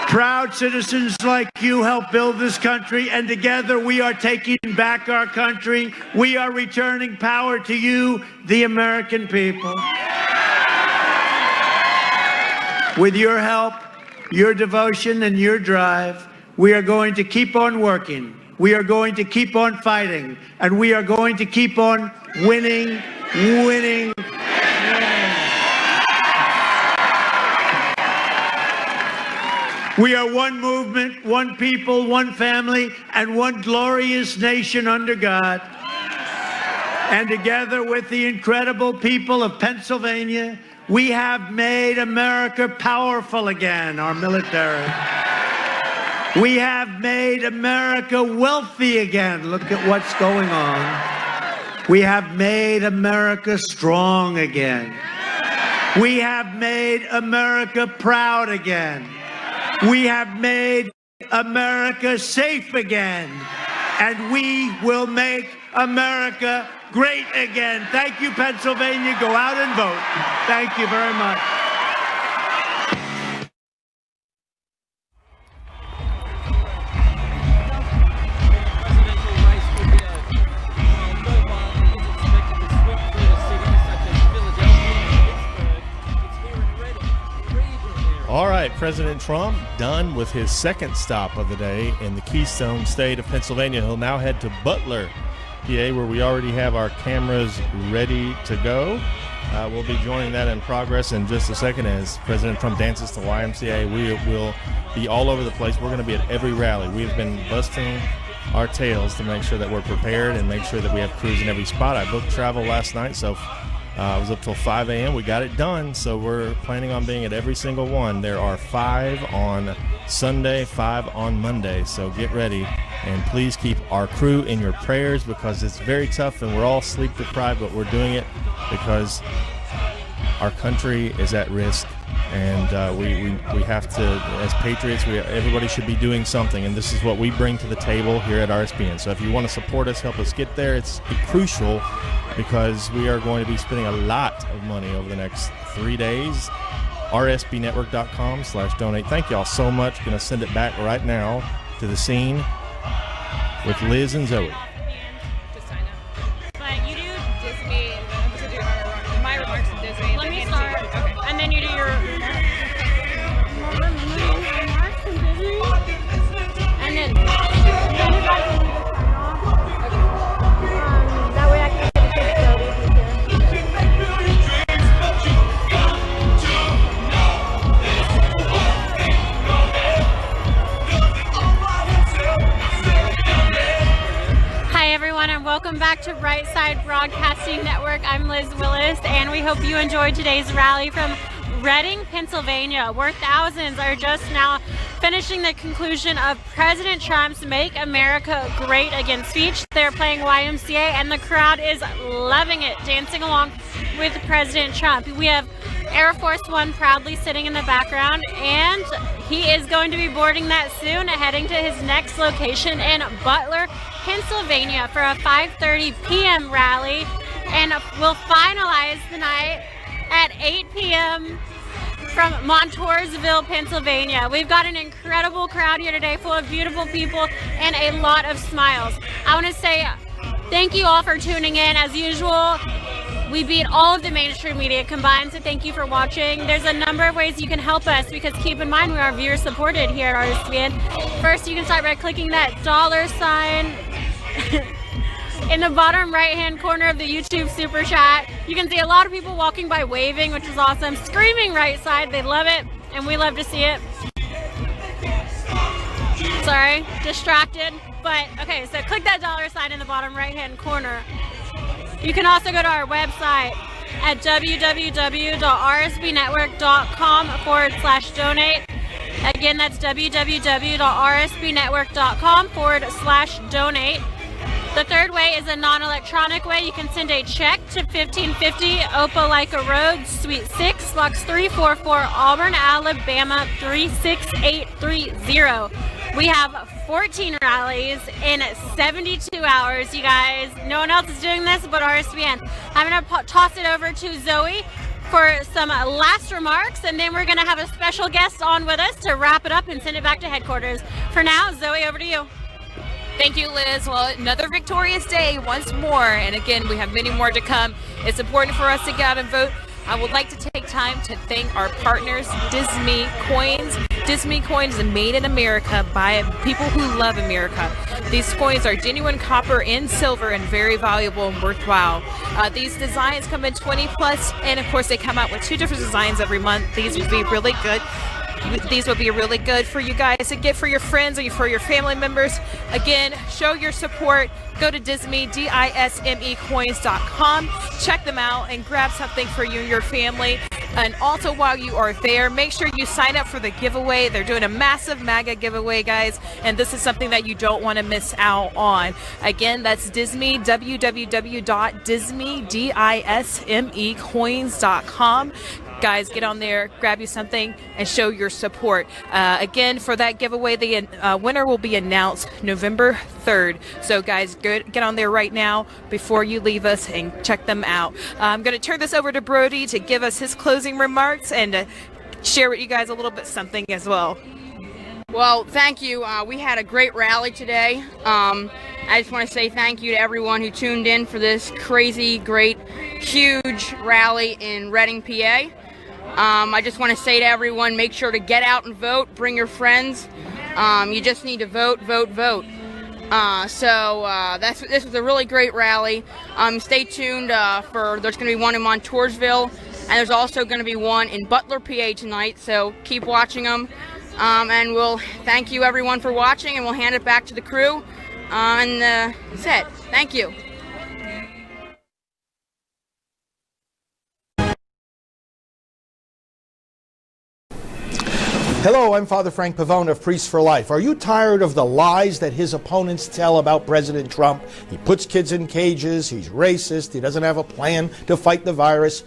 Proud citizens like you help build this country, and together we are taking back our country. We are returning power to you, the American people. With your help, your devotion, and your drive, We are going to keep on working. We are going to keep on fighting. And we are going to keep on winning. We are one movement, one people, one family, and one glorious nation under God. And together with the incredible people of Pennsylvania, we have made America powerful again, our military. We have made America wealthy again. Look at what's going on. We have made America strong again. We have made America proud again. We have made America safe again. And we will make America great again. Thank you, Pennsylvania. Go out and vote. Thank you very much. All right, President Trump done with his second stop of the day in the Keystone State of Pennsylvania. He'll now head to Butler, PA, where we already have our cameras ready to go. We'll be joining that in progress in just a second as President Trump dances to YMCA. We will be all over the place. We're going to be at every rally. We've been busting our tails to make sure that we're prepared and make sure that we have crews in every spot. I booked travel last night, so I was up till 5 a.m. We got it done, so we're planning on being at every single one. There are 5 on Sunday, 5 on Monday, so get ready. And please keep our crew in your prayers because it's very tough and we're all sleep deprived, but we're doing it because our country is at risk. And we have to, as patriots, everybody should be doing something, and this is what we bring to the table here at RSBN. So if you want to support us, help us get there. It's crucial because we are going to be spending a lot of money over the next 3 days. RSBnetwork.com/donate. Thank y'all so much. Going to send it back right now to the scene with Liz and Zoe. But you do Disney. My remarks in Disney. Let me start, and then you do your. And then. That way I can get the kids Hi everyone, and welcome back to Right Side Broadcasting Network. I'm Liz Willis, and we hope you enjoyed today's rally from Reading, Pennsylvania, where thousands are just now finishing the conclusion of President Trump's Make America Great Again speech. They're playing YMCA, and the crowd is loving it, dancing along with President Trump. We have Air Force One proudly sitting in the background, and he is going to be boarding that soon, heading to his next location in Butler, Pennsylvania for a 5:30 p.m. rally, and we'll finalize the night at 8 p.m. from Montoursville, Pennsylvania. We've got an incredible crowd here today, full of beautiful people and a lot of smiles. I want to say thank you all for tuning in. As usual, we beat all of the mainstream media combined, so thank you for watching. There's a number of ways you can help us because keep in mind we are viewer supported here at RSBN. First, you can start by clicking that $sign in the bottom right-hand corner of the YouTube Super Chat. You can see a lot of people walking by waving, which is awesome. Screaming right side. They love it, and we love to see it. Sorry, distracted. But, okay, so click that $sign in the bottom right-hand corner. You can also go to our website at www.rsbnetwork.com/donate. Again, that's www.rsbnetwork.com/donate. The third way is a non-electronic way. You can send a check to 1550 Opelika Road, Suite 6, Box 344, Auburn, Alabama 36830. We have 14 rallies in 72 hours, you guys. No one else is doing this but RSBN. I'm going to toss it over to Zoe for some last remarks, and then we're going to have a special guest on with us to wrap it up and send it back to headquarters. For now, Zoe, over to you. Thank you, Liz. Well, another victorious day once more. And again, we have many more to come. It's important for us to get out and vote. I would like to take time to thank our partners, Disney Coins, Disney coins made in America by people who love America. These coins are genuine copper and silver and very valuable and worthwhile. These designs come in 20 plus, and of course they come out with 2 different designs every month. These would be really good. These would be really good for you guys to get for your friends or for your family members. Again, show your support. Go to Disney, DISMEcoins.com. Check them out and grab something for you and your family. And also, while you are there, make sure you sign up for the giveaway. They're doing a massive MAGA giveaway, guys, and this is something that you don't want to miss out on. Again, that's Disney, www.dismecoins.com. Guys, get on there, grab you something, and show your support. Again, for that giveaway, the winner will be announced November 3rd. So, guys, get on there right now before you leave us and check them out. I'm going to turn this over to Brody to give us his closing remarks and share with you guys a little bit something as well. Well, thank you. We had a great rally today. I just want to say thank you to everyone who tuned in for this crazy, great, huge rally in Reading, PA. I just want to say to everyone, make sure to get out and vote. Bring your friends. You just need to vote, vote, vote. This was a really great rally. Stay tuned there's going to be one in Montoursville, and there's also going to be one in Butler, PA tonight. So keep watching them. And we'll thank you everyone for watching, and we'll hand it back to the crew. That's it. Thank you. Hello, I'm Father Frank Pavone of Priests for Life. Are you tired of the lies that his opponents tell about President Trump? He puts kids in cages, he's racist, he doesn't have a plan to fight the virus.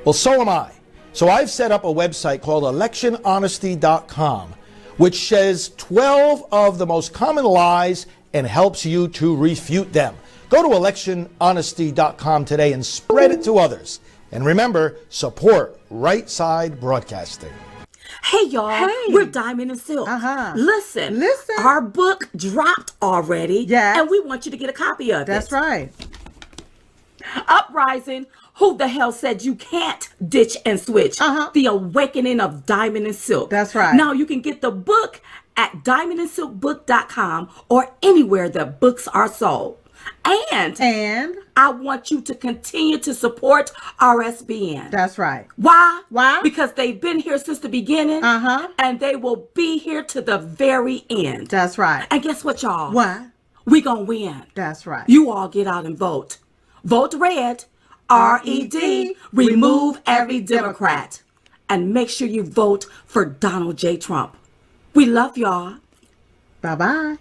Well, so am I. So I've set up a website called electionhonesty.com, which says 12 of the most common lies and helps you to refute them. Go to electionhonesty.com today and spread it to others. And remember, support Right Side Broadcasting. Hey y'all, we're Diamond and Silk. Listen, our book dropped already, and we want you to get a copy of it. That's right. Uprising, who the hell said you can't ditch and switch? The Awakening of Diamond and Silk. That's right. Now you can get the book at diamondandsilkbook.com or anywhere that books are sold. And I want you to continue to support RSBN. That's right. Why? Because they've been here since the beginning. And they will be here to the very end. That's right. And guess what, y'all? What? We gonna win. That's right. You all get out and vote. Vote red. RED. Remove every Democrat. And make sure you vote for Donald J. Trump. We love y'all. Bye-bye.